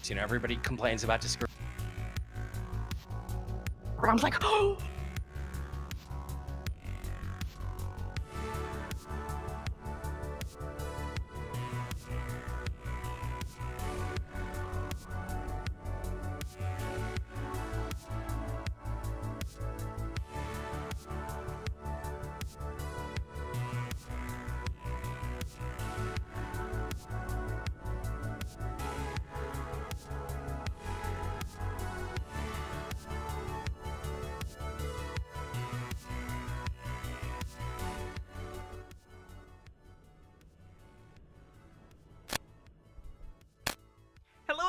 scripts. You know, everybody complains about the script. I'm like, oh.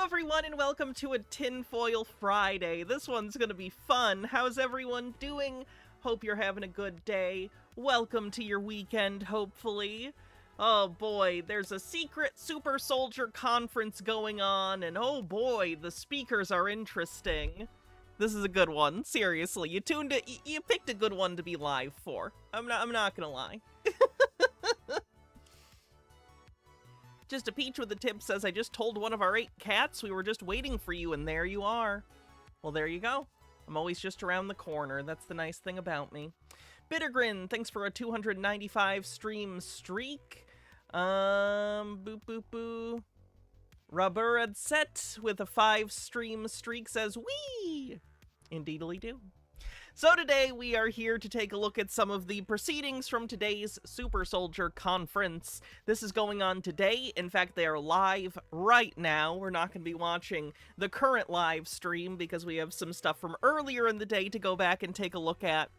Everyone, and welcome to a Tinfoil Friday. This one's gonna be fun. How's everyone doing? Hope you're having a good day. Welcome to your weekend, hopefully. Oh boy, there's a secret super soldier conference going on, and oh boy, the speakers are interesting. This is a good one, seriously. You picked a good one to be live for. I'm not gonna lie. Just a Peach with a tip says, I just told one of our 8 cats we were just waiting for you, and there you are. Well, there you go. I'm always just around the corner. That's the nice thing about me. Bittergrin, thanks for a 295 stream streak. Boop, boop, boo. Raburad Set with a 5 stream streak says, wee! Indeedly do. So today we are here to take a look at some of the proceedings from today's Super Soldier Conference. This is going on today. In fact, they are live right now. We're not going to be watching the current live stream because we have some stuff from earlier in the day to go back and take a look at.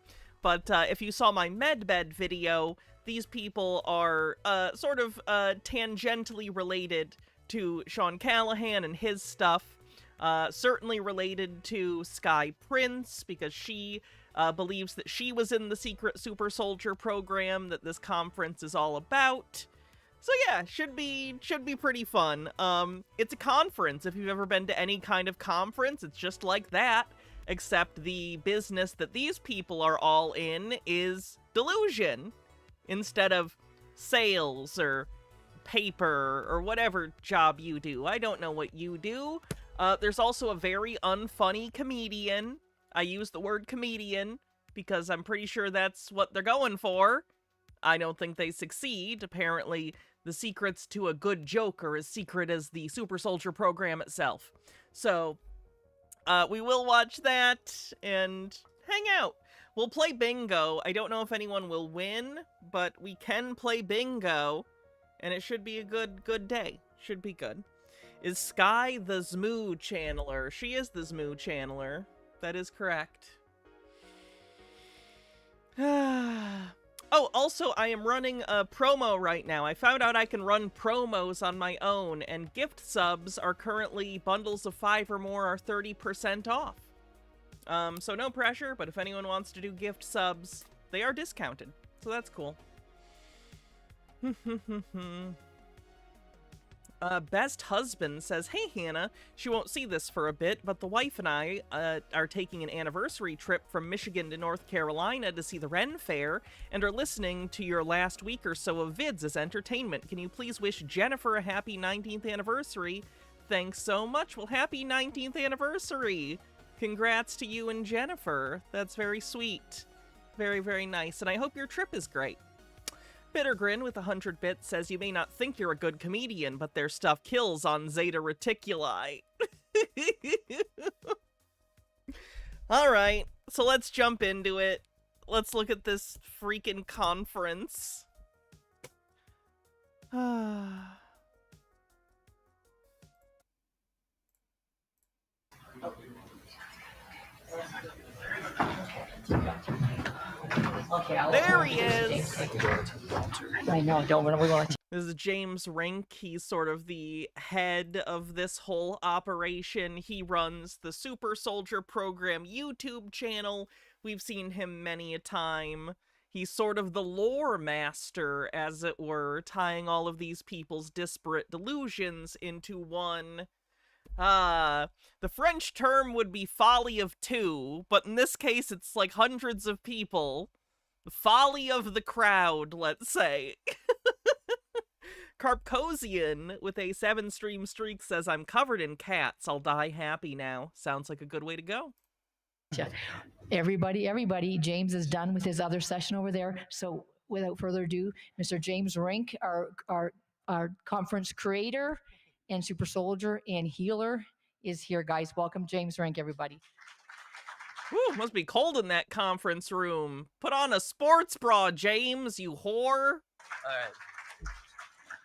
But if you saw my medbed video, these people are sort of tangentially related to Sean Callahan and his stuff. Certainly related to Sky Prince, because she believes that she was in the secret super soldier program that this conference is all about. So yeah, should be pretty fun. It's a conference. If you've ever been to any kind of conference, it's just like that, except the business that these people are all in is delusion, instead of sales or paper or whatever job you do. I don't know what you do. There's also a very unfunny comedian. I use the word comedian because I'm pretty sure that's what they're going for. I don't think they succeed. Apparently, the secrets to a good joke are as secret as the Super Soldier program itself. So, we will watch that and hang out. We'll play bingo. I don't know if anyone will win, but we can play bingo, and it should be a good day. Should be good. Is Sky the Zmoo channeler? She is the Zmoo channeler. That is correct. Oh, also, I am running a promo right now. I found out I can run promos on my own, and gift subs are currently, bundles of 5 or more are 30% off. So no pressure, but if anyone wants to do gift subs, they are discounted. So that's cool. Best Husband says, hey Hannah, she won't see this for a bit, but the wife and I are taking an anniversary trip from Michigan to North Carolina to see the Ren Fair, and are listening to your last week or so of vids as entertainment. Can you please wish Jennifer a happy 19th anniversary? Thanks so much. Well, happy 19th anniversary. Congrats to you and Jennifer. That's very sweet. Very, very nice, and I hope your trip is great. Bittergrin with 100 bits says, you may not think you're a good comedian, but their stuff kills on Zeta Reticuli. Alright, so let's jump into it. Let's look at this freaking conference. There he is! I know, don't we want to. This is James Rink. He's sort of the head of this whole operation. He runs the Super Soldier Program YouTube channel. We've seen him many a time. He's sort of the lore master, as it were, tying all of these people's disparate delusions into one. The French term would be folly of two, but in this case it's like hundreds of people. The folly of the crowd, let's say. Carpcosian with a 7-stream streak says, I'm covered in cats. I'll die happy now. Sounds like a good way to go. Yeah. Everybody, James is done with his other session over there. So without further ado, Mr. James Rink, our conference creator and super soldier and healer is here, guys. Welcome, James Rink, everybody. Whew, must be cold in that conference room. Put on a sports bra, James, you whore. All right.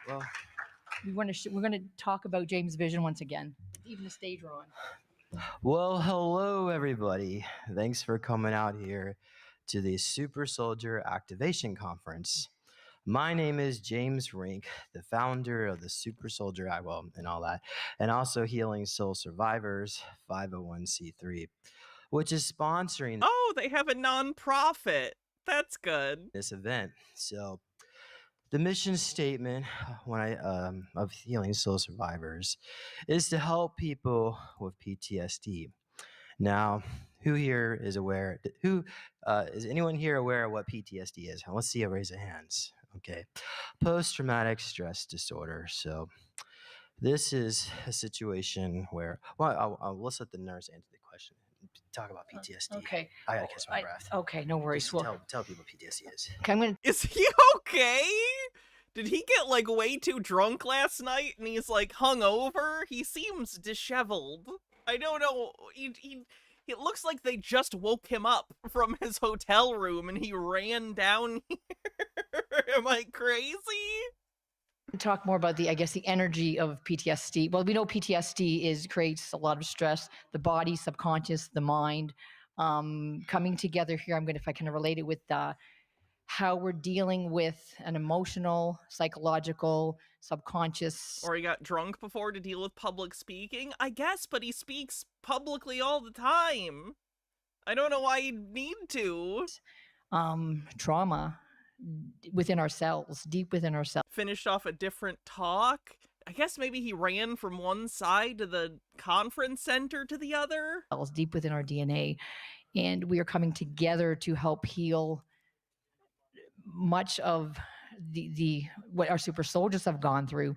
Well, we're going to talk about James' vision once again. Even the stage we're on. Well, hello everybody. Thanks for coming out here to the Super Soldier Activation Conference. My name is James Rink, the founder of the Super Soldier, and all that, and also Healing Soul Survivors 501c3, which is sponsoring. Oh, they have a nonprofit. That's good. This event. So, the mission statement of Healing Soul Survivors is to help people with PTSD. Now, who here is aware? Is anyone here aware of what PTSD is? Let's see a raise of hands. Okay, post-traumatic stress disorder. So, this is a situation where, let's let the nurse answer the question. Talk about PTSD. Okay. I gotta catch my breath. Okay, no worries. Tell people PTSD is. Okay, Is he okay? Did he get like way too drunk last night and he's like hungover? He seems disheveled. I don't know. It looks like they just woke him up from his hotel room and he ran down here. Am I crazy? Talk more about the energy of PTSD. Well, we know PTSD creates a lot of stress, the body, subconscious, the mind, coming together here. If I can relate it with how we're dealing with an emotional, psychological, subconscious. Or he got drunk before to deal with public speaking, I guess, but he speaks publicly all the time. I don't know why he'd need to. Trauma within ourselves, deep within ourselves. Finished off a different talk. I guess maybe he ran from one side of the conference center to the other. Deep within our DNA. And we are coming together to help heal much of the what our super soldiers have gone through,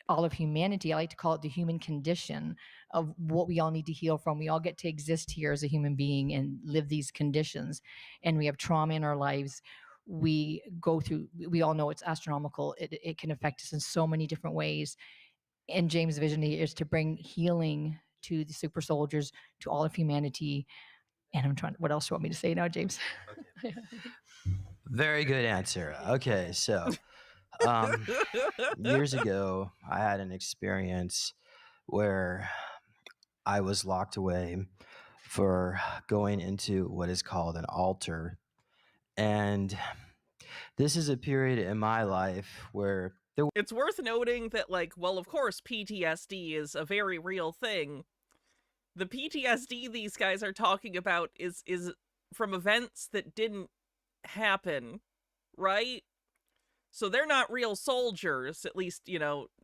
all of humanity. I like to call it the human condition of what we all need to heal from. We all get to exist here as a human being and live these conditions. And we have trauma in our lives. We go through, we all know it's astronomical. It can affect us in so many different ways. And James' vision is to bring healing to the super soldiers, to all of humanity. And what else do you want me to say now, James? Okay. Very good answer. Okay, so years ago, I had an experience where I was locked away for going into what is called an altar. And this is a period in my life where it's worth noting that, of course, PTSD is a very real thing. The PTSD these guys are talking about is from events that didn't happen, right? So they're not real soldiers, at least,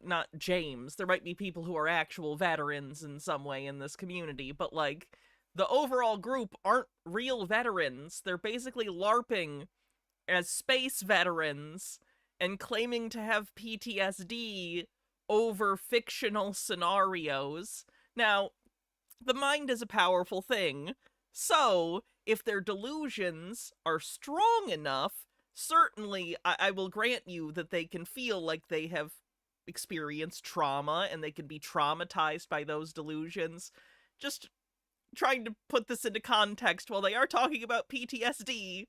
not James. There might be people who are actual veterans in some way in this community, but the overall group aren't real veterans. They're basically LARPing as space veterans and claiming to have PTSD over fictional scenarios. Now, the mind is a powerful thing, so if their delusions are strong enough, certainly I will grant you that they can feel like they have experienced trauma and they can be traumatized by those delusions. Just trying to put this into context, while they are talking about PTSD,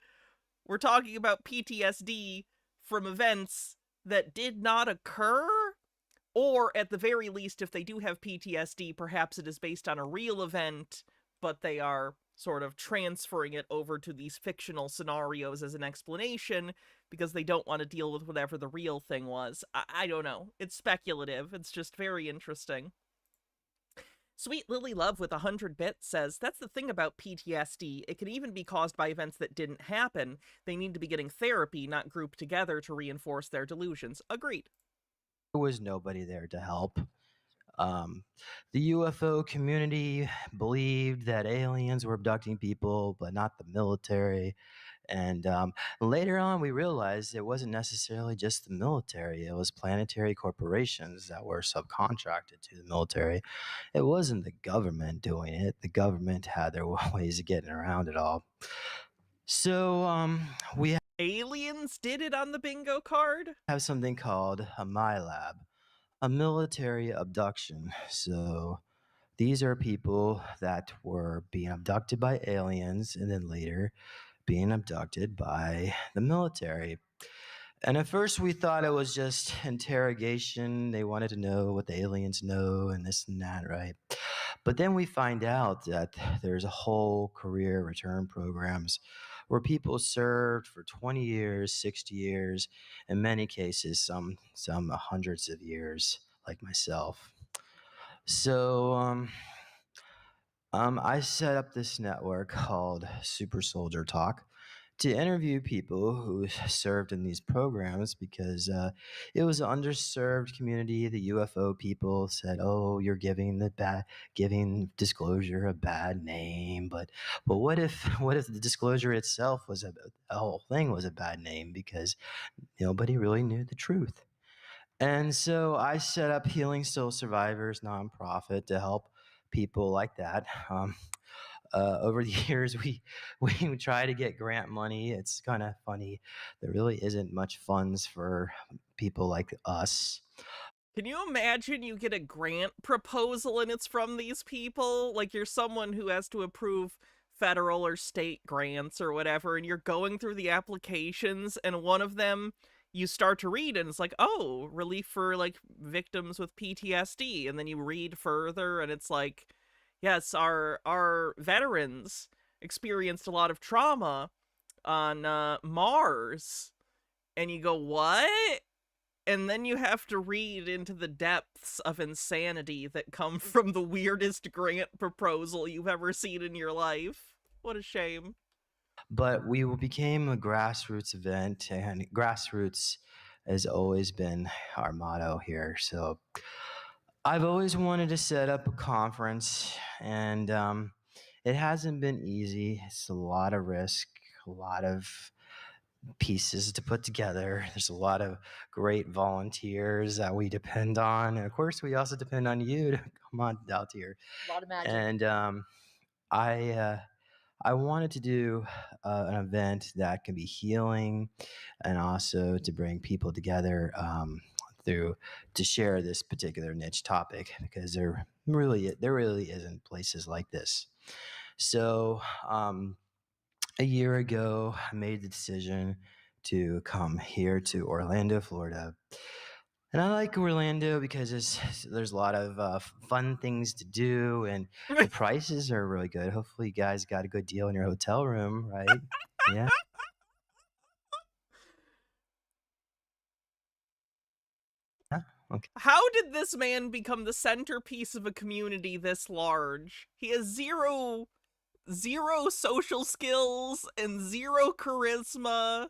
we're talking about PTSD from events that did not occur, or at the very least, if they do have PTSD, perhaps it is based on a real event, but they are sort of transferring it over to these fictional scenarios as an explanation because they don't want to deal with whatever the real thing was. I don't know. It's speculative. It's just very interesting. Sweet Lily Love with 100 bits says, that's the thing about PTSD. It can even be caused by events that didn't happen. They need to be getting therapy, not grouped together to reinforce their delusions. Agreed. There was nobody there to help. The UFO community believed that aliens were abducting people, but not the military. And later on, we realized it wasn't necessarily just the military, it was planetary corporations that were subcontracted to the military. It wasn't the government doing it, the government had their ways of getting around it all. So we Aliens did it on the bingo card? have something called a MyLab, a military abduction. So these are people that were being abducted by aliens and then later being abducted by the military. And at first, we thought it was just interrogation. They wanted to know what the aliens know and this and that, right? But then we find out that there's a whole career return programs where people served for 20 years, 60 years, in many cases, some hundreds of years, like myself. So I set up this network called Super Soldier Talk to interview people who served in these programs because it was an underserved community. The UFO people said, "Oh, you're giving disclosure a bad name." But what if what if the disclosure itself was the whole thing was a bad name because nobody really knew the truth. And so I set up Healing Soul Survivors nonprofit to help people like that. Over the years, we try to get grant money. It's kind of funny. There really isn't much funds for people like us. Can you imagine you get a grant proposal and it's from these people? Like you're someone who has to approve federal or state grants or whatever, and you're going through the applications, and one of them you start to read and it's like, oh, relief for like victims with PTSD. And then you read further and it's like, yes, our veterans experienced a lot of trauma on Mars. And you go, what? And then you have to read into the depths of insanity that come from the weirdest grant proposal you've ever seen in your life. What a shame. But we became a grassroots event, and grassroots has always been our motto here. So I've always wanted to set up a conference, and it hasn't been easy. It's a lot of risk, a lot of pieces to put together. There's a lot of great volunteers that we depend on. And of course, we also depend on you to come on out here. A lot of magic. And I I wanted to do an event that can be healing and also to bring people together through to share this particular niche topic because there really isn't places like this. So a year ago, I made the decision to come here to Orlando, Florida. And I like Orlando because there's a lot of fun things to do, and the prices are really good. Hopefully, you guys got a good deal in your hotel room, right? Yeah. Okay. How did this man become the centerpiece of a community this large? He has zero social skills and zero charisma.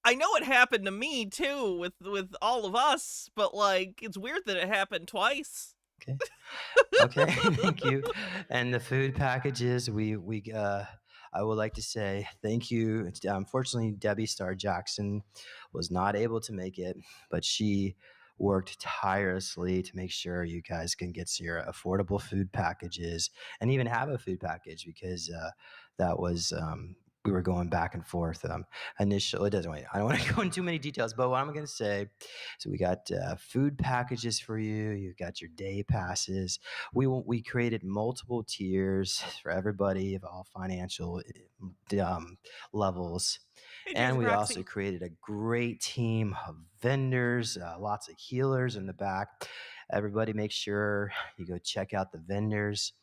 I know it happened to me too with all of us, but like it's weird that it happened twice. Okay. Okay. Thank you. And the food packages, I would like to say thank you. Unfortunately, Debbie Star Jackson was not able to make it, but she worked tirelessly to make sure you guys can get your affordable food packages and even have a food package because that was we were going back and forth. Initially, it doesn't. Wait, I don't want to go into too many details, but what I'm going to say, so we got food packages for you. You've got your day passes. We created multiple tiers for everybody of all financial levels. Hey, And Jason we Roxy. also created a great team of vendors, lots of healers in the back. Everybody make sure you go check out the vendors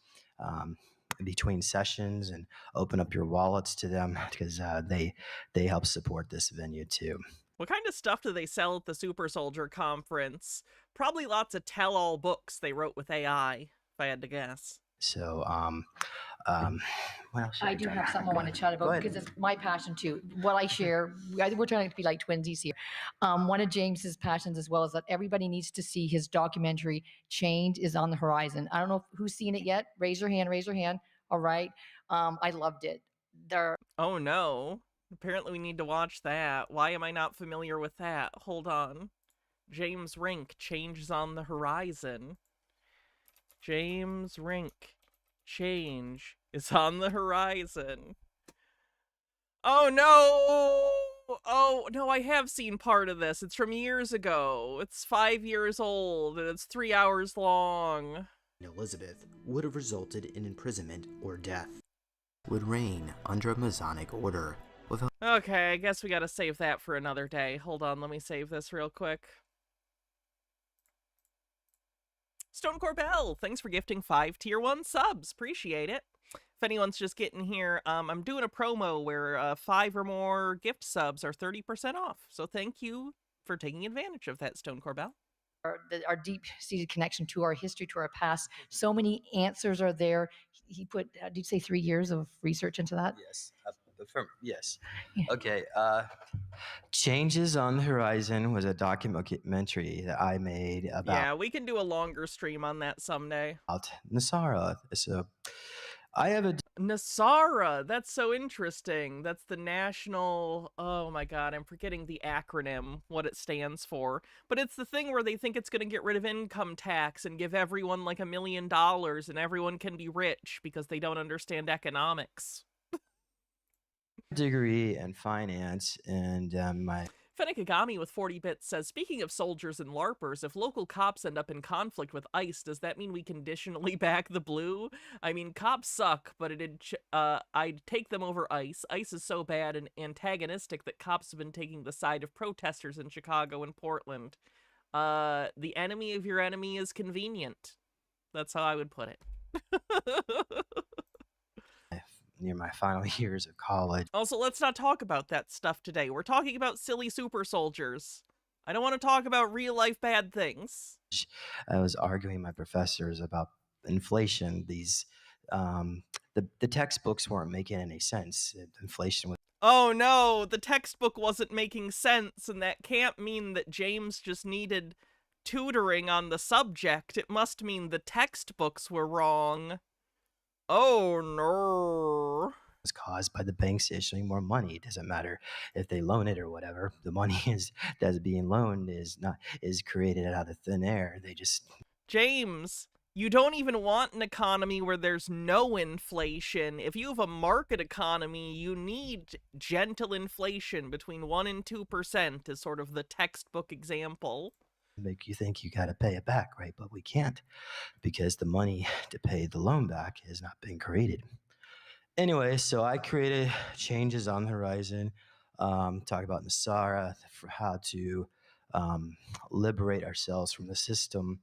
between sessions and open up your wallets to them because they help support this venue too. What kind of stuff do they sell at the Super Soldier Conference? Probably lots of tell-all books they wrote with AI, if I had to guess. So what else? I do have something I want to chat about because it's my passion too. What I share, we're trying to be like twinsies here. One of James's passions as well is that everybody needs to see his documentary Change is on the Horizon. I don't know who's seen it yet. Raise your hand. All right. I loved it. There Oh no. Apparently we need to watch that. Why am I not familiar with that? Hold on. James Rink, changes on the horizon. James Rink, change is on the horizon. Oh no! Oh no, I have seen part of this. It's from years ago. It's 5 years old and it's 3 hours long. Elizabeth would have resulted in imprisonment or death. Would reign under a Masonic order with Okay, I guess we gotta save that for another day. Hold on, let me save this real quick. Stone Corbell, thanks for gifting 5 tier 1 subs. Appreciate it. If anyone's just getting here, I'm doing a promo where 5 or more gift subs are 30% off. So thank you for taking advantage of that, Stone Corbell. our deep-seated connection to our history, to our past. So many answers are there. He put, did you say 3 years of research into that? Yes. Yes. Yeah. Okay. Changes on the Horizon was a documentary that I made about Yeah, we can do a longer stream on that someday. Nasara. So I have a Nasara, that's so interesting. That's the national, oh my god, I'm forgetting the acronym, what it stands for. But it's the thing where they think it's going to get rid of income tax and give everyone like $1 million and everyone can be rich because they don't understand economics. degree in finance, and my Fenekagami with 40 bits says, speaking of soldiers and LARPers, if local cops end up in conflict with ICE, does that mean we conditionally back the blue? I mean, cops suck, but I'd take them over ICE. ICE is so bad and antagonistic that cops have been taking the side of protesters in Chicago and Portland. The enemy of your enemy is convenient. That's how I would put it. near my final years of college. Also, let's not talk about that stuff today. We're talking about silly super soldiers. I don't want to talk about real life bad things. I was arguing with my professors about inflation. These the textbooks weren't making any sense. Inflation was Oh no, the textbook wasn't making sense, and that can't mean that James just needed tutoring on the subject. It must mean the textbooks were wrong. Oh no. caused by the banks issuing more money. It doesn't matter if they loan it or whatever. The money that's being loaned is created out of thin air. They just James, you don't even want an economy where there's no inflation. If you have a market economy, you need gentle inflation between 1 and 2% is sort of the textbook example. make you think you got to pay it back, right? But we can't because the money to pay the loan back has not been created. Anyway, so I created changes on the horizon, talk about Nasara, for how to liberate ourselves from the system.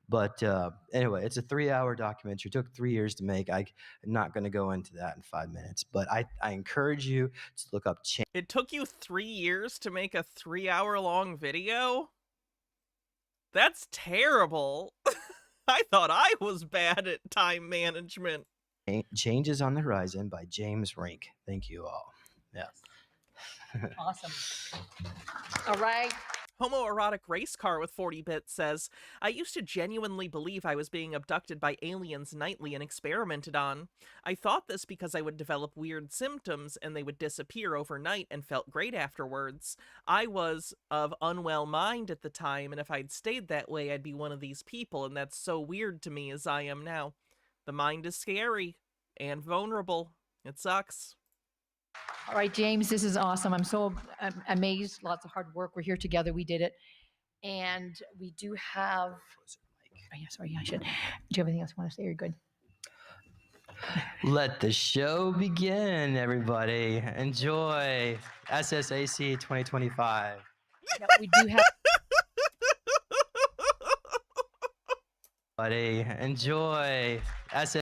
But anyway, it's a 3-hour documentary. It took 3 years to make. I'm not going to go into that in 5 minutes, but I encourage you to look up change. It took you 3 years to make a 3-hour-long video? That's terrible. I thought I was bad at time management. Changes on the Horizon by James Rink. Thank you all. Yeah. Awesome. All right. Homoerotic race car with 40 bits says, I used to genuinely believe I was being abducted by aliens nightly and experimented on. I thought this because I would develop weird symptoms and they would disappear overnight and felt great afterwards. I was of unwell mind at the time, and if I'd stayed that way, I'd be one of these people, and that's so weird to me as I am now. The mind is scary and vulnerable. It sucks. All right, James, this is awesome. I'm so amazed. Lots of hard work. We're here together. We did it. And we do have, oh, yeah, sorry, I should. Do you have anything else you want to say? You're good. Let the show begin, everybody. Enjoy SSAC 2025. No, we do have. Buddy, enjoy SS.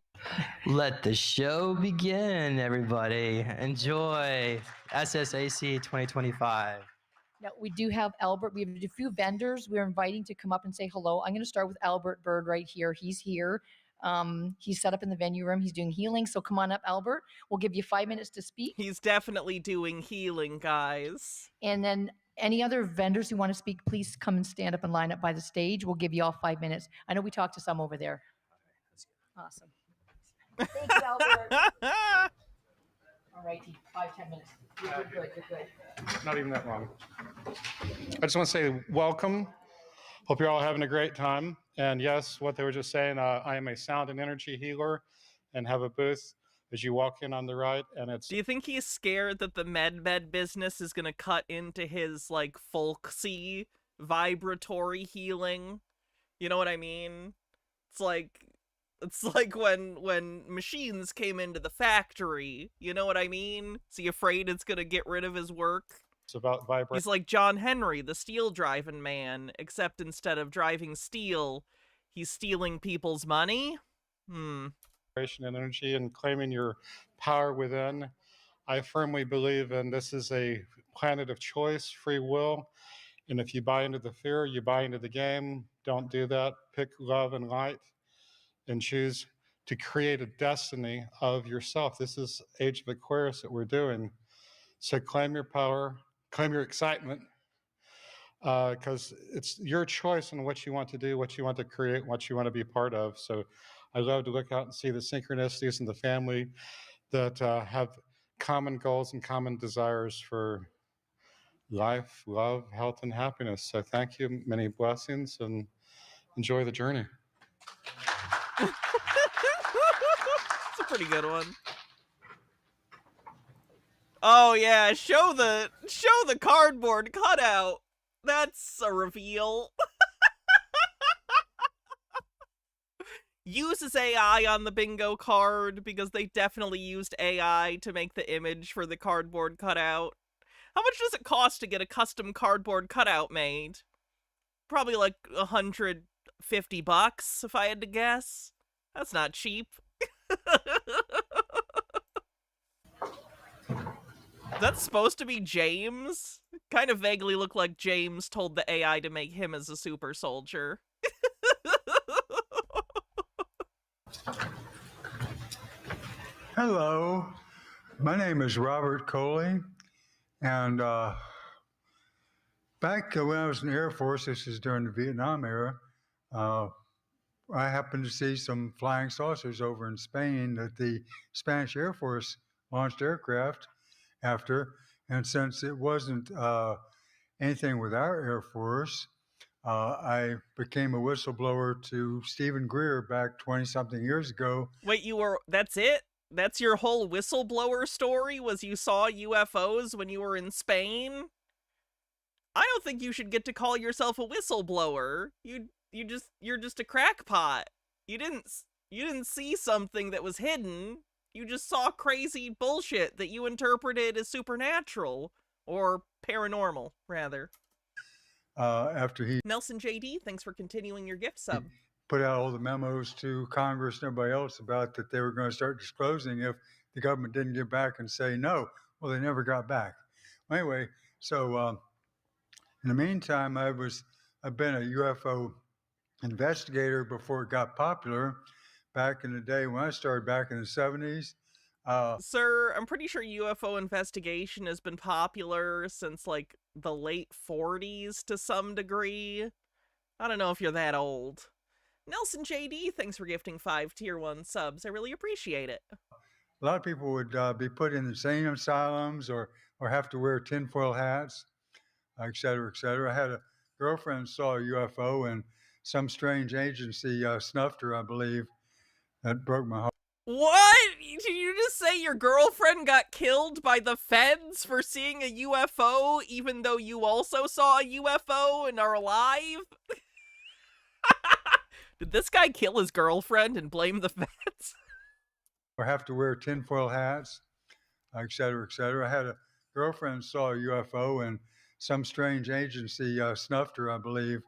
Let the show begin, everybody. Enjoy SSAC 2025. No, we do have Albert. We have a few vendors we're inviting to come up and say hello. I'm going to start with Albert Bird right here. He's here. He's set up in the venue room. He's doing healing. So come on up, Albert. We'll give you 5 minutes to speak. He's definitely doing healing, guys. And then any other vendors who want to speak, please come and stand up and line up by the stage. We'll give you all 5 minutes. I know we talked to some over there. Awesome. Thank you, Albert. All righty, 5-10 minutes. You're good. You're good. Not even that long. I just want to say welcome. Hope you're all having a great time. And yes, what they were just saying, I am a sound and energy healer and have a booth as you walk in on the right. And it's. Do you think he's scared that the med business is going to cut into his, like, folksy vibratory healing? You know what I mean? It's like when machines came into the factory. You know what I mean? Is he afraid it's going to get rid of his work? It's about vibration. He's like John Henry, the steel driving man, except instead of driving steel, he's stealing people's money? And energy and claiming your power within. I firmly believe in this is a planet of choice, free will. And if you buy into the fear, you buy into the game. Don't do that. Pick love and light and choose to create a destiny of yourself. This is Age of Aquarius that we're doing. So claim your power, claim your excitement, because it's your choice on what you want to do, what you want to create, what you want to be part of. So I love to look out and see the synchronicities in the family that have common goals and common desires for life, love, health, and happiness. So thank you, many blessings, and enjoy the journey. It's a pretty good one. Oh yeah, show the cardboard cutout. That's a reveal. Uses AI on the bingo card because they definitely used AI to make the image for the cardboard cutout. How much does it cost to get a custom cardboard cutout made? Probably like $150 if I had to guess. That's not cheap. That's supposed to be James? Kind of vaguely looked like James told the AI to make him as a super soldier. Hello, my name is Robert Coley, and back when I was in the Air Force, this is during the Vietnam era, I happened to see some flying saucers over in Spain that the Spanish Air Force launched aircraft after, and since it wasn't anything with our Air Force, I became a whistleblower to Stephen Greer back 20-something years ago. Wait, that's it? That's your whole whistleblower story? Was you saw UFOs when you were in Spain? I don't think you should get to call yourself a whistleblower. You're just a crackpot. You didn't see something that was hidden. You just saw crazy bullshit that you interpreted as supernatural or paranormal, rather. After he Nelson JD, thanks for continuing your gift sub. Put out all the memos to Congress and everybody else about that they were going to start disclosing if the government didn't get back and say no. Well, they never got back. Anyway, so in the meantime, I've been a UFO investigator before it got popular. Back in the day when I started back in the 70s. Sir, I'm pretty sure UFO investigation has been popular since like the late 40s to some degree. I don't know if you're that old. Nelson JD, thanks for gifting 5 tier 1 subs. I really appreciate it. A lot of people would be put in insane asylums or have to wear tinfoil hats, et cetera, et cetera. I had a girlfriend who saw a UFO and some strange agency snuffed her, I believe. That broke my heart. What? Did you just say your girlfriend got killed by the feds for seeing a UFO even though you also saw a UFO and are alive? Did this guy kill his girlfriend and blame the feds? Or have to wear tinfoil hats, et cetera, et cetera. I had a girlfriend who saw a UFO and some strange agency snuffed her, I believe.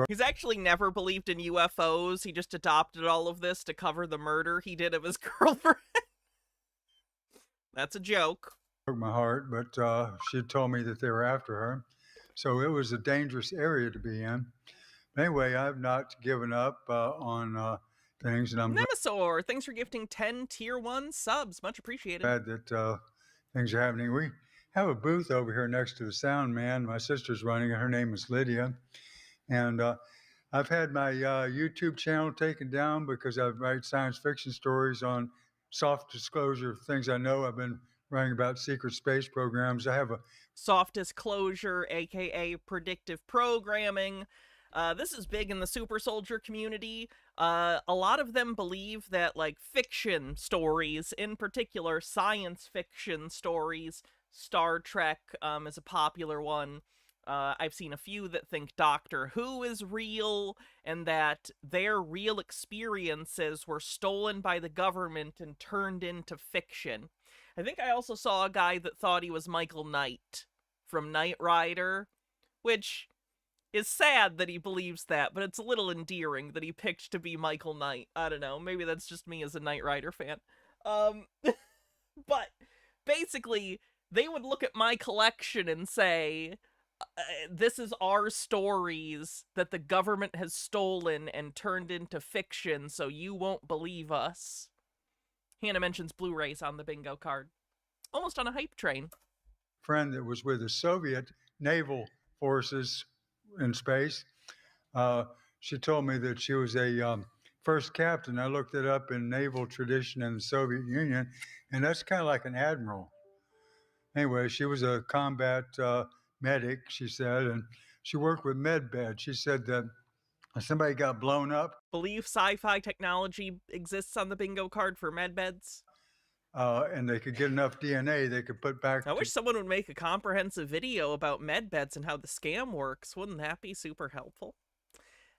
He's actually never believed in UFOs. He just adopted all of this to cover the murder he did of his girlfriend. That's a joke. Broke my heart, but she told me that they were after her. So it was a dangerous area to be in. But anyway, I've not given up on things. And I'm Nemesaur, thanks for gifting 10 tier 1 subs. Much appreciated. glad that things are happening. We have a booth over here next to the sound man. My sister's running it. Her name is Lydia. And I've had my YouTube channel taken down because I write science fiction stories on soft disclosure of things I know. I've been writing about secret space programs. I have a Soft disclosure, aka predictive programming. This is big in the super soldier community. A lot of them believe that, like, fiction stories, in particular science fiction stories, Star Trek is a popular one. I've seen a few that think Doctor Who is real, and that their real experiences were stolen by the government and turned into fiction. I think I also saw a guy that thought he was Michael Knight from Knight Rider, which is sad that he believes that, but it's a little endearing that he picked to be Michael Knight. I don't know, maybe that's just me as a Knight Rider fan. But basically, they would look at my collection and say, this is our stories that the government has stolen and turned into fiction, so you won't believe us. Hannah mentions Blu-rays on the bingo card. Almost on a hype train. friend that was with the Soviet naval forces in space. She told me that she was a first captain. I looked it up in naval tradition in the Soviet Union, and that's kind of like an admiral. Anyway, she was a combat medic, she said, and she worked with medbed. She said that if somebody got blown up, Believe sci-fi technology exists on the bingo card for medbeds. and they could get enough DNA, they could put back. I wish someone would make a comprehensive video about medbeds and how the scam works. Wouldn't that be super helpful?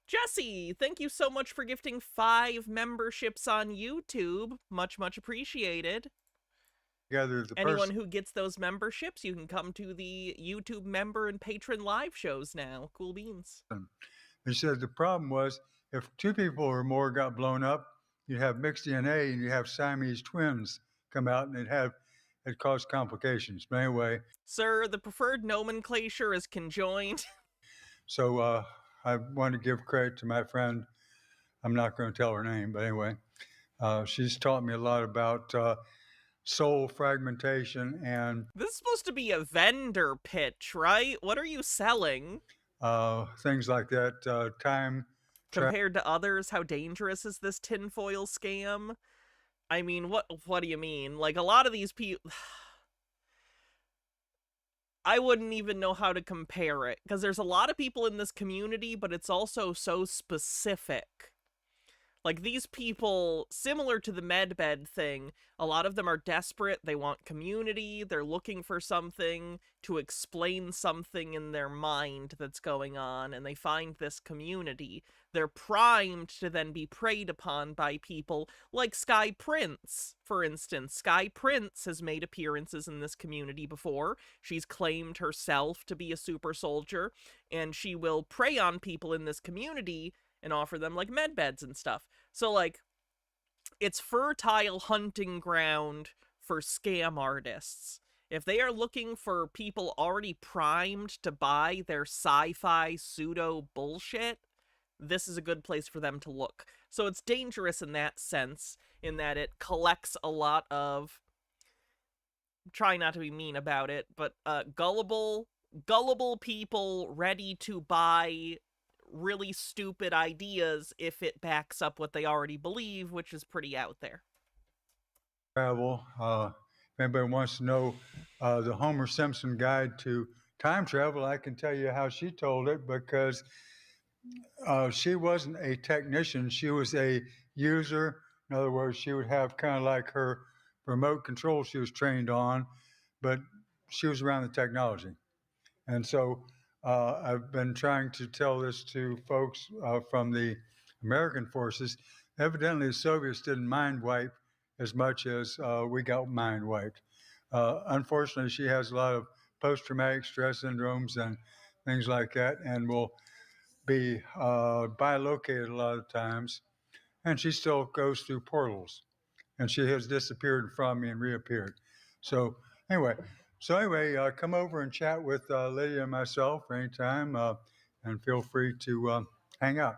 Jesse, thank you so much for gifting 5 memberships on YouTube. Much, much appreciated. Together the Anyone who gets those memberships, you can come to the YouTube member and patron live shows now. Cool beans. He said the problem was if 2 people or more got blown up, you'd have mixed DNA and you have Siamese twins come out, and it caused complications. But anyway. Sir, the preferred nomenclature is conjoined. So I want to give credit to my friend. I'm not going to tell her name, but anyway, she's taught me a lot about soul fragmentation and this is supposed to be a vendor pitch, right? What are you selling? things like that. Time compared to others, how dangerous is this tinfoil scam? I mean, what do you mean? Like, a lot of these people, I wouldn't even know how to compare it, because there's a lot of people in this community, but it's also so specific. Like, these people, similar to the medbed thing, a lot of them are desperate, they want community, they're looking for something to explain something in their mind that's going on, and they find this community. They're primed to then be preyed upon by people like Sky Prince, for instance. Sky Prince has made appearances in this community before. She's claimed herself to be a super soldier, and she will prey on people in this community and offer them, like, medbeds and stuff. So, like, it's fertile hunting ground for scam artists. If they are looking for people already primed to buy their sci-fi pseudo bullshit, this is a good place for them to look. So it's dangerous in that sense, in that it collects a lot of, try not to be mean about it, but gullible people ready to buy really stupid ideas if it backs up what they already believe, which is pretty out there. Travel. If anybody wants to know the Homer Simpson guide to time travel, I can tell you how she told it, because she wasn't a technician. She was a user. In other words, she would have kind of like her remote control she was trained on, but she was around the technology. And so I've been trying to tell this to folks from the American forces. Evidently, the Soviets didn't mind wipe as much as we got mind wiped. Unfortunately, she has a lot of post-traumatic stress syndromes and things like that, and will be bilocated a lot of times. And she still goes through portals. And she has disappeared from me and reappeared. So anyway, come over and chat with Lydia and myself anytime, and feel free to hang out.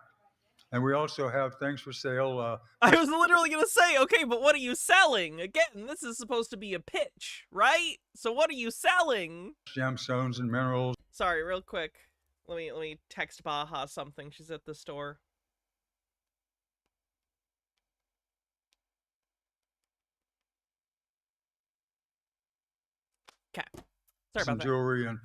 And we also have things for sale. I was literally going to say, okay, but what are you selling? Again, this is supposed to be a pitch, right? So what are you selling? Gemstones and minerals. Sorry, real quick. Let me text Baja something. She's at the store. Okay. Sorry some about that. jewelry and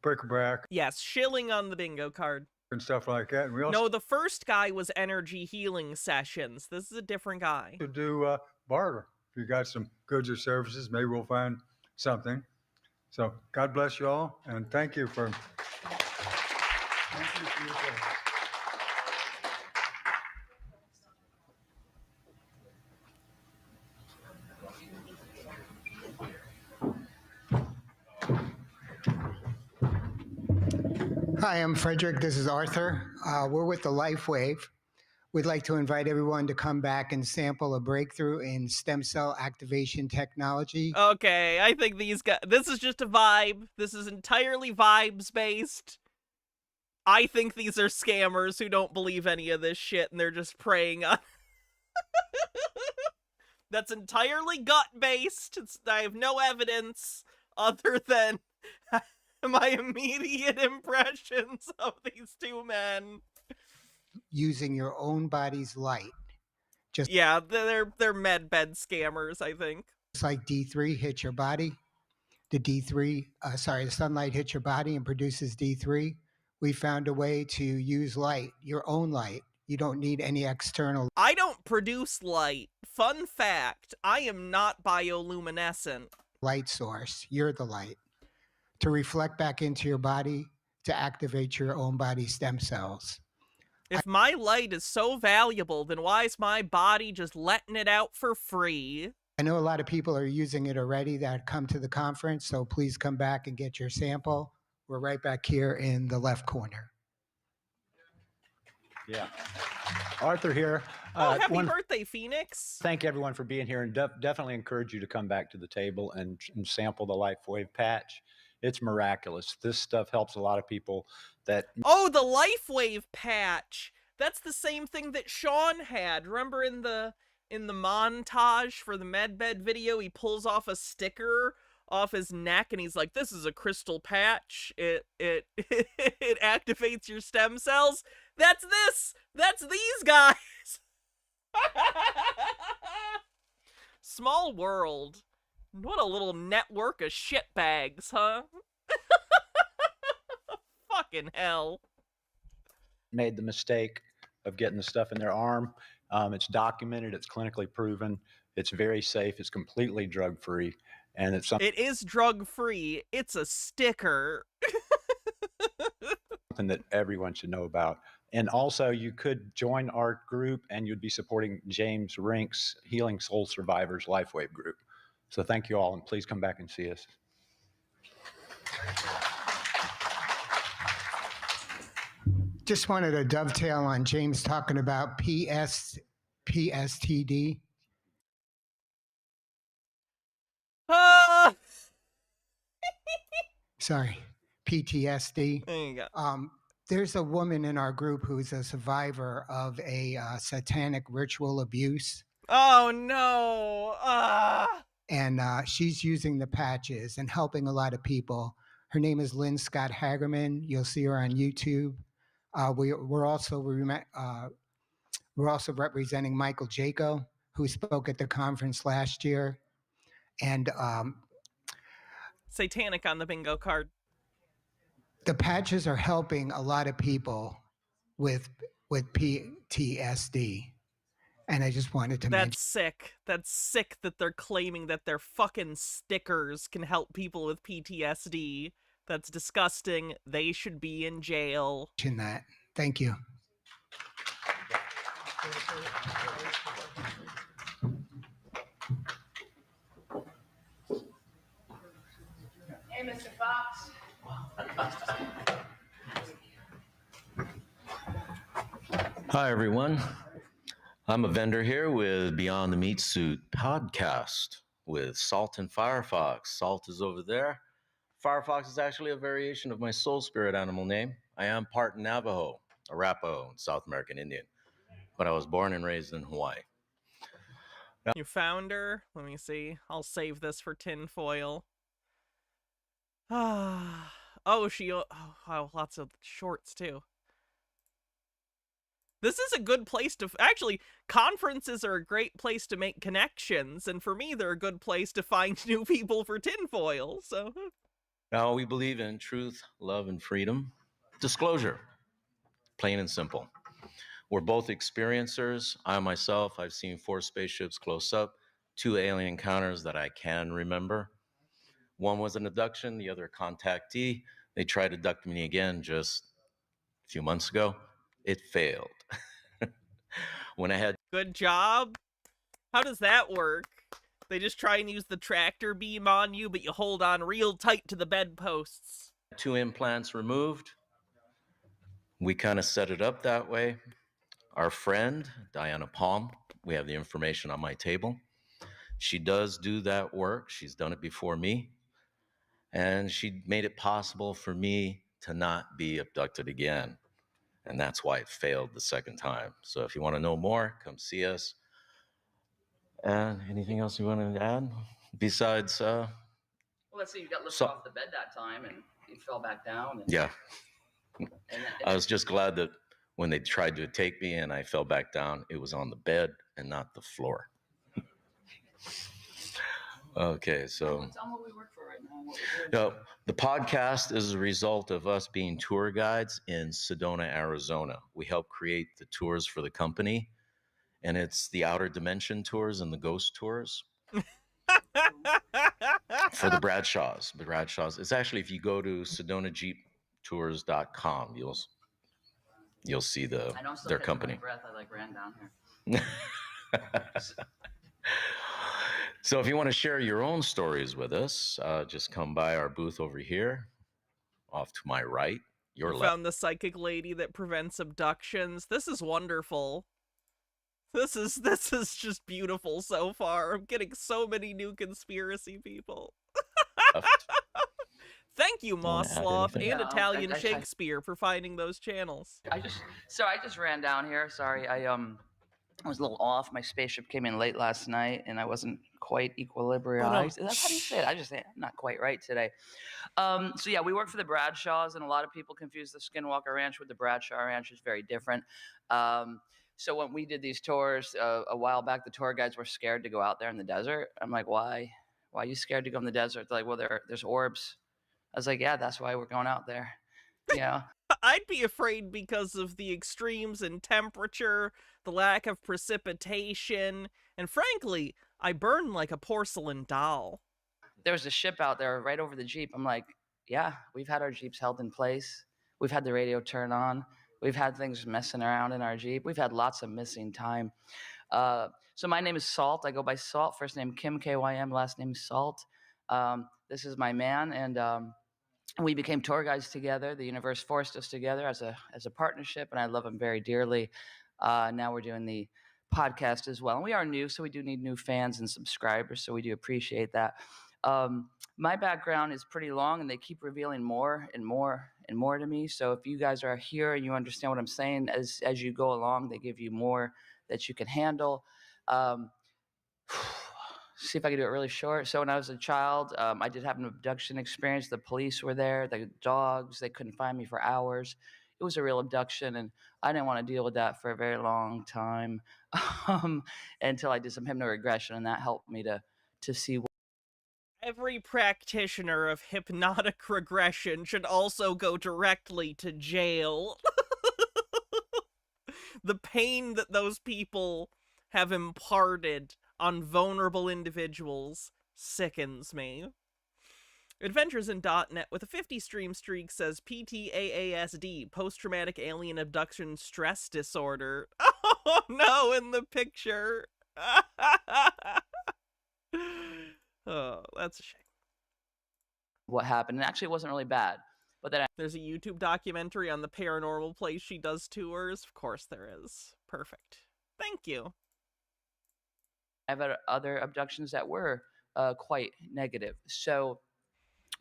bric-a-brac Yes, shilling on the bingo card. and stuff like that. And we also No, the first guy was energy healing sessions. This is a different guy. do barter. If you got some goods or services, maybe we'll find something. So God bless you all, and thank you for your service. Hi, I'm Frederick. This is Arthur. We're with the LifeWave. We'd like to invite everyone to come back and sample a breakthrough in stem cell activation technology. Okay, I think these guys... This is just a vibe. This is entirely vibes-based. I think these are scammers who don't believe any of this shit, and they're just preying on... That's entirely gut-based. I have no evidence other than my immediate impressions of these two men. Using your own body's light. Yeah, they're med bed scammers, I think. It's like D3 hits your body. The sunlight hits your body and produces D3. We found a way to use light, your own light. You don't need any external I don't produce light. Fun fact, I am not bioluminescent. light source. You're the light. To reflect back into your body to activate your own body stem cells. If my light is so valuable, then why is my body just letting it out for free? I know a lot of people are using it already that come to the conference, so please come back and get your sample. We're right back here in the left corner. Yeah. Arthur here. Happy birthday, Phoenix. Thank everyone for being here, and definitely encourage you to come back to the table and sample the LifeWave patch. It's miraculous. This stuff helps a lot of people that... Oh, the LifeWave patch. That's the same thing that Sean had. Remember in the montage for the MedBed video, he pulls off a sticker off his neck and he's like, this is a crystal patch. It it activates your stem cells. That's this. That's these guys. Small world. What a little network of shitbags, huh? Fucking hell. Made the mistake of getting the stuff in their arm. It's documented. It's clinically proven. It's very safe. It's completely drug-free. And it's something... It is drug-free. It's a sticker. something that everyone should know about. And also, you could join our group and you'd be supporting James Rink's Healing Soul Survivors LifeWave group. So thank you all, and please come back and see us. Just wanted to dovetail on James talking about PSTD. Sorry, PTSD. There you go. There's a woman in our group who's a survivor of a satanic ritual abuse. Oh, no. And she's using the patches and helping a lot of people. Her name is Lynn Scott Hagerman. You'll see her on YouTube. We're also representing Michael Jaco, who spoke at the conference last year. And Satanic on the bingo card. the patches are helping a lot of people with PTSD. And I just wanted to mention. That's sick. That's sick that they're claiming that their fucking stickers can help people with PTSD. That's disgusting. They should be in jail. That. Thank you. Hey, Mr. Fox. Hi, everyone. I'm a vendor here with Beyond the Meat Suit podcast with Salt and Firefox. Salt is over there. Firefox is actually a variation of my soul spirit animal name. I am part Navajo, Arapaho, and South American Indian, but I was born and raised in Hawaii. You found her? Let me see. I'll save this for tinfoil. Oh, lots of shorts too. This is a good place to actually. Conferences are a great place to make connections, and for me, they're a good place to find new people for Tinfoil. So, Now, we believe in truth, love, and freedom. Disclosure, plain and simple. We're both experiencers. I myself, I've seen 4 spaceships close up, 2 alien encounters that I can remember. One was an abduction, the other a contactee. They tried to abduct me again just a few months ago. It failed. When I had good job. How does that work? They just try and use the tractor beam on you, but you hold on real tight to the bedposts. 2 implants removed, we kind of set it up that way. Our friend, Diana Palm, we have the information on my table. She does do that work. She's done it before me. And she made it possible for me to not be abducted again. And that's why it failed the second time. So if you want to know more, come see us. And anything else you want to add? Besides, Well, let's see, you got lifted off the bed that time and you fell back down. And, yeah. And I was just glad that when they tried to take me and I fell back down, it was on the bed and not the floor. Okay, so tell them what we work for right now. What we're doing. the podcast is a result of us being tour guides in Sedona, Arizona. We help create the tours for the company, and it's the outer dimension tours and the ghost tours for the Bradshaws. The Bradshaws. It's actually, if you go to SedonaJeepTours.com, you'll see I know I'm still their catching company. my breath. I ran down here. So if you want to share your own stories with us, just come by our booth over here, off to my right, your left. Found the psychic lady that prevents abductions. This is wonderful. This is just beautiful so far. I'm getting so many new conspiracy people. Thank you, Mossloff and Italian Shakespeare, for finding those channels. I just ran down here. Sorry, I was a little off. My spaceship came in late last night, and I wasn't quite equilibriumized. That's how do you say it? I just say I'm not quite right today. So yeah, we work for the Bradshaws, and a lot of people confuse the Skinwalker Ranch with the Bradshaw Ranch. It's very different. So when we did these tours a while back, the tour guides were scared to go out there in the desert. I'm like, why? Why are you scared to go in the desert? They're like, well, there's orbs. I was like, yeah, that's why we're going out there. Yeah. I'd be afraid because of the extremes in temperature, the lack of precipitation, and frankly, I burn like a porcelain doll. There was a ship out there right over the Jeep. I'm like, yeah, we've had our Jeeps held in place. We've had the radio turn on. We've had things messing around in our Jeep. We've had lots of missing time. So my name is Salt. I go by Salt. First name Kim, K-Y-M. Last name Salt. This is my man, and we became tour guides together. The universe forced us together as a partnership, and I love him very dearly. Now we're doing the podcast as well. And we are new, so we do need new fans and subscribers, so we do appreciate that. My background is pretty long, and they keep revealing more and more and more to me. So if you guys are here and you understand what I'm saying, as you go along, they give you more that you can handle. See if I can do it really short. So when I was a child, I did have an abduction experience. The police were there, the dogs, they couldn't find me for hours. It was a real abduction, and I didn't want to deal with that for a very long time until I did some hypnoregression, and that helped me to see. Every practitioner of hypnotic regression should also go directly to jail. The pain that those people have imparted on vulnerable individuals sickens me. Adventures in .NET with a 50 stream streak says PTAASD, post-traumatic alien abduction stress disorder. Oh no, in the picture. Oh, that's a shame. What happened? And actually, it wasn't really bad. But then there's a YouTube documentary on the paranormal place she does tours. Of course there is. Perfect. Thank you. I've had other abductions that were quite negative. So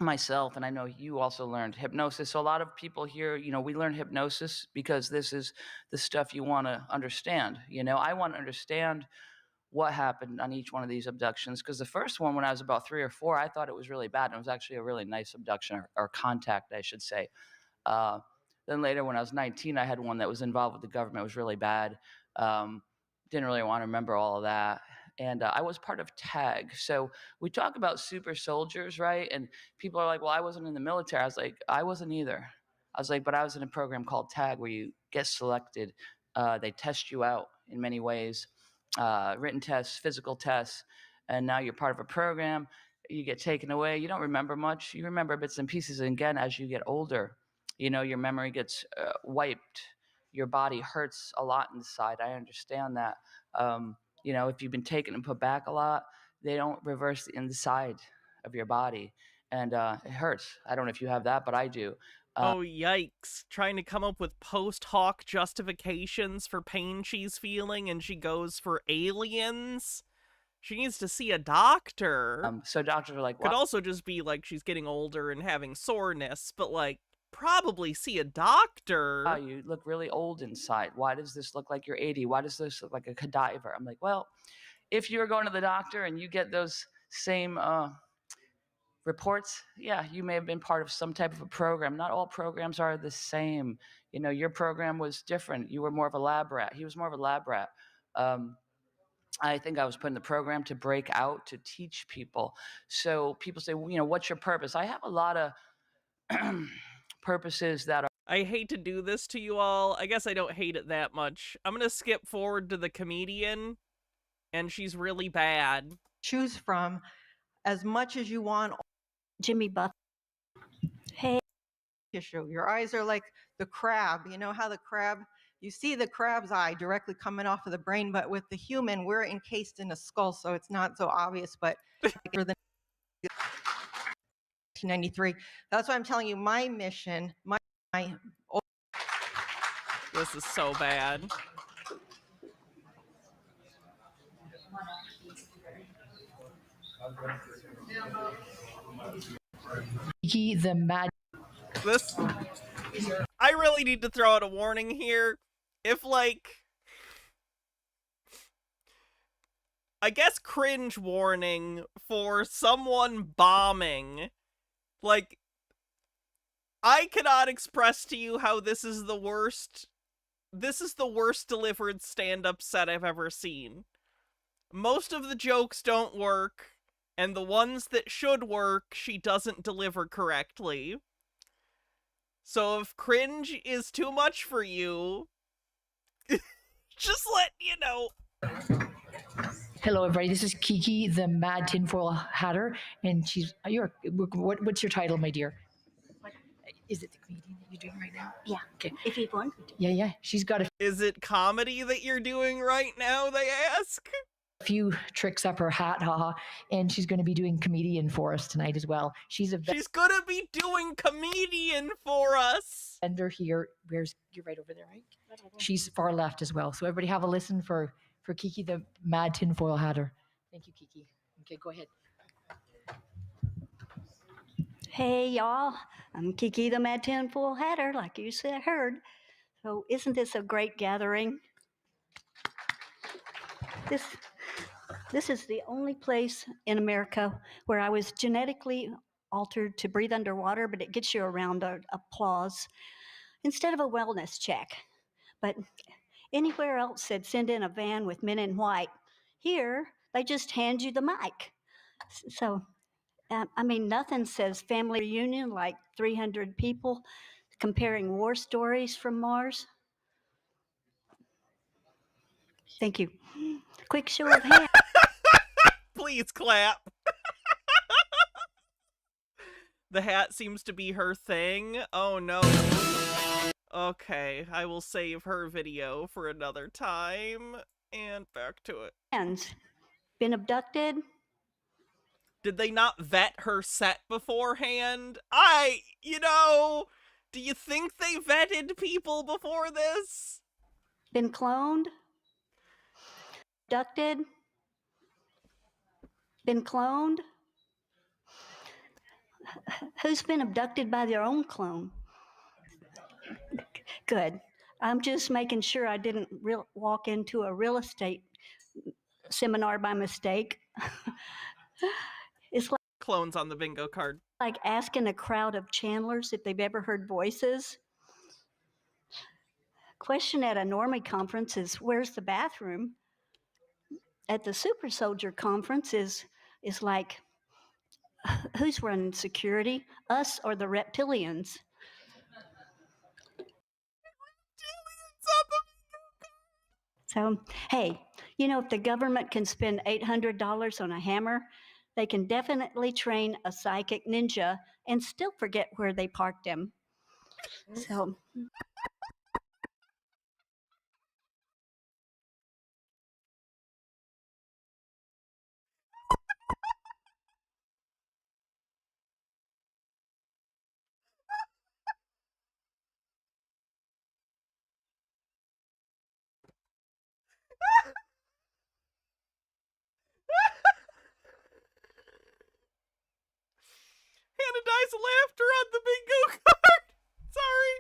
myself, and I know you also learned hypnosis. So a lot of people here, we learn hypnosis because this is the stuff you want to understand. I want to understand what happened on each one of these abductions, because the first one, when I was about 3 or 4, I thought it was really bad, and it was actually a really nice abduction, or contact, I should say. Then later, when I was 19, I had one that was involved with the government. It was really bad. Didn't really want to remember all of that. And I was part of TAG. So we talk about super soldiers, right? And people are like, well, I wasn't in the military. I was like, I wasn't either. I was like, but I was in a program called TAG where you get selected. They test you out in many ways, written tests, physical tests, and now you're part of a program. You get taken away. You don't remember much. You remember bits and pieces. And again, as you get older, you know, your memory gets wiped. Your body hurts a lot inside. I understand that. You know, if you've been taken and put back a lot, they don't reverse the inside of your body. And it hurts. I don't know if you have that, but I do. Oh, yikes. Trying to come up with post hoc justifications for pain she's feeling, and she goes for aliens. She needs to see a doctor. So doctors are like, could also just be like she's getting older and having soreness, but like probably see a doctor. Wow, you look really old inside. Why does this look like you're 80? Why does this look like a cadaver? I'm like, well, if you're going to the doctor and you get those same reports, yeah, you may have been part of some type of a program. Not all programs are the same. You know, your program was different. You were more of a lab rat. He was more of a lab rat. I think I was put in the program to break out, to teach people. So people say, you know, what's your purpose? I have a lot of purposes that are... I hate to do this to you all. I guess I don't hate it that much. I'm going to skip forward to the comedian, and she's really bad. Choose from as much as you want. Jimmy Buff. Hey. Tissue. Your eyes are like the crab. You know how the crab, you see the crab's eye directly coming off of the brain, but with the human, we're encased in a skull, so it's not so obvious. But for the 1993, that's why I'm telling you, my mission, my this is so bad. The mad. This, I really need to throw out a warning here. If like, I guess cringe warning for someone bombing. Like, I cannot express to you how this is the worst. This is the worst delivered stand-up set I've ever seen. Most of the jokes don't work, and the ones that should work, she doesn't deliver correctly. So if cringe is too much for you, just let you know. Hello, everybody. This is Kiki, the Mad Tinfoil Hatter, and what's your title, my dear? Is it the comedian that you're doing right now? Yeah. Okay. If you want me to. Yeah. She's got a... Is it comedy that you're doing right now, they ask? Few tricks up her hat, haha, and she's going to be doing comedian for us tonight as well. She's gonna be doing comedian for us. Vendor here. You're right over there, right? She's far left as well. So everybody have a listen for Kiki, the Mad Tinfoil Hatter. Thank you, Kiki. Okay, go ahead. Hey, y'all. I'm Kiki, the Mad Tinfoil Hatter, like you heard. So isn't this a great gathering? This is the only place in America where I was genetically altered to breathe underwater, but it gets you a round of applause instead of a wellness check. But anywhere else said send in a van with men in white. Here, they just hand you the mic. So, I mean, nothing says family reunion like 300 people comparing war stories from Mars. Thank you. Quick show of hands. Please clap. The hat seems to be her thing. Oh no. Okay, I will save her video for another time. And back to it. Hands. Been abducted? Did they not vet her set beforehand? Do you think they vetted people before this? Been cloned? Abducted? Been cloned? Who's been abducted by their own clone? Good. I'm just making sure I didn't walk into a real estate seminar by mistake. It's like clones on the bingo card. Like asking a crowd of channelers if they've ever heard voices. Question at a Normie conference is, where's the bathroom? At the Super Soldier conference is like, who's running security, us or the reptilians? So, hey, if the government can spend $800 on a hammer, they can definitely train a psychic ninja and still forget where they parked him. So, Hannah dies of laughter on the bingo card. Sorry.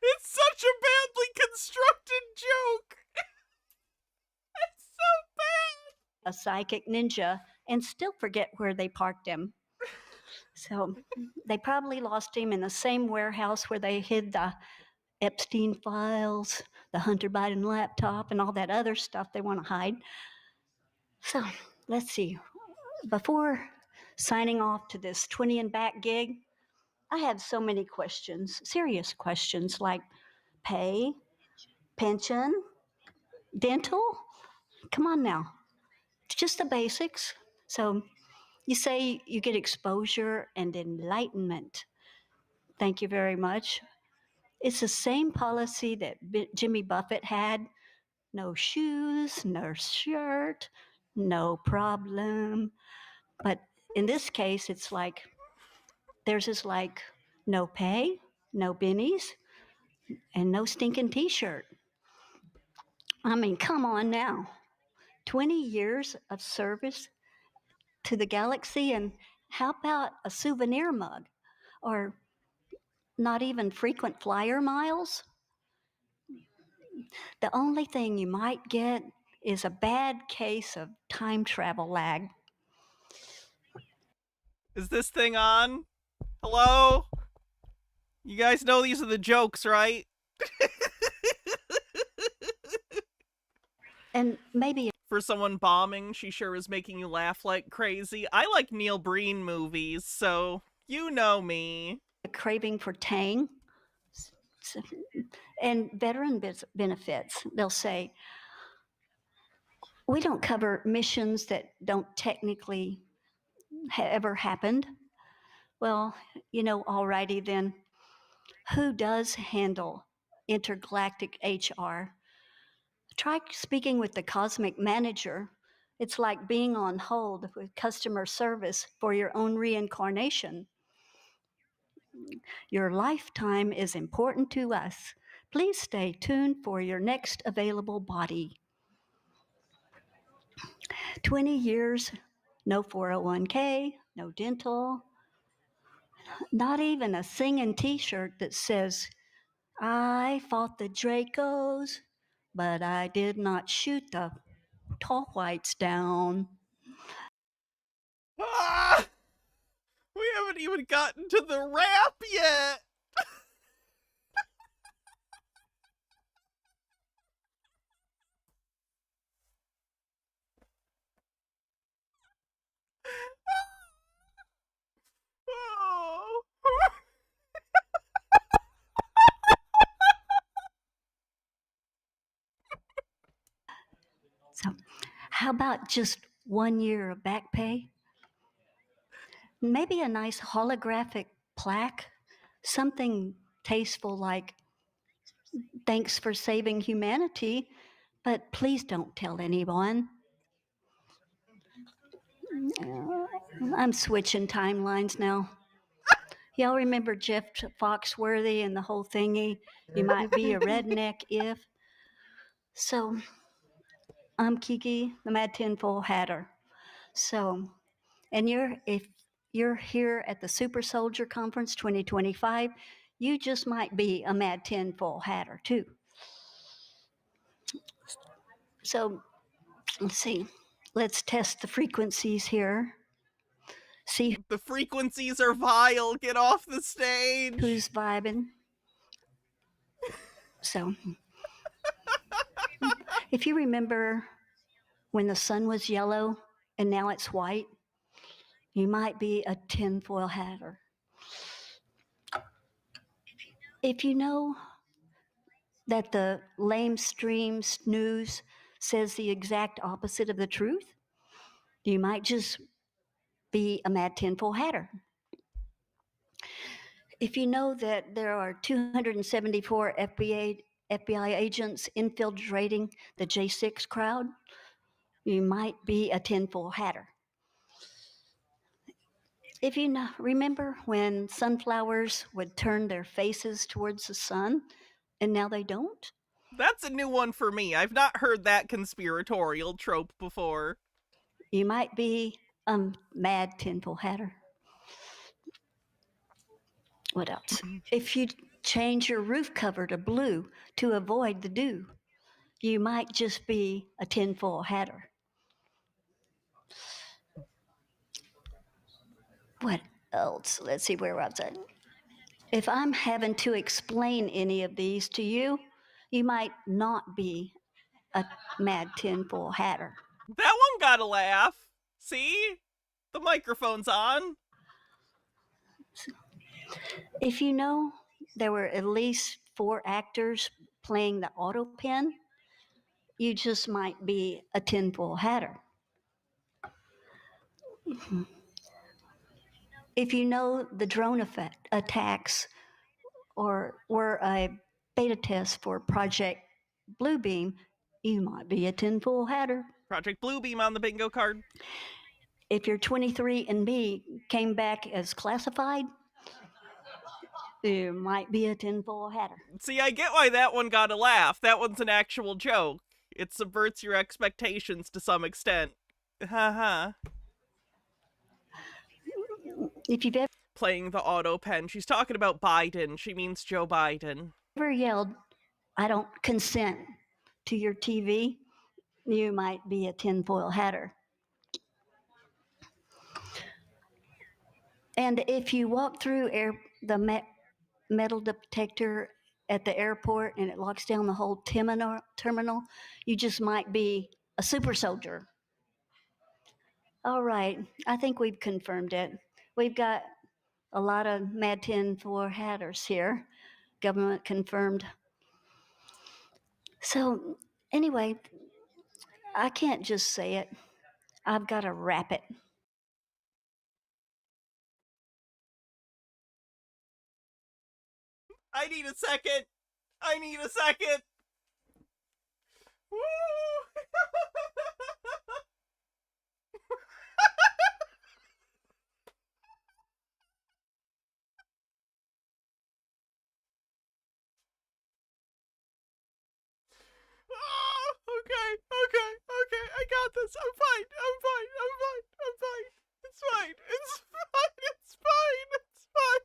It's such a badly constructed joke. It's so bad. a psychic ninja and still forget where they parked him. So, they probably lost him in the same warehouse where they hid the Epstein files, the Hunter Biden laptop, and all that other stuff they want to hide. So, let's see. Before signing off to this 20 and back gig, I have so many questions, serious questions like pay, pension, dental. Come on now, just the basics. So, you say you get exposure and enlightenment. Thank you very much. It's the same policy that Jimmy Buffett had. No shoes, no shirt, no problem. But in this case, it's like, theirs is like no pay, no bennies, and no stinking t-shirt. I mean, come on now. 20 years of service to the galaxy, and how about a souvenir mug? Or not even frequent flyer miles? The only thing you might get is a bad case of time travel lag. Is this thing on? Hello? You guys know these are the jokes, right? And maybe for someone bombing, she sure is making you laugh like crazy. I like Neil Breen movies, so you know me. A craving for Tang. And veteran benefits, they'll say, we don't cover missions that don't technically ever happened. Well, alrighty then. Who does handle intergalactic HR? Try speaking with the cosmic manager. It's like being on hold with customer service for your own reincarnation. Your lifetime is important to us. Please stay tuned for your next available body. 20 years, no 401k, no dental, not even a singing t-shirt that says, I fought the Dracos, but I did not shoot the tall whites down. Ah! We haven't even gotten to the rap yet. Oh. So, how about just 1 year of back pay? Maybe a nice holographic plaque, something tasteful like, thanks for saving humanity, but please don't tell anyone. I'm switching timelines now. Y'all remember Jeff Foxworthy and the whole thingy? You might be a redneck if. So, I'm Kiki, the Mad Tinfoil Hatter. So, and if you're here at the Super Soldier Conference 2025, you just might be a Mad Tinfoil Hatter too. So, let's see. Let's test the frequencies here. See, the frequencies are vile. Get off the stage. Who's vibing? So, if you remember when the sun was yellow and now it's white, you might be a tinfoil hatter. If you know that the lamestream news says the exact opposite of the truth, you might just be a mad tinfoil hatter. If you know that there are 274 FBI agents infiltrating the J6 crowd, you might be a tinfoil hatter. If you remember when sunflowers would turn their faces towards the sun and now they don't? That's a new one for me. I've not heard that conspiratorial trope before. You might be a mad tinfoil hatter. What else? If you change your roof cover to blue to avoid the dew, you might just be a tinfoil hatter. What else? Let's see where I was at. If I'm having to explain any of these to you, you might not be a mad tinfoil hatter. That one got a laugh. See? The microphone's on. If you know there were at least 4 actors playing the auto pen, you just might be a tinfoil hatter. If you know the drone attacks were a beta test for Project Bluebeam, you might be a tinfoil hatter. Project Bluebeam on the bingo card. If your 23andMe came back as classified, you might be a tinfoil hatter. See, I get why that one got a laugh. That one's an actual joke. It subverts your expectations to some extent. Haha. If you've Playing the auto pen. She's talking about Biden. She means Joe Biden. ever yelled, "I don't consent" to your TV, you might be a tinfoil hatter. And if you walk through the metal detector at the airport and it locks down the whole terminal, you just might be a super soldier. All right, I think we've confirmed it. We've got a lot of mad tinfoil hatters here. Government confirmed. So anyway, I can't just say it. I've got to wrap it. I need a second. I need a second. Woo! Okay. I got this. I'm fine. It's fine.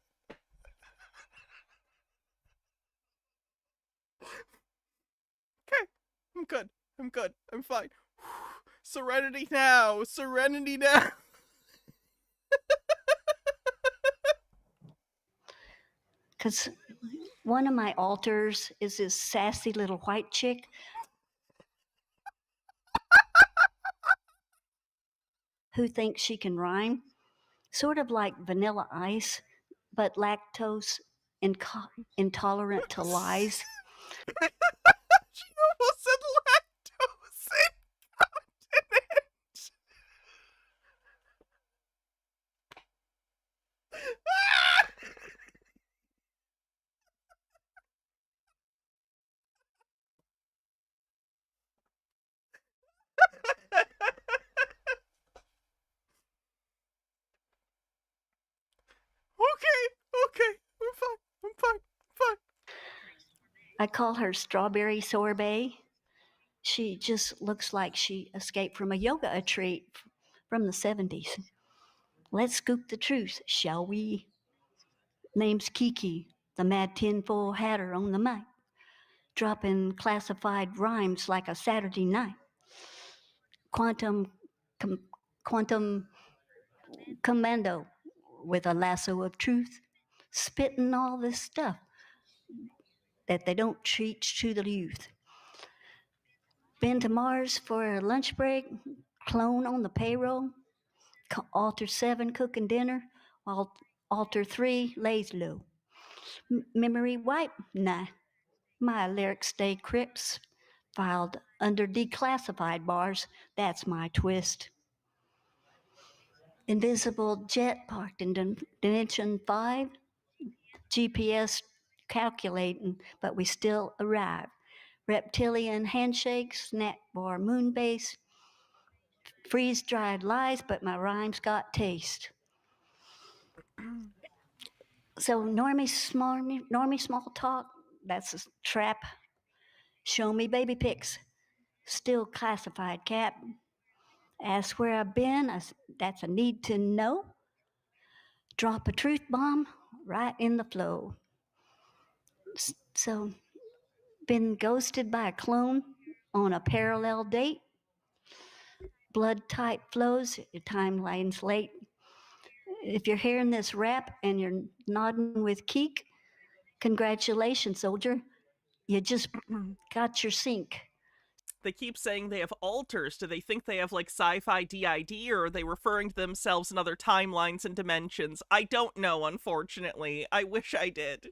Okay. I'm good. I'm fine. Serenity now. Because one of my alters is this sassy little white chick who thinks she can rhyme, sort of like Vanilla Ice, but lactose intolerant to lies. She almost said lactose incontinent. Okay. I'm fine. I call her Strawberry Sorbet. She just looks like she escaped from a yoga retreat from the 70s. Let's scoop the truth, shall we? Name's Kiki, the mad tinfoil hatter on the mic, dropping classified rhymes like a Saturday night. Quantum commando with a lasso of truth, spitting all this stuff that they don't teach to the youth. Been to Mars for a lunch break, clone on the payroll, altar 7 cooking dinner, while altar 3 lays low. Memory wipe? Nah. My lyrics stay crypts, filed under declassified bars. That's my twist. Invisible jet parked in dimension 5, GPS calculating, but we still arrive. Reptilian handshake, snack bar moon base, freeze dried lies, but my rhymes got taste. So normie small talk, that's a trap. Show me baby pics, still classified cap. Ask where I've been, that's a need to know. Drop a truth bomb right in the flow. So, been ghosted by a clone on a parallel date. Blood type flows, your timeline's late. If you're hearing this rap and you're nodding with Keek, congratulations, soldier. You just got your sync. They keep saying they have alters. Do they think they have like sci-fi DID, or are they referring to themselves in other timelines and dimensions? I don't know, unfortunately. I wish I did.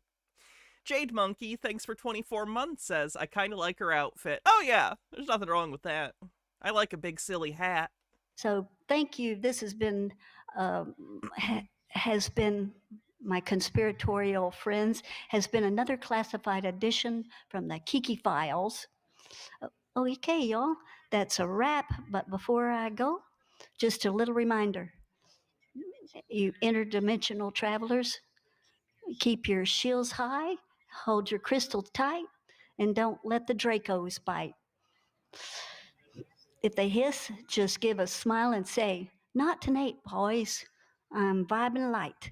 Jade Monkey, thanks for 24 months, says, I kind of like her outfit. Oh yeah, there's nothing wrong with that. I like a big silly hat. So thank you. This has been my conspiratorial friends, has been another classified edition from the Kiki Files. Okay, y'all, that's a wrap. But before I go, just a little reminder. You interdimensional travelers, keep your shields high, hold your crystals tight, and don't let the Dracos bite. If they hiss, just give a smile and say, not tonight, boys. I'm vibing light.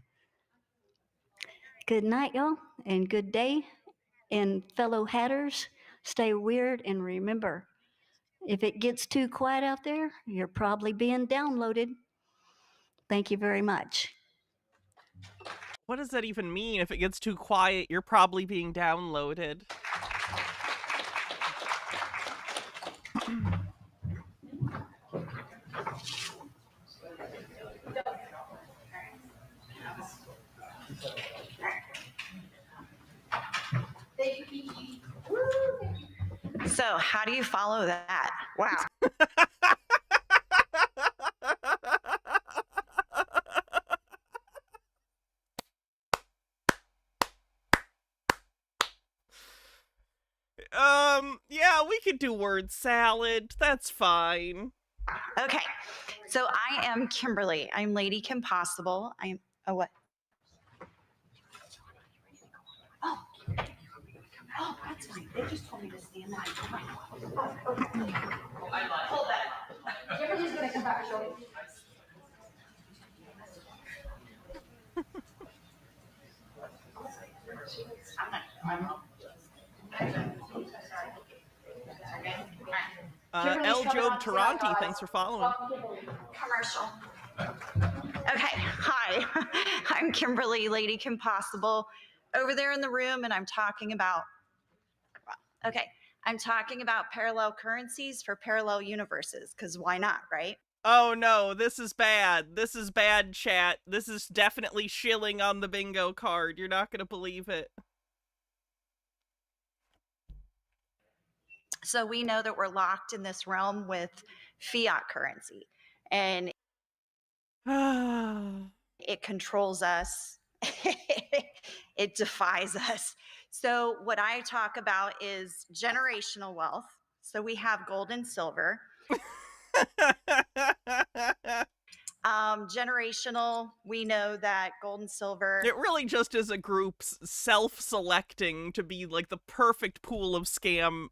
Good night, y'all, and good day. And fellow hatters, stay weird and remember, if it gets too quiet out there, you're probably being downloaded. Thank you very much. What does that even mean? If it gets too quiet, you're probably being downloaded. So, how do you follow that? Wow. Yeah, we could do word salad. That's fine. Okay. So, I am Kimberly. I'm Lady Kim Possible. I'm what? Oh, that's fine. They just told me to stand there. Hold that. Kimberly's gonna come back and show you. L. Job Taranti, thanks for following. Commercial. Okay, hi. I'm Kimberly, Lady Kim Possible, over there in the room, and I'm talking about parallel currencies for parallel universes, because why not, right? Oh no, this is bad. This is bad, chat. This is definitely shilling on the bingo card. You're not going to believe it. So we know that we're locked in this realm with fiat currency, and it controls us. It defies us. So what I talk about is generational wealth. So we have gold and silver. Generational, we know that gold and silver. It really just is a group self-selecting to be like the perfect pool of scam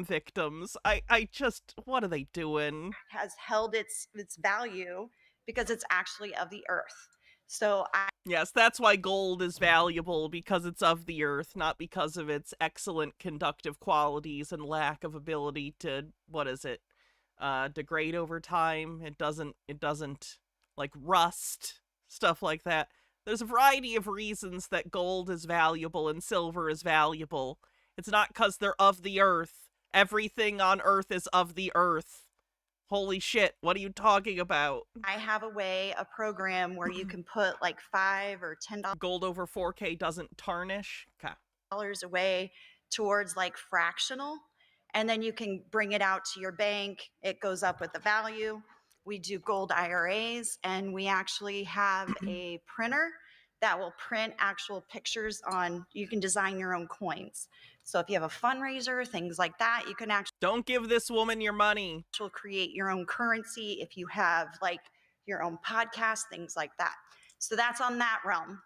victims. I just, what are they doing? Has held its value because it's actually of the earth. So yes, that's why gold is valuable, because it's of the earth, not because of its excellent conductive qualities and lack of ability to, degrade over time. It doesn't like rust, stuff like that. There's a variety of reasons that gold is valuable and silver is valuable, It's not because they're of the earth. Everything on earth is of the earth. Holy shit, what are you talking about? I have a program where you can put like $5 or $10 Gold over 4K doesn't tarnish? Okay. away towards like fractional, and then you can bring it out to your bank. It goes up with the value. We do gold IRAs, and we actually have a printer that will print actual pictures on, you can design your own coins. So if you have a fundraiser, things like that, you can actually Don't give this woman your money. create your own currency. If you have like your own podcast, things like that. So that's on that realm.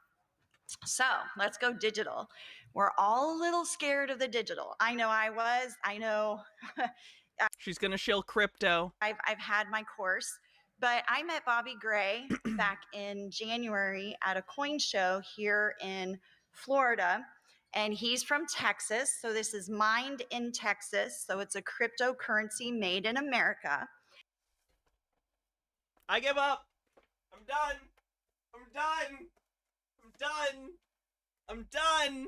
So let's go digital. We're all a little scared of the digital. I know I was. I know She's gonna shill crypto. I've had my course, but I met Bobby Gray back in January at a coin show here in Florida. And he's from Texas. So this is mined in Texas. So it's a cryptocurrency made in America. I give up. I'm done. I'm done. I'm done. I'm done.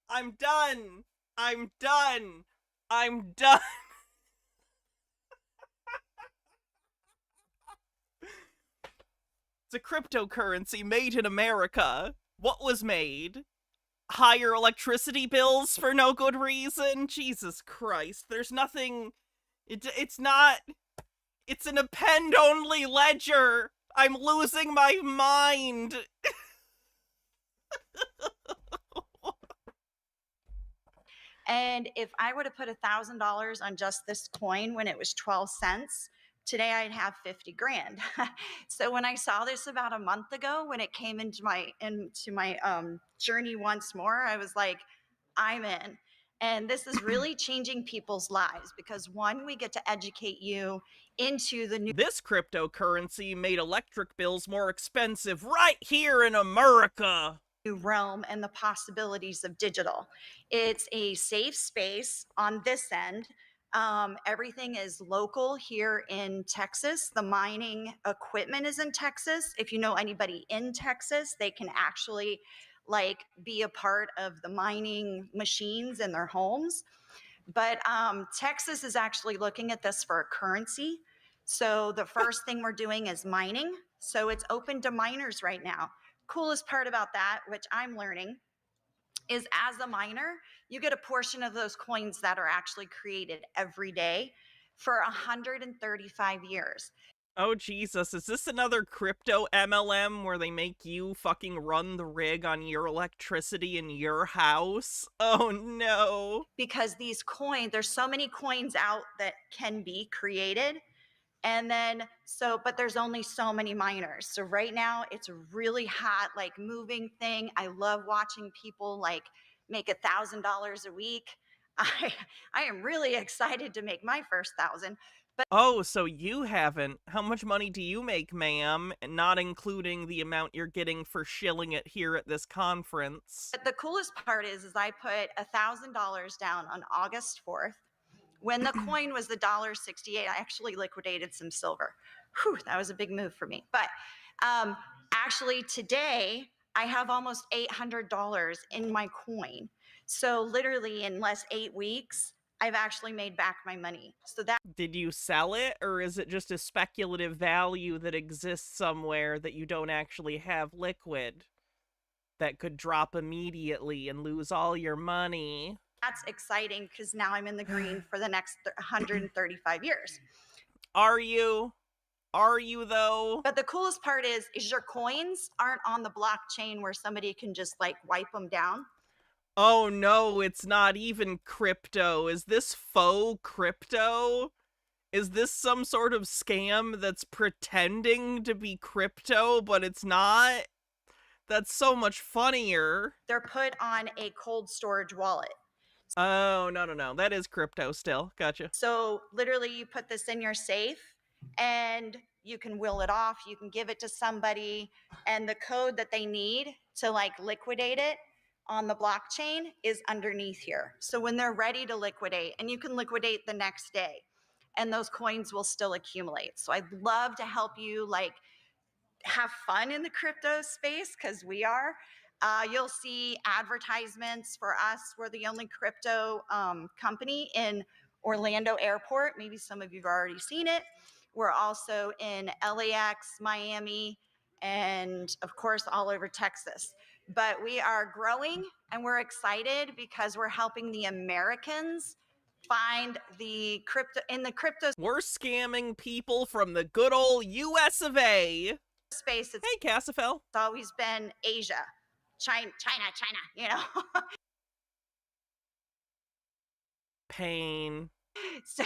I'm done. I'm done. I'm done. It's a cryptocurrency made in America. What was made? Higher electricity bills for no good reason? Jesus Christ. There's nothing... It's not... It's an append-only ledger. I'm losing my mind. And if I would have put $1,000 on just this coin when it was 12 cents, today I'd have 50 grand. So when I saw this about a month ago, when it came into my journey once more, I was like, I'm in. And this is really changing people's lives because one, we get to educate you into the new. This cryptocurrency made electric bills more expensive right here in America. Realm and the possibilities of digital. It's a safe space on this end. Everything is local here in Texas. The mining equipment is in Texas. If you know anybody in Texas, they can actually like be a part of the mining machines in their homes. But Texas is actually looking at this for a currency. So the first thing we're doing is mining. So it's open to miners right now. Coolest part about that, which I'm learning, is as a miner, you get a portion of those coins that are actually created every day for 135 years. Oh, Jesus. Is this another crypto MLM where they make you fucking run the rig on your electricity in your house? Oh, no. Because these coins, there's so many coins out that can be created. And then, but there's only so many miners. So right now it's a really hot, like moving thing. I love watching people like make $1,000 a week. I am really excited to make my first 1,000. But oh, so you haven't. How much money do you make, ma'am? Not including the amount you're getting for shilling it here at this conference. But the coolest part is I put $1,000 down on August 4th. When the coin was the $1.68, I actually liquidated some silver. Whew, that was a big move for me. But actually today, I have almost $800 in my coin. So literally in less 8 weeks, I've actually made back my money. So that. Did you sell it, or is it just a speculative value that exists somewhere that you don't actually have liquid that could drop immediately and lose all your money? That's exciting because now I'm in the green for the next 135 years. Are you? Are you though? But the coolest part is your coins aren't on the blockchain where somebody can just like wipe them down. Oh no, it's not even crypto. Is this faux crypto? Is this some sort of scam that's pretending to be crypto, but it's not? That's so much funnier. They're put on a cold storage wallet. Oh, no. That is crypto still. Gotcha. So literally you put this in your safe and you can will it off. You can give it to somebody and the code that they need to like liquidate it on the blockchain is underneath here. So when they're ready to liquidate, and you can liquidate the next day and those coins will still accumulate. So I'd love to help you like have fun in the crypto space because we are. You'll see advertisements for us. We're the only crypto company in Orlando Airport. Maybe some of you have already seen it. We're also in LAX, Miami, and of course, all over Texas. But we are growing and we're excited because we're helping the Americans find the crypto in the crypto. We're scamming people from the good old US of A. Space. Hey, Cassifel. It's always been Asia, China, you know. Pain. So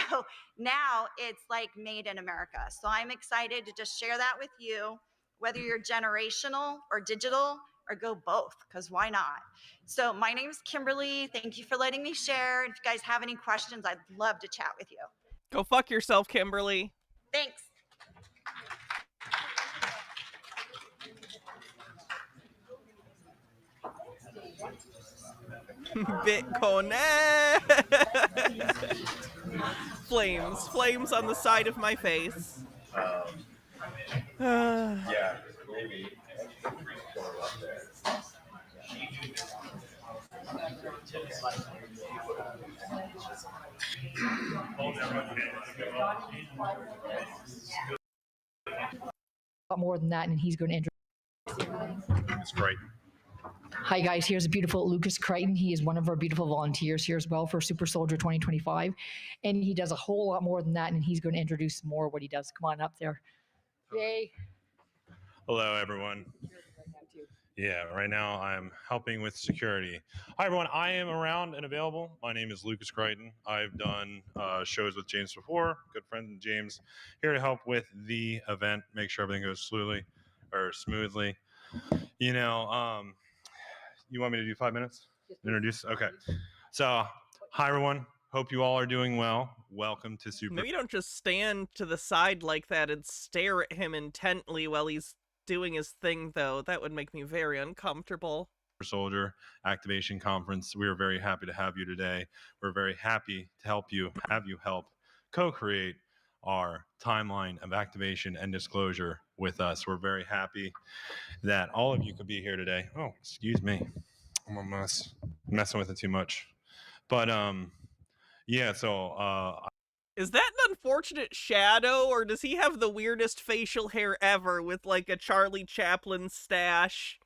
now it's like made in America. So I'm excited to just share that with you, whether you're generational or digital or go both, because why not? So my name is Kimberly. Thank you for letting me share. If you guys have any questions, I'd love to chat with you. Go fuck yourself, Kimberly. Thanks. Bitcoin. Flames on the side of my face. Yeah, maybe. A lot more than that, and he's going to introduce. It's great. Hi guys, here's a beautiful Lucas Crichton. He is one of our beautiful volunteers here as well for Super Soldier 2025. And he does a whole lot more than that, and he's going to introduce more what he does. Come on up there. Yay. Hello, everyone. Yeah, right now I'm helping with security. Hi, everyone. I am around and available. My name is Lucas Crichton. I've done shows with James before. Good friend James, here to help with the event, make sure everything goes smoothly. You know, you want me to do 5 minutes? Introduce? Okay. So, hi, everyone. Hope you all are doing well. Welcome to Super. Maybe don't just stand to the side like that and stare at him intently while he's doing his thing, though. That would make me very uncomfortable. Soldier Activation Conference. We are very happy to have you today. We're very happy to have you help co-create our timeline of activation and disclosure with us. We're very happy that all of you could be here today. Oh, excuse me. I'm messing with it too much. But yeah, so is that an unfortunate shadow, or does he have the weirdest facial hair ever with like a Charlie Chaplin stash?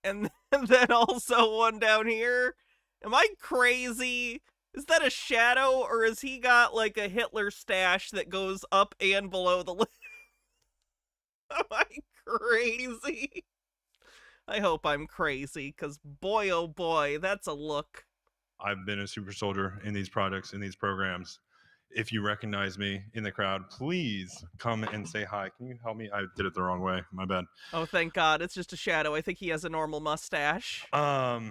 And then also one down here? Am I crazy? Is that a shadow, or has he got like a Hitler stash that goes up and below the lip? Am I crazy? I hope I'm crazy, because boy oh boy, that's a look. I've been a super soldier in these projects, in these programs. If you recognize me in the crowd, please come and say hi. Can you help me? I did it the wrong way. My bad. Oh, thank God. It's just a shadow. I think he has a normal mustache. Yeah,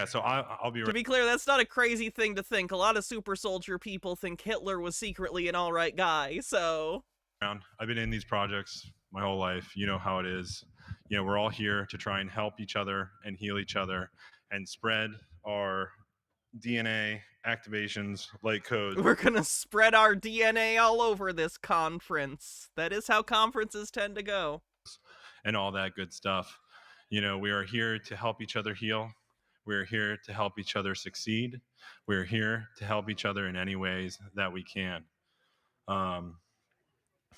so I'll be right. To be clear, that's not a crazy thing to think. A lot of super soldier people think Hitler was secretly an all right guy, so. I've been in these projects my whole life. You know how it is. You know, we're all here to try and help each other and heal each other and spread our DNA activations like codes. We're gonna spread our DNA all over this conference. That is how conferences tend to go. And all that good stuff. You know, we are here to help each other heal. We're here to help each other succeed. We're here to help each other in any ways that we can.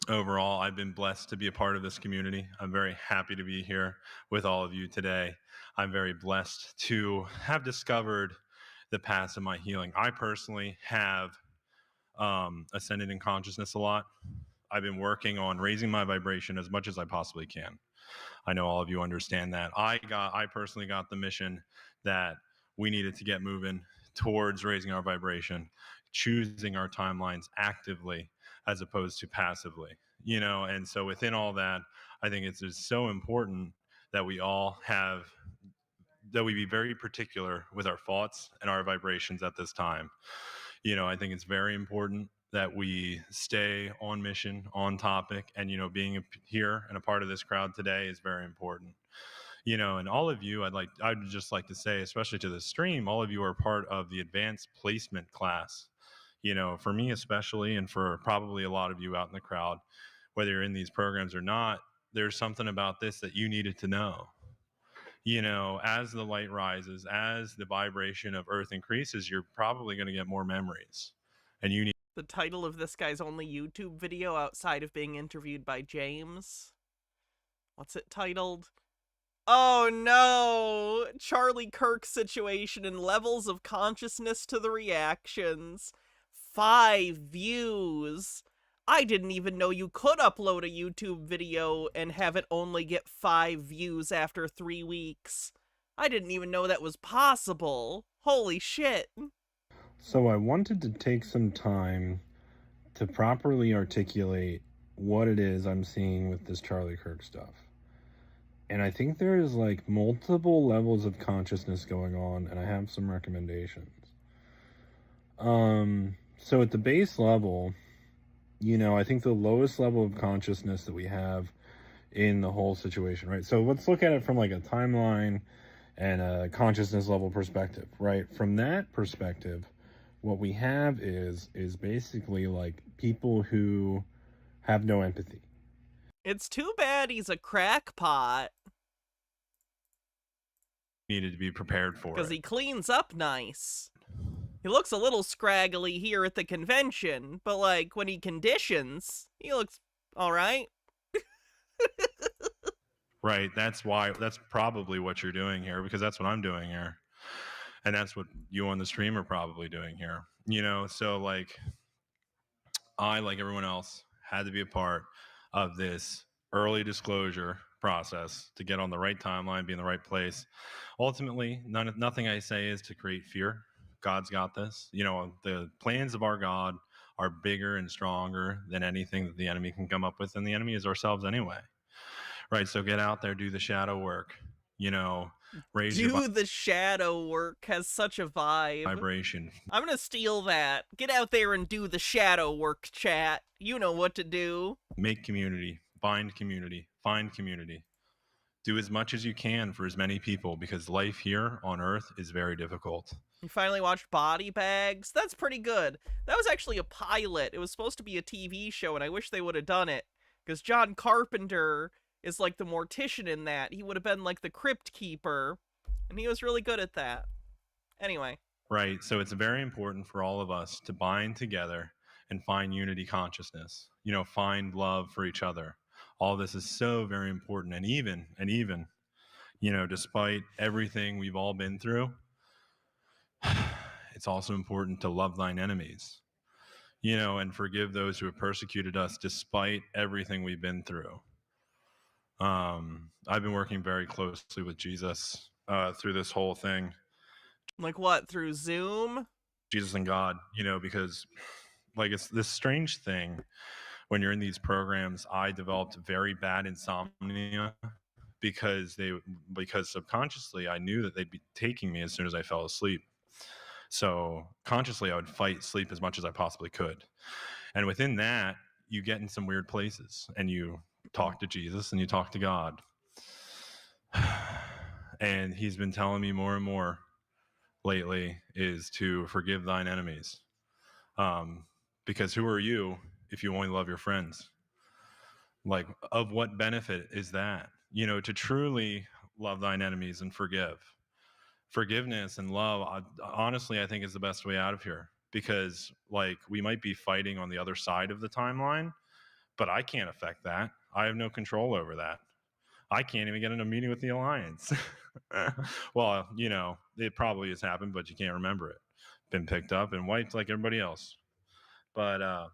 Overall, I've been blessed to be a part of this community. I'm very happy to be here with all of you today. I'm very blessed to have discovered the paths of my healing. I personally have ascended in consciousness a lot. I've been working on raising my vibration as much as I possibly can. I know all of you understand that. I personally got the mission that we needed to get moving towards raising our vibration, choosing our timelines actively as opposed to passively, you know. And so within all that, I think it's just so important that we be very particular with our thoughts and our vibrations at this time. You know, I think it's very important that we stay on mission, on topic, and, you know, being here and a part of this crowd today is very important. You know, and all of you, I'd just like to say, especially to the stream, all of you are part of the advanced placement class. You know, for me especially, and for probably a lot of you out in the crowd, whether you're in these programs or not, there's something about this that you needed to know. As the light rises, as the vibration of Earth increases, you're probably going to get more memories. And you need the title of this guy's only YouTube video outside of being interviewed by James. What's it titled? Oh no! Charlie Kirk situation and levels of consciousness to the reactions. 5 views. I didn't even know you could upload a YouTube video and have it only get 5 views after 3 weeks. I didn't even know that was possible. Holy shit. So I wanted to take some time to properly articulate what it is I'm seeing with this Charlie Kirk stuff. And I think there is like multiple levels of consciousness going on, and I have some recommendations. So at the base level, I think the lowest level of consciousness that we have in the whole situation, right? So let's look at it from like a timeline and a consciousness level perspective, right? From that perspective, what we have is basically like people who have no empathy. It's too bad he's a crackpot. Needed to be prepared for it. Because he cleans up nice. He looks a little scraggly here at the convention, but like when he conditions, he looks all right. Right, that's probably what you're doing here, because that's what I'm doing here. And that's what you on the stream are probably doing here. So like I, like everyone else, had to be a part of this early disclosure process to get on the right timeline, be in the right place. Ultimately, nothing I say is to create fear. God's got this. The plans of our God are bigger and stronger than anything that the enemy can come up with, and the enemy is ourselves anyway. Right, so get out there, do the shadow work, raise do the shadow work has such a vibe. Vibration. I'm gonna steal that. Get out there and do the shadow work, chat. You know what to do. Make community, find community, find community. Do as much as you can for as many people, because life here on Earth is very difficult. You finally watched Body Bags? That's pretty good. That was actually a pilot. It was supposed to be a TV show, and I wish they would have done it. Because John Carpenter is like the mortician in that. He would have been like the crypt keeper, and he was really good at that. Anyway. Right, so it's very important for all of us to bind together and find unity consciousness. Find love for each other. All this is so very important, and even, despite everything we've all been through, it's also important to love thine enemies, and forgive those who have persecuted us despite everything we've been through. I've been working very closely with Jesus through this whole thing. Like what, through Zoom? Jesus and God, because like it's this strange thing when you're in these programs. I developed very bad insomnia because subconsciously I knew that they'd be taking me as soon as I fell asleep. So consciously I would fight sleep as much as I possibly could. And within that, you get in some weird places and you talk to Jesus and you talk to God. And he's been telling me more and more lately is to forgive thine enemies. Because who are you if you only love your friends? Like, of what benefit is that? To truly love thine enemies and forgive. Forgiveness and love, honestly, I think is the best way out of here. Because, like, we might be fighting on the other side of the timeline, but I can't affect that. I have no control over that. I can't even get in a meeting with the Alliance. Well, it probably has happened, but you can't remember it. Been picked up and wiped like everybody else. But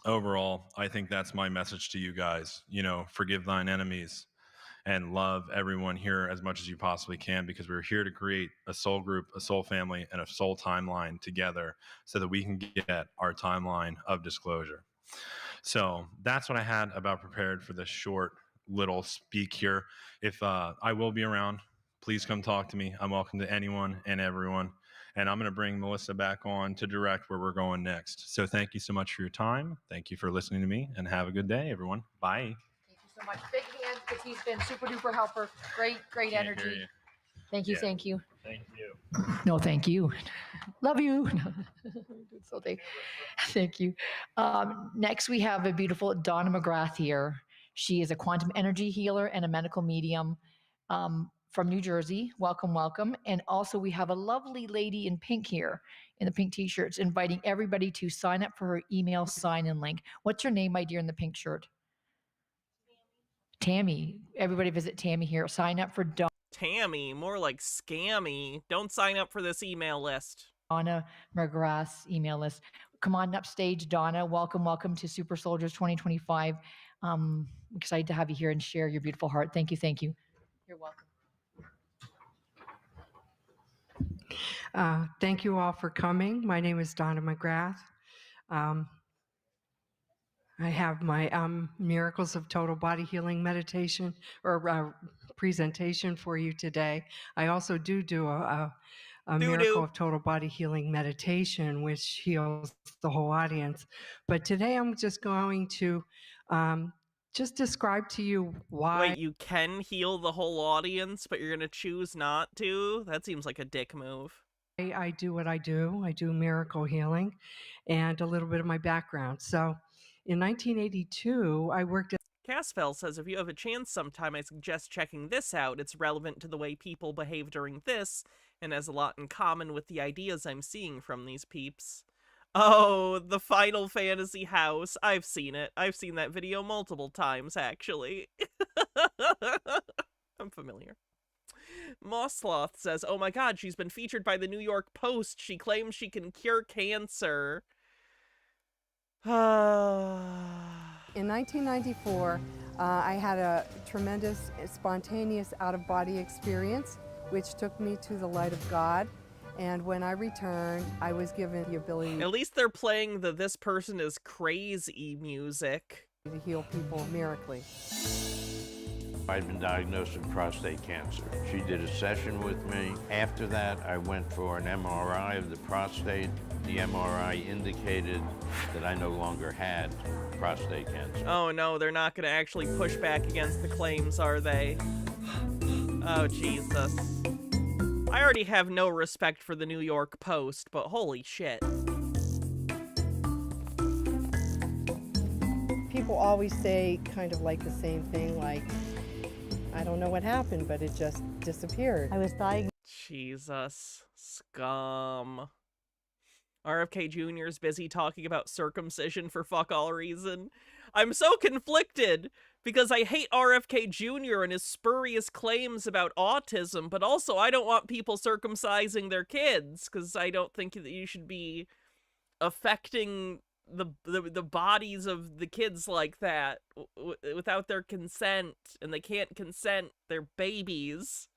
overall, I think that's my message to you guys. Forgive thine enemies and love everyone here as much as you possibly can, because we're here to create a soul group, a soul family, and a soul timeline together so that we can get our timeline of disclosure. So that's what I had about prepared for this short little speak here. If I will be around, please come talk to me. I'm welcome to anyone and everyone. And I'm going to bring Melissa back on to direct where we're going next. So thank you so much for your time. Thank you for listening to me, and have a good day, everyone. Bye. Thank you so much. Big hands, because he's been super duper helper. Great Can't energy. hear you. Thank you, Yeah. thank you. Thank you. No, thank you. Love you. So thank you. Next, we have a beautiful Donna McGrath here. She is a quantum energy healer and a medical medium. from New Jersey. Welcome, welcome. And also, we have a lovely lady in pink here in the pink t-shirts inviting everybody to sign up for her email sign-in link. What's your name, my dear, in the pink shirt? Tammy. Everybody visit Tammy here. Sign up for Tammy, more like scammy. Don't sign up for this email list. Donna McGrath's email list. Come on up stage, Donna. Welcome, welcome to Super Soldiers 2025. Excited to have you here and share your beautiful heart. Thank you, thank you. You're welcome. Thank you all for coming. My name is Donna McGrath. I have my Miracles of Total Body Healing meditation or presentation for you today. I also do a Miracle of Total Body Healing meditation, which heals the whole audience. But today I'm just going to just describe to you why. Wait, you can heal the whole audience, but you're going to choose not to? That seems like a dick move. I do what I do. I do miracle healing and a little bit of my background. So in 1982, I worked at Casfell says, if you have a chance sometime, I suggest checking this out. It's relevant to the way people behave during this and has a lot in common with the ideas I'm seeing from these peeps. Oh, the Final Fantasy house. I've seen it. I've seen that video multiple times, actually. I'm familiar. Mossloth says, oh my god, she's been featured by the New York Post. She claims she can cure cancer. In 1994, I had a tremendous, spontaneous out-of-body experience, which took me to the light of God. And when I returned, I was given the ability... At least they're playing the "this person is crazy" music. ...to heal people miraculously. I'd been diagnosed with prostate cancer. She did a session with me. After that, I went for an MRI of the prostate. The MRI indicated that I no longer had prostate cancer. Oh no, they're not going to actually push back against the claims, are they? Oh, Jesus. I already have no respect for the New York Post, but holy shit. People always say kind of like the same thing, like, I don't know what happened, but it just disappeared. I was diagnosed. Jesus. Scum. RFK Jr. is busy talking about circumcision for fuck all reason. I'm so conflicted because I hate RFK Jr. and his spurious claims about autism, but also I don't want people circumcising their kids because I don't think that you should be affecting the bodies of the kids like that without their consent, and they can't consent. They're babies.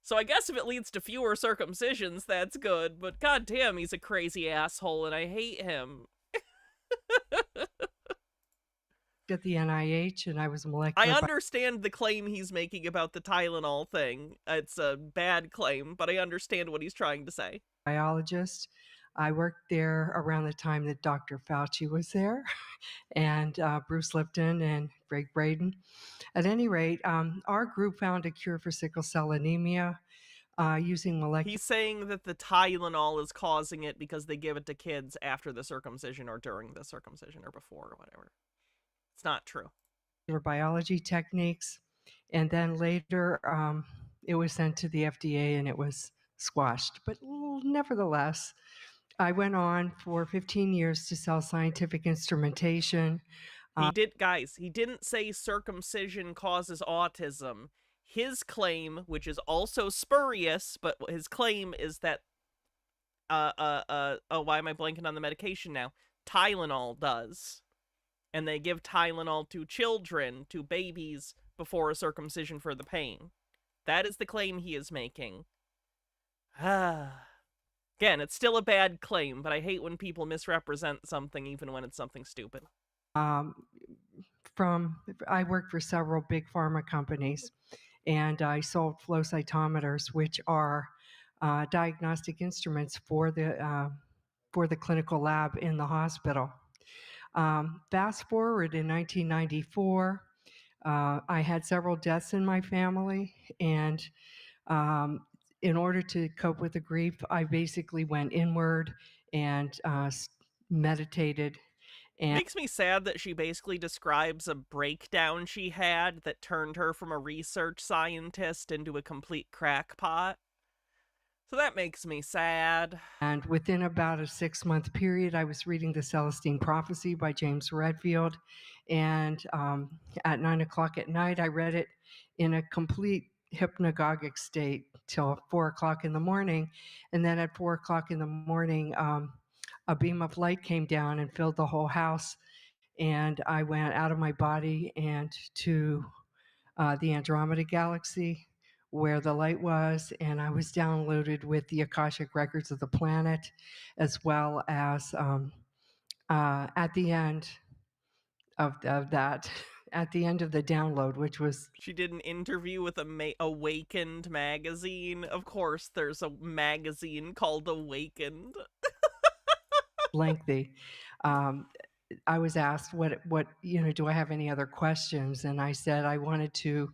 So I guess if it leads to fewer circumcisions, that's good, but goddamn, he's a crazy asshole and I hate him. At the NIH, and I was a molecular... I understand the claim he's making about the Tylenol thing. It's a bad claim, but I understand what he's trying to say. Biologist. I worked there around the time that Dr. Fauci was there, and Bruce Lipton and Greg Braden. At any rate, our group found a cure for sickle cell anemia using molecular... He's saying that the Tylenol is causing it because they give it to kids after the circumcision or during the circumcision or before or whatever. It's not true. Biology techniques, and then later it was sent to the FDA and it was squashed. But nevertheless, I went on for 15 years to sell scientific instrumentation. He didn't say circumcision causes autism. His claim, which is also spurious, but his claim is that, why am I blanking on the medication now? Tylenol does. And they give Tylenol to children, to babies, before a circumcision for the pain. That is the claim he is making. Again, it's still a bad claim, but I hate when people misrepresent something even when it's something stupid. I worked for several big pharma companies, and I sold flow cytometers, which are diagnostic instruments for the clinical lab in the hospital. Fast forward in 1994, I had several deaths in my family, and in order to cope with the grief, I basically went inward and meditated And Makes me sad that she basically describes a breakdown she had that turned her from a research scientist into a complete crackpot. So that makes me sad. And within about a 6-month period, I was reading The Celestine Prophecy by James Redfield. And at 9 o'clock at night, I read it in a complete hypnagogic state till 4 o'clock in the morning. And then at 4 o'clock in the morning, a beam of light came down and filled the whole house. And I went out of my body and to the Andromeda Galaxy, where the light was, and I was downloaded with the Akashic records of the planet, as well as at the end of that, at the end of the download, which was She did an interview with Awakened magazine. Of course, there's a magazine called Awakened. lengthy. I was asked what do I have any other questions, and I said I wanted to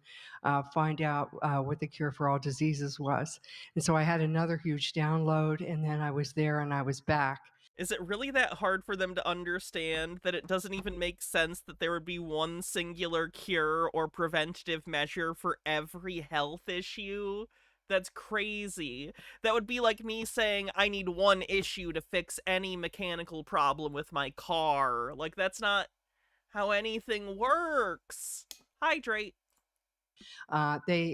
find out what the cure for all diseases was, and so I had another huge download, and then I was there and I was back. Is it really that hard for them to understand that it doesn't even make sense that there would be one singular cure or preventative measure for every health issue? That's crazy. That would be like me saying I need one issue to fix any mechanical problem with my car. Like, that's not how anything works. Hydrate. I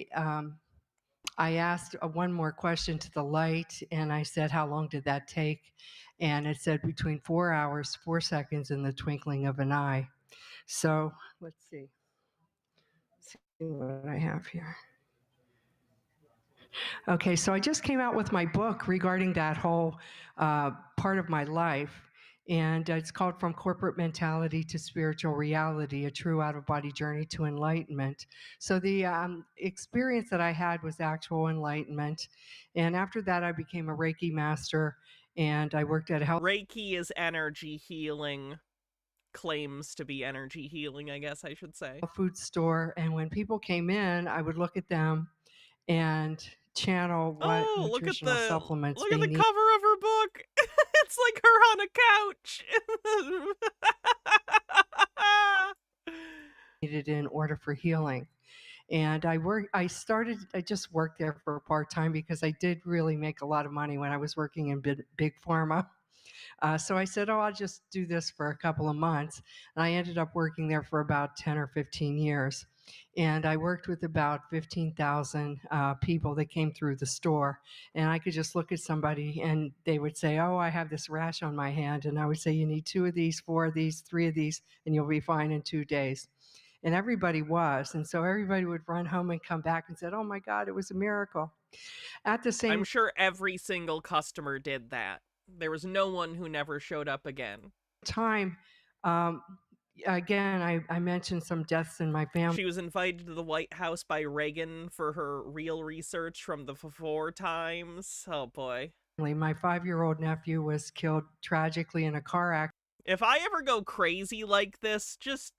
asked one more question to the light, and I said, how long did that take? And it said between 4 hours, 4 seconds, and the twinkling of an eye. So let's see. Let's see what I have here. Okay, so I just came out with my book regarding that whole part of my life. And it's called From Corporate Mentality to Spiritual Reality, a True Out-of-Body Journey to Enlightenment. So the experience that I had was actual enlightenment. And after that, I became a Reiki master, and I worked at a health... Reiki is energy healing. Claims to be energy healing, I guess I should say. Food store. And when people came in, I would look at them and channel what nutritional supplements look they at the need. cover of her book. It's like her on a couch. Needed in order for healing. And I just worked there for part-time because I did really make a lot of money when I was working in big pharma. So I said, I'll just do this for a couple of months. And I ended up working there for about 10 or 15 years. And I worked with about 15,000 people that came through the store. And I could just look at somebody and they would say, oh, I have this rash on my hand. And I would say, you need 2 of these, 4 of these, 3 of these, and you'll be fine in 2 days. And everybody was. And so everybody would run home and come back and said, oh my God, it was a miracle. At the same I'm sure every single customer did that. There was no one who never showed up again. time, again, I mentioned some deaths in my family. She was invited to the White House by Reagan for her real research from the 4 times. Oh boy. My 5-year-old nephew was killed tragically in a car accident. If I ever go crazy like this, just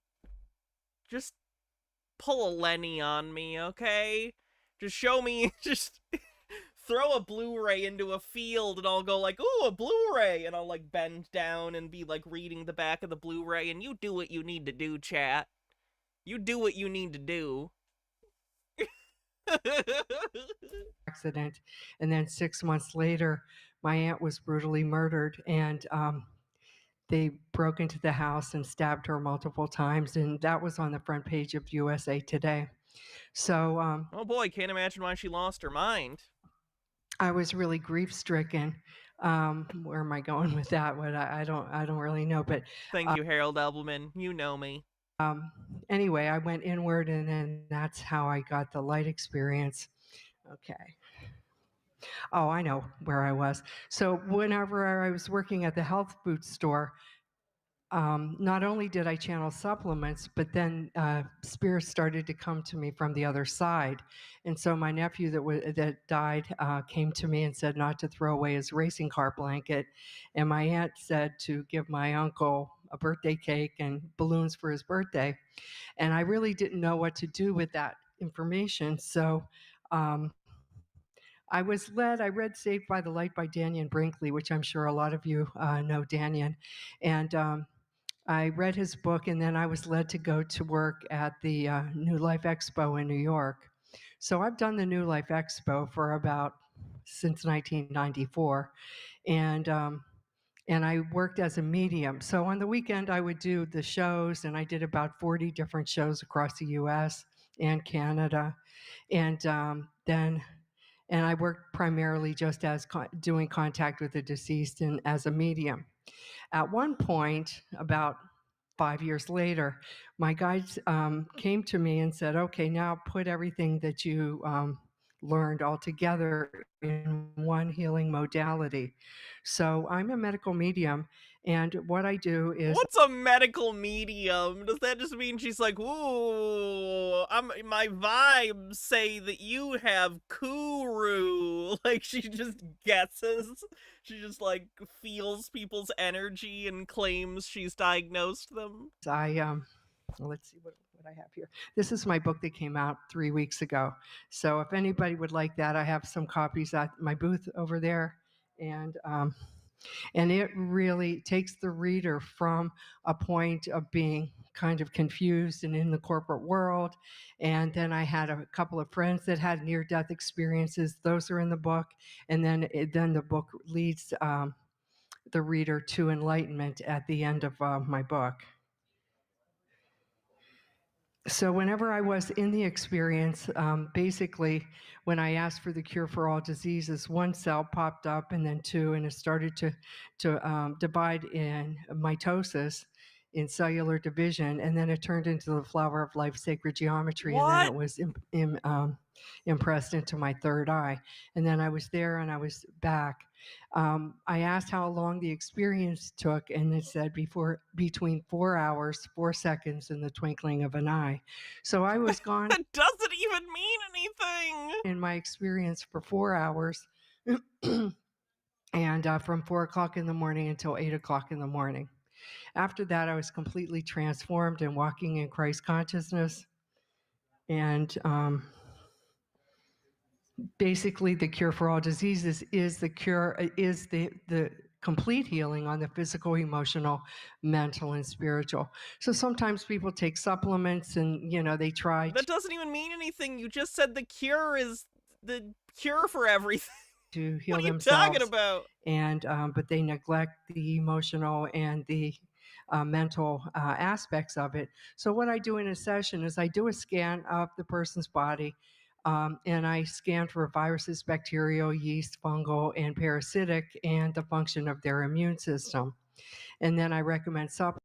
pull a Lenny on me, okay? Just show me, just throw a Blu-ray into a field and I'll go like, ooh, a Blu-ray, and I'll like bend down and be like reading the back of the Blu-ray, and you do what you need to do, chat. You do what you need to do. Accident. And then 6 months later, my aunt was brutally murdered, and they broke into the house and stabbed her multiple times, and that was on the front page of USA Today. So oh boy, can't imagine why she lost her mind. I was really grief-stricken. Where am I going with that? What I don't really know, but thank you, Harold Elbelman. You know me. Anyway, I went inward, and then that's how I got the light experience. Okay. Oh, I know where I was. So whenever I was working at the health food store, not only did I channel supplements, but then spirits started to come to me from the other side. And so my nephew that died came to me and said not to throw away his racing car blanket. And my aunt said to give my uncle a birthday cake and balloons for his birthday. And I really didn't know what to do with that information. So I read Saved by the Light by Dannion Brinkley, which I'm sure a lot of you know Dannion. And I read his book, and then I was led to go to work at the New Life Expo in New York. So I've done the New Life Expo for about since 1994, and I worked as a medium. So on the weekend, I would do the shows, and I did about 40 different shows across the U.S. and Canada, and and I worked primarily just as doing contact with the deceased and as a medium. At one point, about 5 years later, my guides came to me and said, okay, now put everything that you learned all together in one healing modality. So I'm a medical medium, and what I do is What's a medical medium? Does that just mean she's like, ooh, my vibes say that you have Kuru? Like, she just guesses. She just, like, feels people's energy and claims she's diagnosed them. let's see what I have here. This is my book that came out 3 weeks ago. So if anybody would like that, I have some copies at my booth over there. And it really takes the reader from a point of being kind of confused and in the corporate world. And then I had a couple of friends that had near-death experiences. Those are in the book. And then the book leads the reader to enlightenment at the end of my book. So whenever I was in the experience, basically, when I asked for the cure for all diseases, one cell popped up and then two, and it started to divide in mitosis, in cellular division, and then it turned into the flower of life sacred geometry, and then it was impressed into my third eye. And then I was there and I was back. I asked how long the experience took, and it said between 4 hours, 4 seconds, and the twinkling of an eye. So I was gone. That doesn't even mean anything. In my experience for 4 hours, and from 4 o'clock in the morning until 8 o'clock in the morning. After that, I was completely transformed and walking in Christ consciousness. And basically, the cure for all diseases is the complete healing on the physical, emotional, mental, and spiritual. So sometimes people take supplements and, they try. That doesn't even mean anything. You just said the cure is the cure for everything. To heal what are you themselves, talking about? And but they neglect the emotional and the mental aspects of it. So what I do in a session is I do a scan of the person's body, and I scan for viruses, bacterial, yeast, fungal, and parasitic, and the function of their immune system. And then I recommend supplements.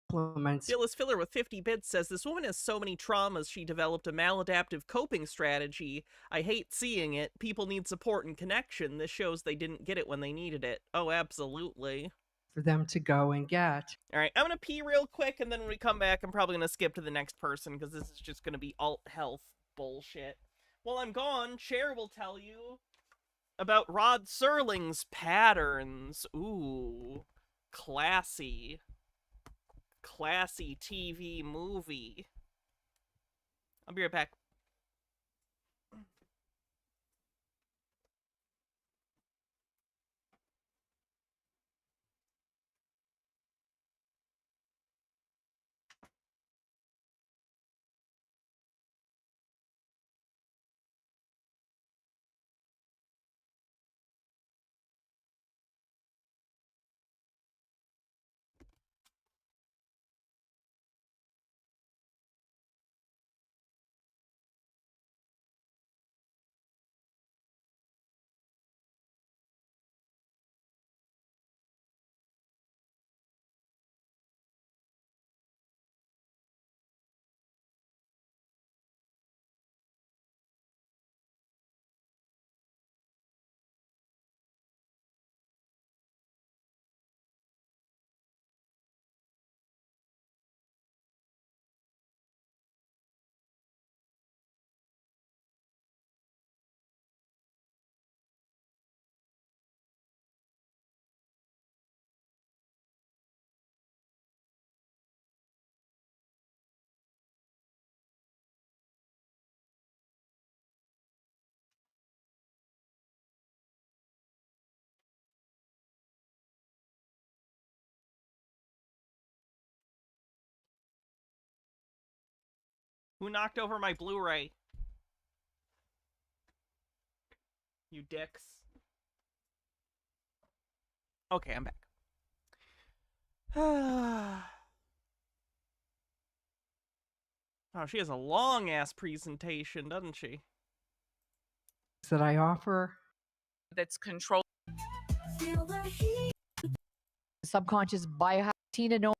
Dillis Filler with 50 bits says, this woman has so many traumas, she developed a maladaptive coping strategy. I hate seeing it. People need support and connection. This shows they didn't get it when they needed it. Oh, absolutely. For them to go and get. All right, I'm going to pee real quick, and then when we come back, I'm probably going to skip to the next person, because this is just going to be alt health bullshit. While I'm gone, Cher will tell you about Rod Serling's patterns. Ooh, classy TV movie. I'll be right back. Who knocked over my Blu-ray? You dicks. Okay, I'm back. Oh, she has a long-ass presentation, doesn't she? That I offer. That's controlled. Subconscious biohack. Tina, no.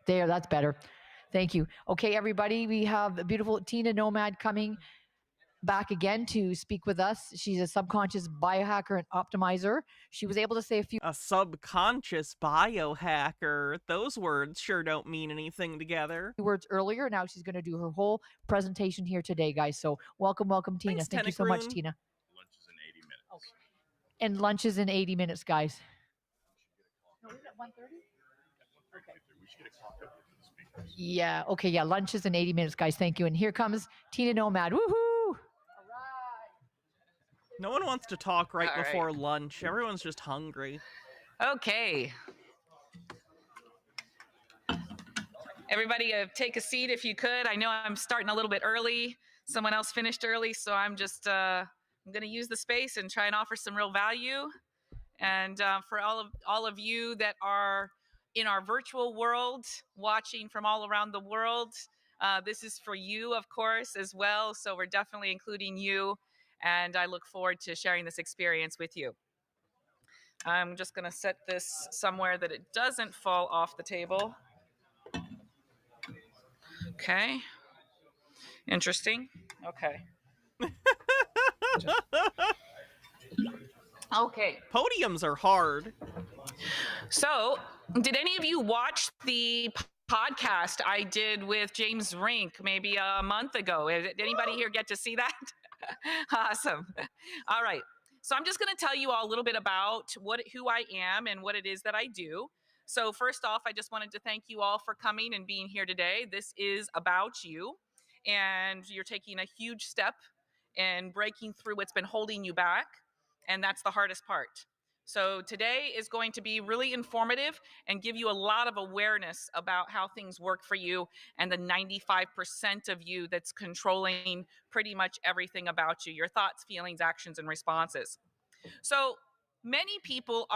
There, that's better. Thank you. Okay, everybody, we have the beautiful Tina Nomad coming back again to speak with us. She's a subconscious biohacker and optimizer. She was able to say a subconscious biohacker. Those words sure don't mean anything together. Words earlier. Now she's going to do her whole presentation here today, guys. So welcome, Tina. Thanks, Thank you so much, Tina. Lunch is in 80 minutes. Okay. And lunch is in 80 minutes, guys. No, we're at 1:30? Okay. We should get a clock up for the speakers. Yeah. Okay. Yeah. Lunch is in 80 minutes, guys. Thank you. And here comes Tina Nomad. Woohoo! No one wants to talk right before lunch. Everyone's just hungry. Okay. Everybody take a seat if you could. I know I'm starting a little bit early. Someone else finished early, so I'm just I'm going to use the space and try and offer some real value. And for all of you that are in our virtual world, watching from all around the world, this is for you, of course, as well. So we're definitely including you. And I look forward to sharing this experience with you. I'm just going to set this somewhere that it doesn't fall off the table. Okay. Interesting. Okay. Okay. Podiums are hard. So, did any of you watch the podcast I did with James Rink maybe a month ago? Did anybody here get to see that? Awesome. All right. So I'm just going to tell you all a little bit about who I am and what it is that I do. So first off, I just wanted to thank you all for coming and being here today. This is about you, and you're taking a huge step in breaking through what's been holding you back, and that's the hardest part. So today is going to be really informative and give you a lot of awareness about how things work for you and the 95% of you that's controlling pretty much everything about you, your thoughts, feelings, actions, and responses. So many people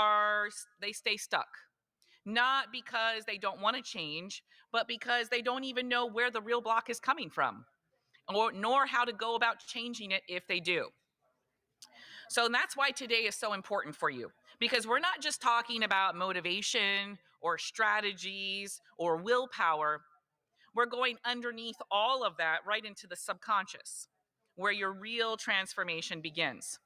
they stay stuck, not because they don't want to change, but because they don't even know where the real block is coming from, nor how to go about changing it if they do. So that's why today is so important for you, because we're not just talking about motivation or strategies or willpower. We're going underneath all of that right into the subconscious, where your real transformation begins.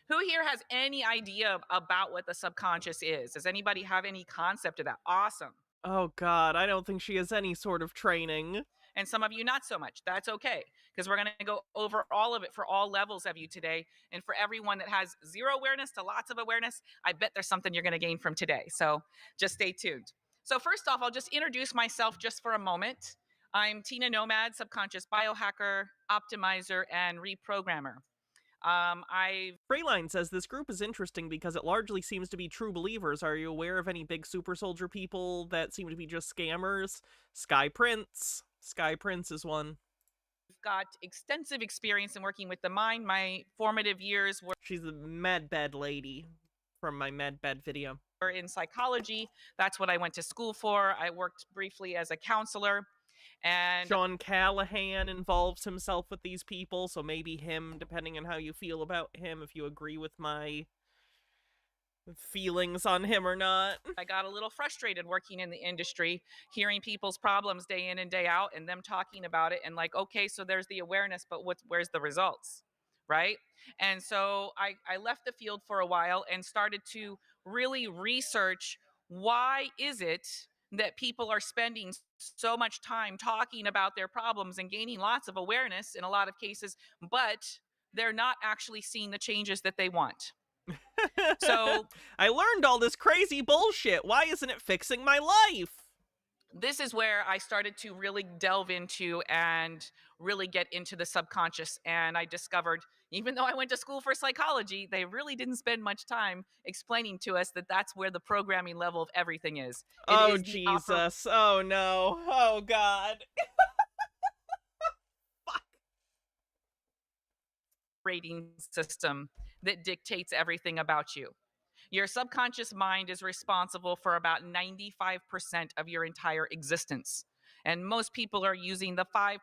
Who here has any idea about what the subconscious is? Does anybody have any concept of that? Awesome. Oh God, I don't think she has any sort of training. And some of you not so much. That's okay, because we're going to go over all of it for all levels of you today. And for everyone that has zero awareness to lots of awareness, I bet there's something you're going to gain from today. So just stay tuned. So first off, I'll just introduce myself just for a moment. I'm Tina Nomad, subconscious biohacker, optimizer, and reprogrammer. Freyline says this group is interesting because it largely seems to be true believers. Are you aware of any big super soldier people that seem to be just scammers? Sky Prince is one. I've got extensive experience in working with the mind. My formative years were... She's the med bed lady from my med bed video. In psychology, that's what I went to school for. I worked briefly as a counselor. And Sean Callahan involves himself with these people, so maybe him, depending on how you feel about him, if you agree with my feelings on him or not. I got a little frustrated working in the industry, hearing people's problems day in and day out and them talking about it, and like, okay, so there's the awareness, but where's the results, right? And so I left the field for a while and started to really research, why is it that people are spending so much time talking about their problems and gaining lots of awareness in a lot of cases, but they're not actually seeing the changes that they want. So I learned all this crazy bullshit. Why isn't it fixing my life? This is where I started to really delve into and really get into the subconscious. And I discovered, even though I went to school for psychology, they really didn't spend much time explaining to us that that's where the programming level of everything is. Oh, Jesus. Oh, no. Oh, God. operating system that dictates everything about you. Your subconscious mind is responsible for about 95% of your entire existence. And most people are using the 5%,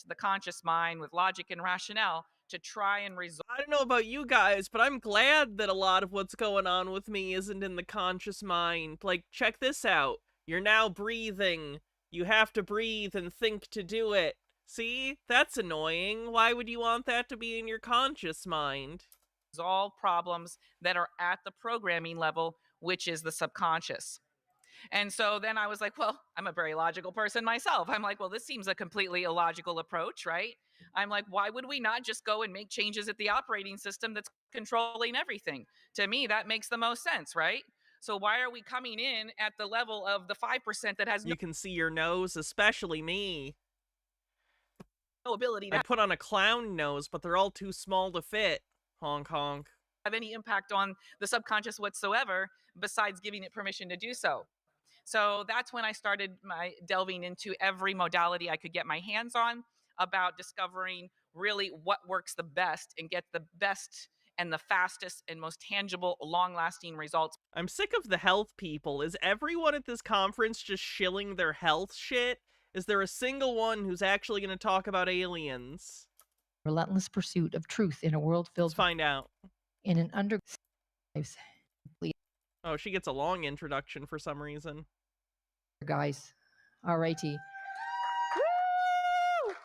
the conscious mind with logic and rationale, to try and resolve. I don't know about you guys, but I'm glad that a lot of what's going on with me isn't in the conscious mind. Like, check this out. You're now breathing. You have to breathe and think to do it. See? That's annoying. Why would you want that to be in your conscious mind? Resolve problems that are at the programming level, which is the subconscious. And so then I was like, well, I'm a very logical person myself. I'm like, well, this seems a completely illogical approach, right? I'm like, why would we not just go and make changes at the operating system that's controlling everything? To me, that makes the most sense, right? So why are we coming in at the level of the 5% that has no You can see your nose, especially me. ability to I put on a clown nose, but they're all too small to fit. Honk honk. have any impact on the subconscious whatsoever besides giving it permission to do so? So that's when I started my delving into every modality I could get my hands on about discovering really what works the best and get the best and the fastest and most tangible, long-lasting results. I'm sick of the health people. Is everyone at this conference just shilling their health shit? Is there a single one who's actually going to talk about aliens? Relentless pursuit of truth in a world filled. Let's find out. In an under. Oh, she gets a long introduction for some reason. Guys, all righty.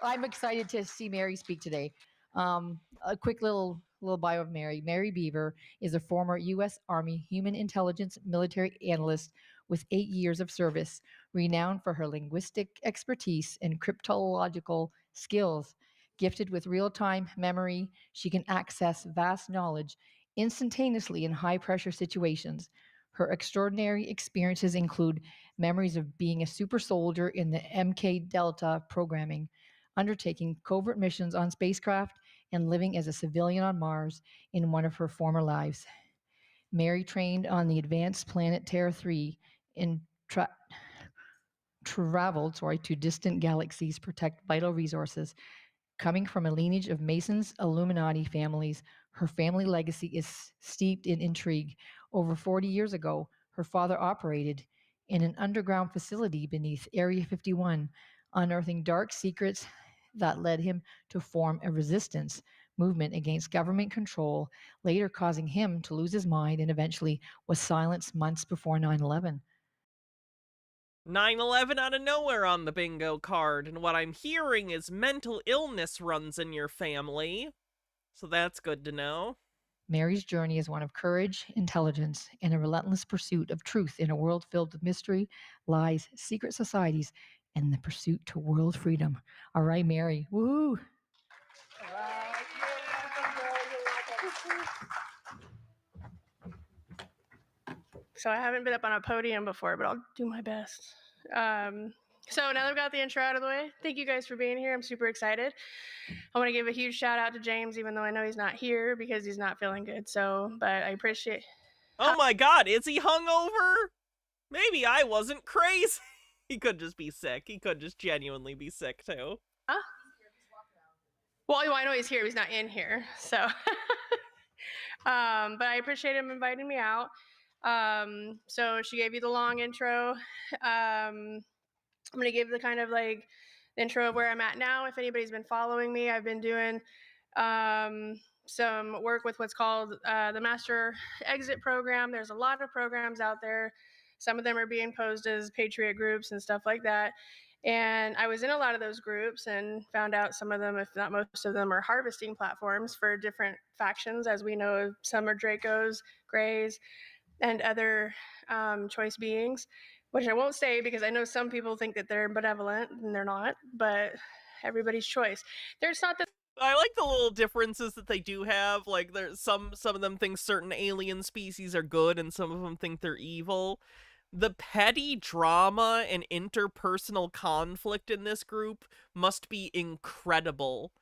I'm excited to see Mary speak today. A quick little bio of Mary. Mary Beaver is a former U.S. Army Human Intelligence military analyst with 8 years of service, renowned for her linguistic expertise and cryptological skills. Gifted with real-time memory, she can access vast knowledge instantaneously in high-pressure situations. Her extraordinary experiences include memories of being a super soldier in the MK Delta programming, undertaking covert missions on spacecraft, and living as a civilian on Mars in one of her former lives. Mary trained on the advanced planet Terra 3 and traveled to distant galaxies to protect vital resources. Coming from a lineage of Masons, Illuminati families, her family legacy is steeped in intrigue. Over 40 years ago, her father operated in an underground facility beneath Area 51, unearthing dark secrets that led him to form a resistance movement against government control, later causing him to lose his mind and eventually was silenced months before 9/11. 9/11 out of nowhere on the bingo card, and what I'm hearing is mental illness runs in your family. So that's good to know. Mary's journey is one of courage, intelligence, and a relentless pursuit of truth in a world filled with mystery, lies, secret societies, and the pursuit to world freedom. All right, Mary. Woo! So I haven't been up on a podium before, but I'll do my best. So now that I've got the intro out of the way, thank you guys for being here. I'm super excited. I want to give a huge shout out to James, even though I know he's not here because he's not feeling good. So, but I appreciate. Oh my god, is he hungover? Maybe I wasn't crazy. He could just be sick. He could just genuinely be sick too. Huh? Well, I know he's here. He's not in here. So, but I appreciate him inviting me out. So she gave you the long intro. I'm going to give the kind of like intro of where I'm at now. If anybody's been following me, I've been doing some work with what's called the Master Exit Program. There's a lot of programs out there. Some of them are being posed as patriot groups and stuff like that. And I was in a lot of those groups and found out some of them, if not most of them, are harvesting platforms for different factions. As we know, some are Dracos, Greys, and other choice beings, which I won't say because I know some people think that they're benevolent and they're not, but everybody's choice. There's not the I like the little differences that they do have. Like there's some of them think certain alien species are good and some of them think they're evil. The petty drama and interpersonal conflict in this group must be incredible.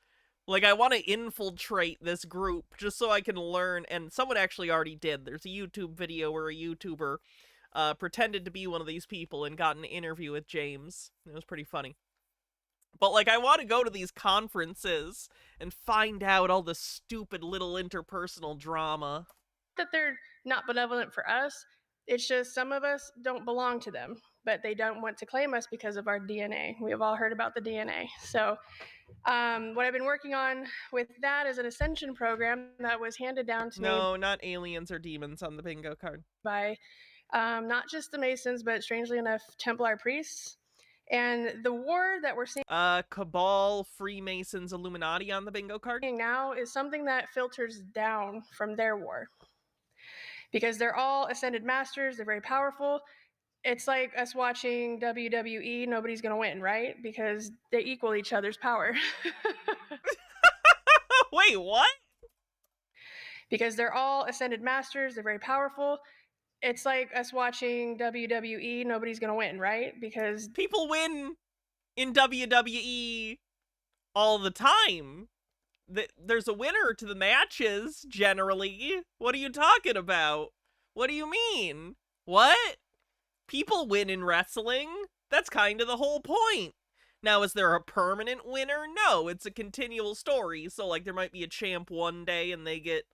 Like, I want to infiltrate this group just so I can learn, and someone actually already did. There's a YouTube video where a YouTuber pretended to be one of these people and got an interview with James. It was pretty funny. But, like, I want to go to these conferences and find out all the stupid little interpersonal drama. That they're not benevolent for us. It's just some of us don't belong to them, but they don't want to claim us because of our DNA. We have all heard about the DNA. So what I've been working on with that is an ascension program that was handed down to me. No, not aliens or demons on the bingo card. By not just the Masons, but strangely enough, Templar priests. And the war that we're seeing Cabal, Freemasons, Illuminati on the bingo card now is something that filters down from their war. Because they're all ascended masters, they're very powerful. It's like us watching WWE, nobody's going to win, right? Because they equal each other's power. Wait, what? Because they're all ascended masters, they're very powerful. It's like us watching WWE, nobody's going to win, right? Because people win in WWE all the time. There's a winner to the matches, generally. What are you talking about? What do you mean? What? People win in wrestling? That's kind of the whole point. Now, is there a permanent winner? No, it's a continual story. So, like, there might be a champ one day and they get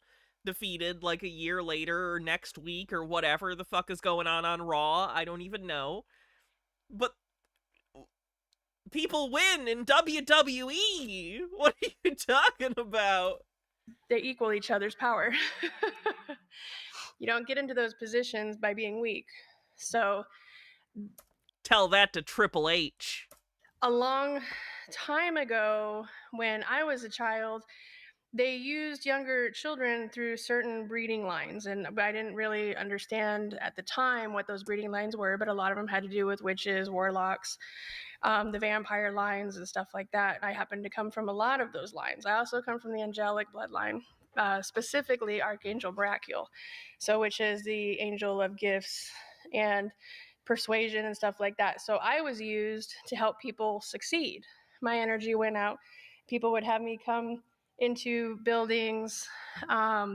defeated, like, a year later or next week or whatever the fuck is going on Raw. I don't even know. But people win in WWE. What are you talking about? They equal each other's power. You don't get into those positions by being weak. So tell that to Triple H. A long time ago, when I was a child, they used younger children through certain breeding lines, and I didn't really understand at the time what those breeding lines were, but a lot of them had to do with witches, warlocks, the vampire lines and stuff like that. I happen to come from a lot of those lines. I also come from the angelic bloodline, specifically Archangel Brachial, so which is the angel of gifts and persuasion and stuff like that. So I was used to help people succeed. My energy went out. People would have me come into buildings,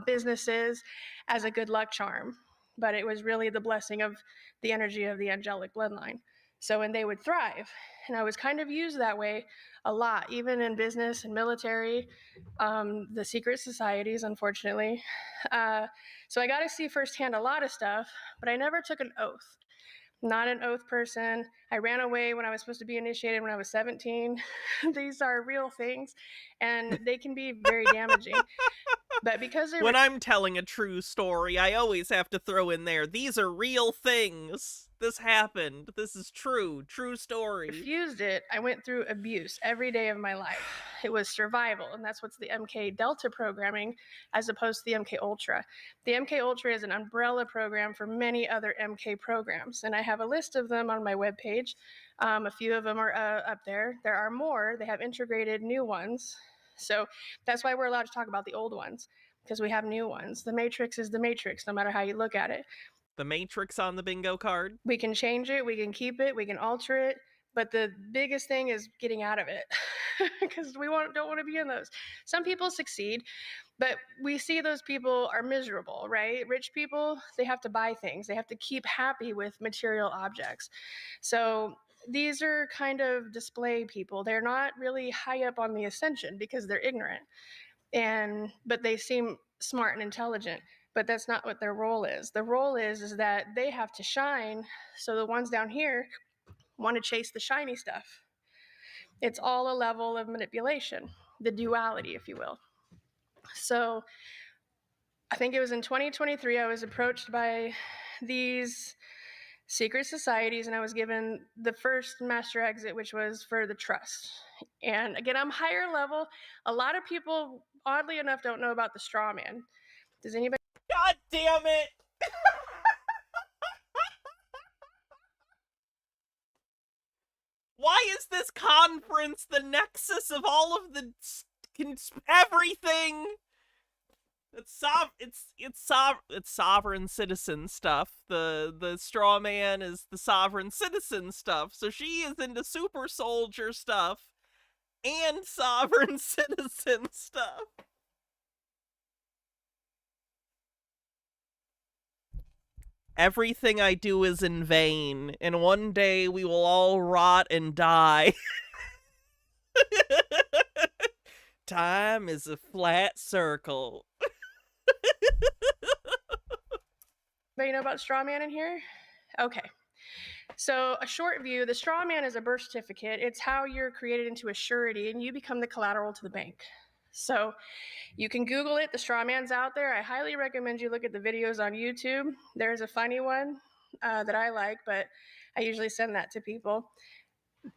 businesses as a good luck charm, but it was really the blessing of the energy of the angelic bloodline. So, and they would thrive. And I was kind of used that way a lot, even in business and military, the secret societies, unfortunately. So I got to see firsthand a lot of stuff, but I never took an oath. Not an oath person. I ran away when I was supposed to be initiated when I was 17. These are real things, and they can be very damaging. But because when I'm telling a true story, I always have to throw in there, these are real things. This happened. This is true. True story. Refused it. I went through abuse every day of my life. It was survival, and that's what's the MK Delta programming as opposed to the MK Ultra. The MK Ultra is an umbrella program for many other MK programs, and I have a list of them on my webpage. A few of them are up there. There are more. They have integrated new ones. So that's why we're allowed to talk about the old ones, because we have new ones. The Matrix is the Matrix, no matter how you look at it. The Matrix on the bingo card. We can change it, we can keep it, we can alter it, but the biggest thing is getting out of it, because we don't want to be in those. Some people succeed, but we see those people are miserable, right? Rich people, they have to buy things. They have to keep happy with material objects. So these are kind of display people. They're not really high up on the ascension because they're ignorant, but they seem smart and intelligent. But that's not what their role is. The role is that they have to shine, so the ones down here want to chase the shiny stuff. It's all a level of manipulation, the duality, if you will. So I think it was in 2023, I was approached by these secret societies, and I was given the first master exit, which was for the trust. And again, I'm higher level. A lot of people, oddly enough, don't know about the straw man. Does anybody? God damn it! Why is this conference the nexus of all of the everything? It's sovereign citizen stuff. The straw man is the sovereign citizen stuff. So she is into super soldier stuff and sovereign citizen stuff. Everything I do is in vain, and one day we will all rot and die. Time is a flat circle. But you know about straw man in here? Okay. So a short view, the straw man is a birth certificate. It's how you're created into a surety and you become the collateral to the bank. So you can Google it. The straw man's out there. I highly recommend you look at the videos on YouTube. There's a funny one that I like, but I usually send that to people.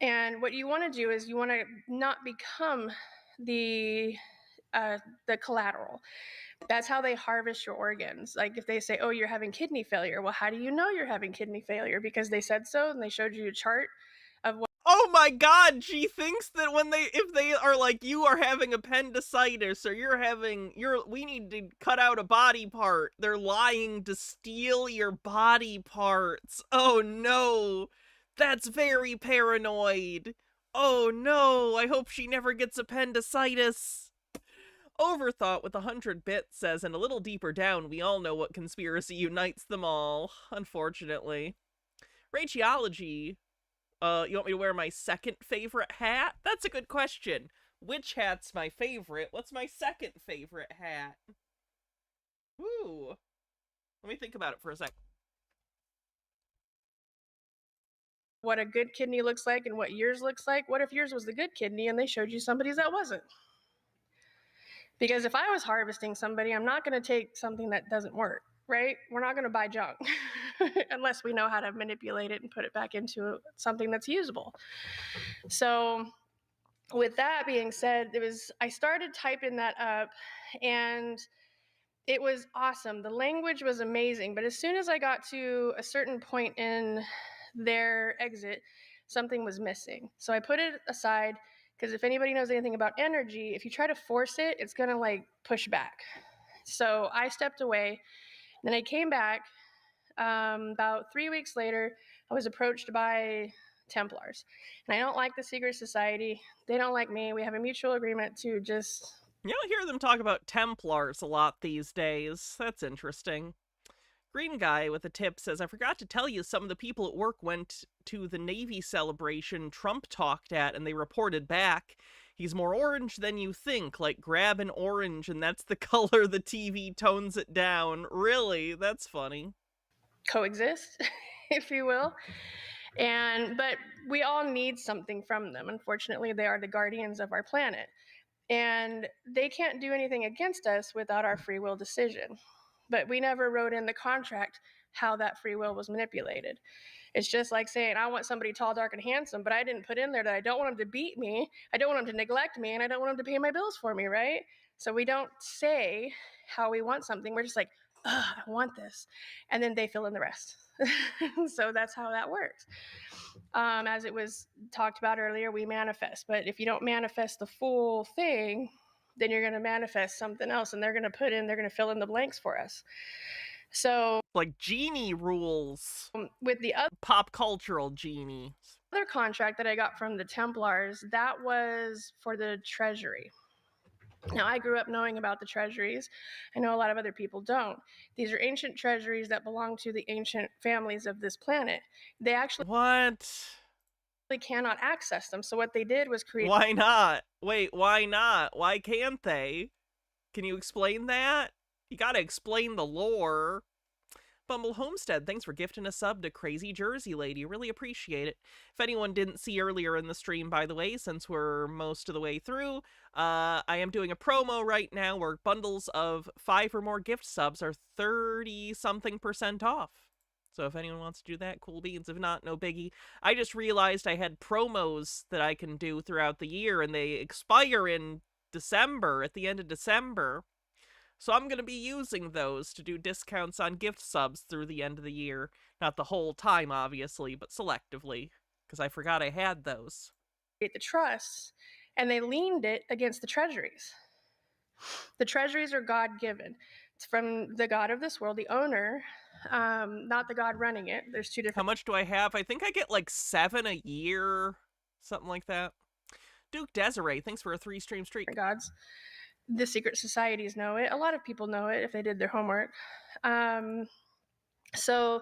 And what you want to do is you want to not become the collateral. That's how they harvest your organs. Like if they say, oh, you're having kidney failure. Well, how do you know you're having kidney failure? Because they said so and they showed you a chart of what. Oh my god, she thinks that if they are like, you are having appendicitis or we need to cut out a body part, they're lying to steal your body parts. Oh no, that's very paranoid. Oh no, I hope she never gets appendicitis. Overthought with 100 bits says, and a little deeper down, we all know what conspiracy unites them all, unfortunately. Radiology. You want me to wear my second favorite hat? That's a good question. Which hat's my favorite? What's my second favorite hat? Ooh. Let me think about it for a sec. What a good kidney looks like and what yours looks like. What if yours was the good kidney and they showed you somebody's that wasn't? Because if I was harvesting somebody, I'm not going to take something that doesn't work, right? We're not going to buy junk unless we know how to manipulate it and put it back into something that's usable. So with that being said, I started typing that up and it was awesome. The language was amazing, but as soon as I got to a certain point in their exit, something was missing. So I put it aside because if anybody knows anything about energy, if you try to force it, it's going to like push back. So I stepped away. Then I came back. About 3 weeks later, I was approached by Templars. And I don't like the secret society. They don't like me. We have a mutual agreement to just... You don't hear them talk about Templars a lot these days. That's interesting. Green guy with a tip says, I forgot to tell you some of the people at work went to the Navy celebration Trump talked at and they reported back. He's more orange than you think, like grab an orange and that's the color the TV tones it down. Really? That's funny. Coexist, if you will. But we all need something from them. Unfortunately, they are the guardians of our planet. And they can't do anything against us without our free will decision. But we never wrote in the contract how that free will was manipulated. It's just like saying, I want somebody tall, dark, and handsome, but I didn't put in there that I don't want them to beat me, I don't want them to neglect me, and I don't want them to pay my bills for me, right? So we don't say how we want something. We're just like, I want this. And then they fill in the rest. So that's how that works. As it was talked about earlier, we manifest. But if you don't manifest the full thing, then you're going to manifest something else and they're going to fill in the blanks for us. So like genie rules with the other pop cultural genie. Other contract that I got from the Templars, that was for the treasury. Now, I grew up knowing about the treasuries. I know a lot of other people don't. These are ancient treasuries that belong to the ancient families of this planet. They actually cannot access them. So what they did was create... Why not? Wait, why not? Why can't they? Can you explain that? You gotta explain the lore. Bumble Homestead, thanks for gifting a sub to Crazy Jersey Lady. Really appreciate it. If anyone didn't see earlier in the stream, by the way, since we're most of the way through, I am doing a promo right now where bundles of 5 or more gift subs are 30-something% off. So if anyone wants to do that, cool beans. If not, no biggie. I just realized I had promos that I can do throughout the year, and they expire in December, at the end of December. So I'm going to be using those to do discounts on gift subs through the end of the year. Not the whole time, obviously, but selectively, because I forgot I had those. The trusts, and they leaned it against the treasuries. The treasuries are God-given. It's from the God of this world, the owner, not the God running it. There's two different... How much do I have? I think I get like 7 a year, something like that. Duke Desiree, thanks for a 3-stream streak. Gods. The secret societies know it. A lot of people know it if they did their homework. So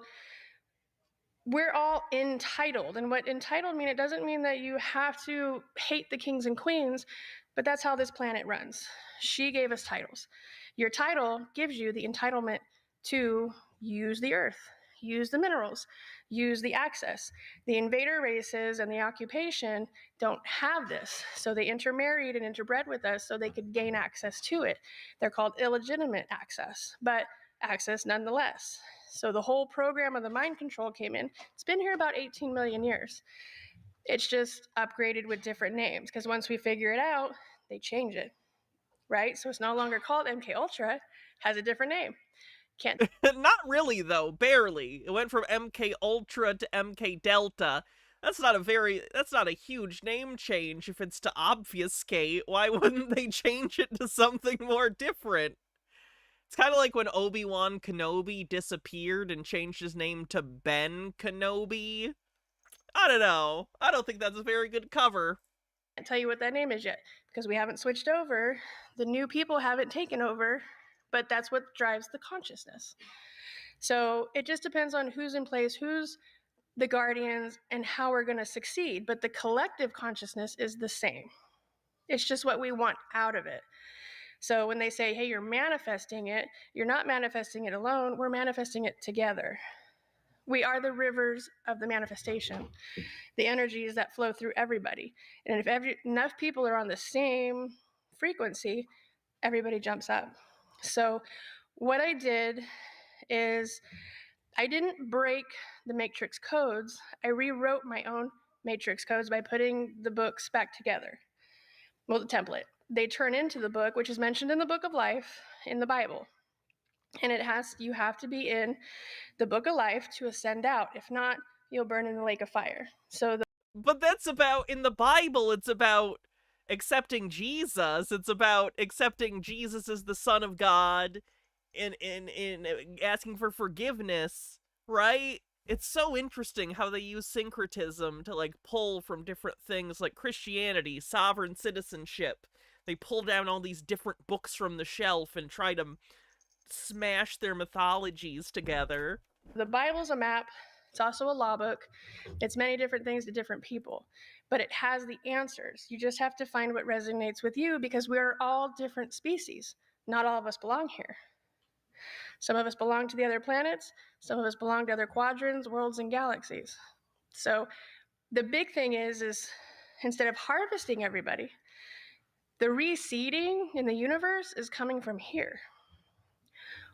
we're all entitled. And what entitled mean, it doesn't mean that you have to hate the kings and queens, but that's how this planet runs. She gave us titles. Your title gives you the entitlement to use the earth, use the minerals, use the access. The invader races and the occupation don't have this. So they intermarried and interbred with us so they could gain access to it. They're called illegitimate access, but access nonetheless. So the whole program of the mind control came in. It's been here about 18 million years. It's just upgraded with different names because once we figure it out, they change it, right? So it's no longer called MK Ultra, has a different name. Can't. Not really, though. Barely. It went from MK Ultra to MK Delta. That's not a huge name change if it's to obfuscate. Why wouldn't they change it to something more different? It's kind of like when Obi-Wan Kenobi disappeared and changed his name to Ben Kenobi. I don't know. I don't think that's a very good cover. Can't tell you what that name is yet because we haven't switched over. The new people haven't taken over, but that's what drives the consciousness. So it just depends on who's in place, who's the guardians, and how we're going to succeed. But the collective consciousness is the same. It's just what we want out of it. So when they say, hey, you're manifesting it, you're not manifesting it alone. We're manifesting it together. We are the rivers of the manifestation, the energies that flow through everybody. And if enough people are on the same frequency, everybody jumps up. So what I did is I didn't break the matrix codes. I rewrote my own matrix codes by putting the books back together. Well, the template. They turn into the book, which is mentioned in the book of life in the Bible. And you have to be in the book of life to ascend out. If not, you'll burn in the lake of fire. But that's about, in the Bible, it's about accepting Jesus. It's about accepting Jesus as the Son of God and asking for forgiveness, right? It's so interesting how they use syncretism to, like, pull from different things like Christianity, sovereign citizenship. They pull down all these different books from the shelf and try to smash their mythologies together. The Bible's a map. It's also a law book. It's many different things to different people, but it has the answers. You just have to find what resonates with you because we're all different species. Not all of us belong here. Some of us belong to the other planets. Some of us belong to other quadrants, worlds, and galaxies. So the big thing is instead of harvesting everybody, the reseeding in the universe is coming from here.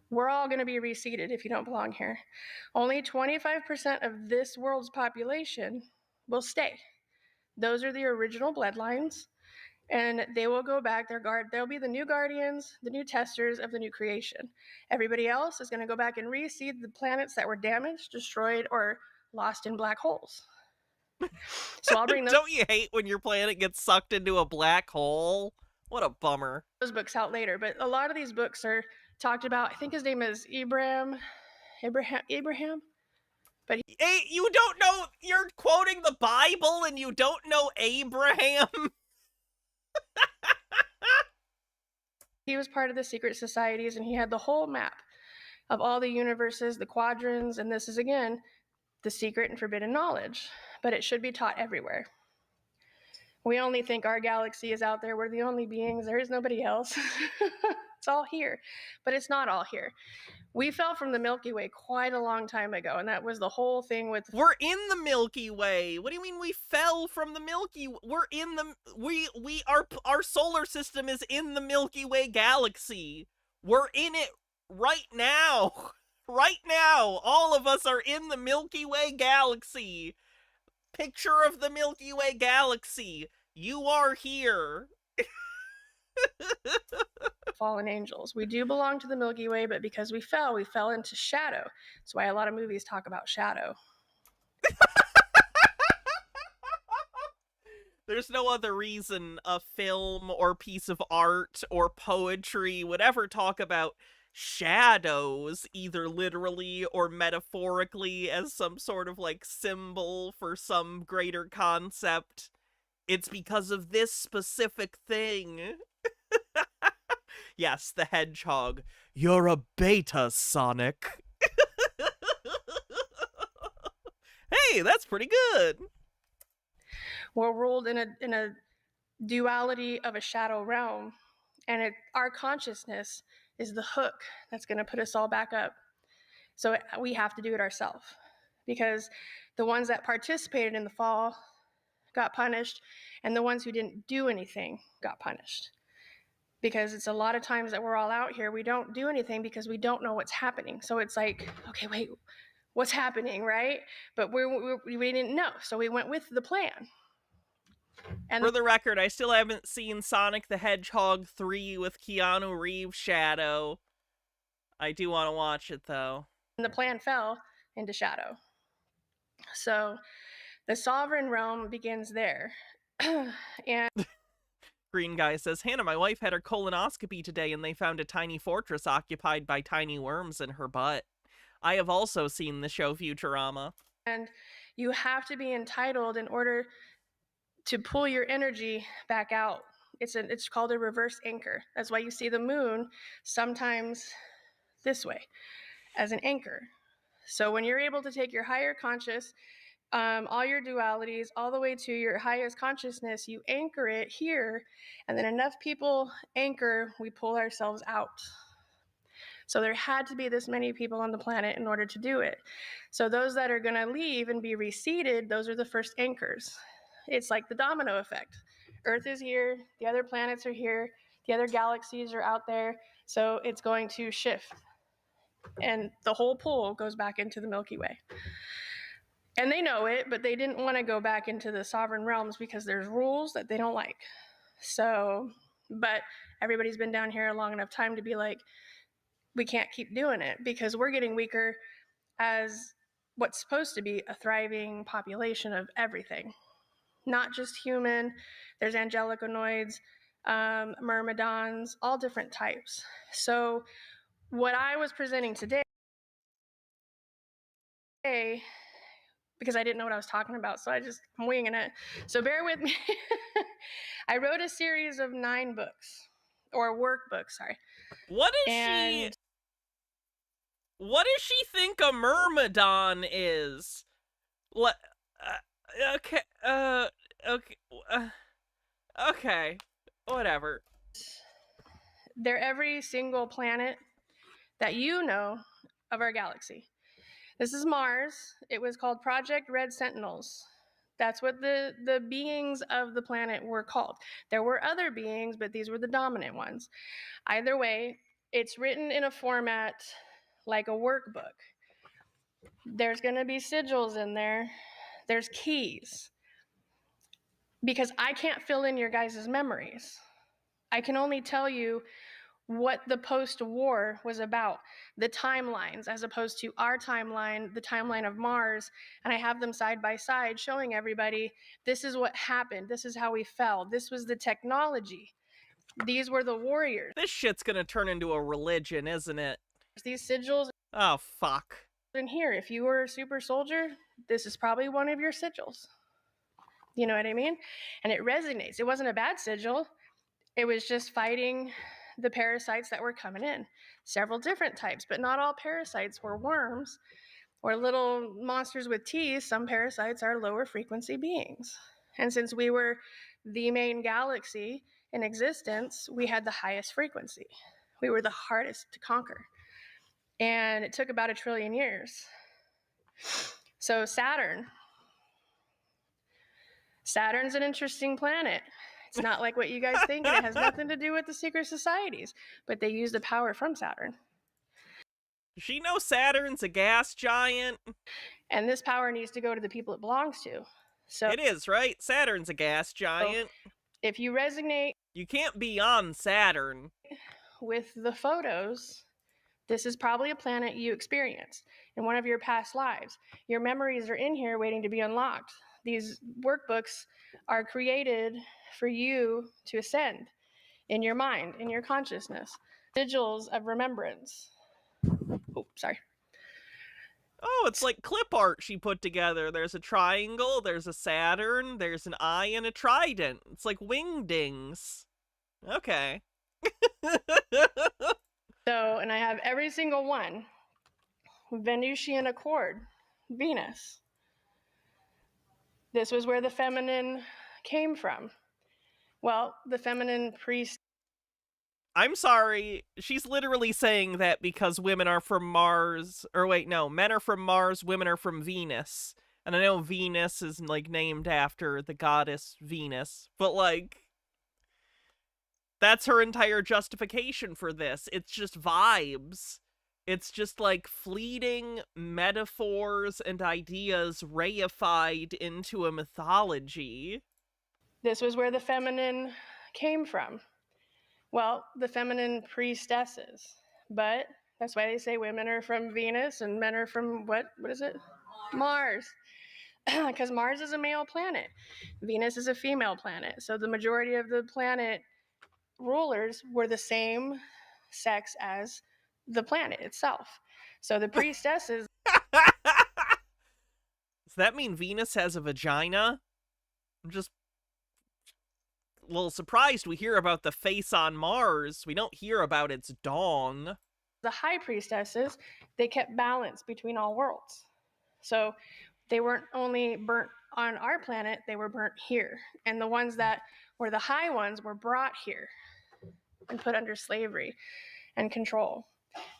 We're all going to be reseeded if you don't belong here. Only 25% of this world's population will stay. Those are the original bloodlines, and they will go back. They'll be the new guardians, the new testers of the new creation. Everybody else is going to go back and reseed the planets that were damaged, destroyed, or lost in black holes. So I'll bring those. Don't you hate when your planet gets sucked into a black hole? What a bummer. Those books out later, but a lot of these books are talked about. I think his name is Abraham. But hey, you don't know, you're quoting the Bible and you don't know Abraham? He was part of the secret societies and he had the whole map of all the universes, the quadrants, and this is, again, the secret and forbidden knowledge, but it should be taught everywhere. We only think our galaxy is out there. We're the only beings. There is nobody else. It's all here, but it's not all here. We fell from the Milky Way quite a long time ago, and that was the whole thing with... We're in the Milky Way. What do you mean we fell from the Milky Way? We're in the... Our solar system is in the Milky Way galaxy. We're in it right now. Right now. All of us are in the Milky Way galaxy. Picture of the Milky Way galaxy. You are here. Fallen angels. We do belong to the Milky Way, but because we fell into shadow. That's why a lot of movies talk about shadow. There's no other reason a film or piece of art or poetry would ever talk about shadows, either literally or metaphorically, as some sort of, like, symbol for some greater concept. It's because of this specific thing. Yes, the hedgehog. You're a beta, Sonic. Hey, that's pretty good. We're ruled in a duality of a shadow realm, and our consciousness is the hook that's going to put us all back up. So we have to do it ourselves, because the ones that participated in the fall got punished, and the ones who didn't do anything got punished. Because it's a lot of times that we're all out here, we don't do anything because we don't know what's happening. So it's like, okay, wait, what's happening, right? But we didn't know, so we went with the plan. And for the record, I still haven't seen Sonic the Hedgehog 3 with Keanu Reeves shadow. I do want to watch it, though. And the plan fell into shadow. So the sovereign realm begins there. And Green Guy says, Hannah, my wife had her colonoscopy today and they found a tiny fortress occupied by tiny worms in her butt. I have also seen the show Futurama. And you have to be entitled in order to pull your energy back out. It's called a reverse anchor. That's why you see the moon sometimes this way, as an anchor. So when you're able to take your higher conscious, all your dualities, all the way to your highest consciousness, you anchor it here, and then enough people anchor, we pull ourselves out. So there had to be this many people on the planet in order to do it. So those that are going to leave and be reseeded, those are the first anchors. It's like the domino effect. Earth is here, the other planets are here, the other galaxies are out there, so it's going to shift. And the whole pool goes back into the Milky Way. And they know it, but they didn't want to go back into the sovereign realms because there's rules that they don't like. So, but everybody's been down here a long enough time to be like, we can't keep doing it because we're getting weaker as what's supposed to be a thriving population of everything. Not just human, there's angeliconoids, myrmidons, all different types. So what I was presenting today, because I didn't know what I was talking about, so I'm winging it. So bear with me. I wrote a series of 9 books, or workbooks, sorry. What does she think a myrmidon is? What? Okay. Okay. Whatever. They're every single planet that you know of our galaxy. This is Mars. It was called Project Red Sentinels. That's what the beings of the planet were called. There were other beings, but these were the dominant ones. Either way, it's written in a format like a workbook. There's going to be sigils in there. There's keys. Because I can't fill in your guys' memories. I can only tell you what the post-war was about, the timelines, as opposed to our timeline, the timeline of Mars, and I have them side by side showing everybody, this is what happened, this is how we fell, this was the technology, these were the warriors. This shit's gonna turn into a religion, isn't it? These sigils. Oh, fuck. In here, if you were a super soldier, this is probably one of your sigils. You know what I mean? And it resonates. It wasn't a bad sigil. It was just fighting the parasites that were coming in. Several different types, but not all parasites were worms or little monsters with teeth. Some parasites are lower frequency beings. And since we were the main galaxy in existence, we had the highest frequency. We were the hardest to conquer. And it took about 1 trillion years. So Saturn's an interesting planet. It's not like what you guys think, and it has nothing to do with the secret societies, but they use the power from Saturn. Does she know Saturn's a gas giant? And this power needs to go to the people it belongs to. So it is, right? Saturn's a gas giant. So if you resonate... You can't be on Saturn. ...with the photos, this is probably a planet you experienced in one of your past lives. Your memories are in here waiting to be unlocked. These workbooks are created for you to ascend in your mind, in your consciousness. Sigils of remembrance. Oh, sorry. Oh, it's like clip art she put together. There's a triangle, there's a Saturn, there's an eye and a trident. It's like wingdings. Okay. So, and I have every single one. Venusian Accord, Venus. This was where the feminine came from. Well, the feminine priest. I'm sorry. She's literally saying that because women are from Mars. Or wait, no. Men are from Mars, women are from Venus. And I know Venus is, like, named after the goddess Venus. But, like, that's her entire justification for this. It's just vibes. It's just, like, fleeting metaphors and ideas reified into a mythology. This was where the feminine came from. Well, the feminine priestesses. But that's why they say women are from Venus and men are from what is it? Mars. Because Mars is a male planet. Venus is a female planet. So the majority of the planet rulers were the same sex as the planet itself. So the priestesses. Does that mean Venus has a vagina? I'm just a little surprised we hear about the face on Mars. We don't hear about its dong. The high priestesses, they kept balance between all worlds. So they weren't only burnt on our planet, they were burnt here. And the ones that were the high ones were brought here and put under slavery and control.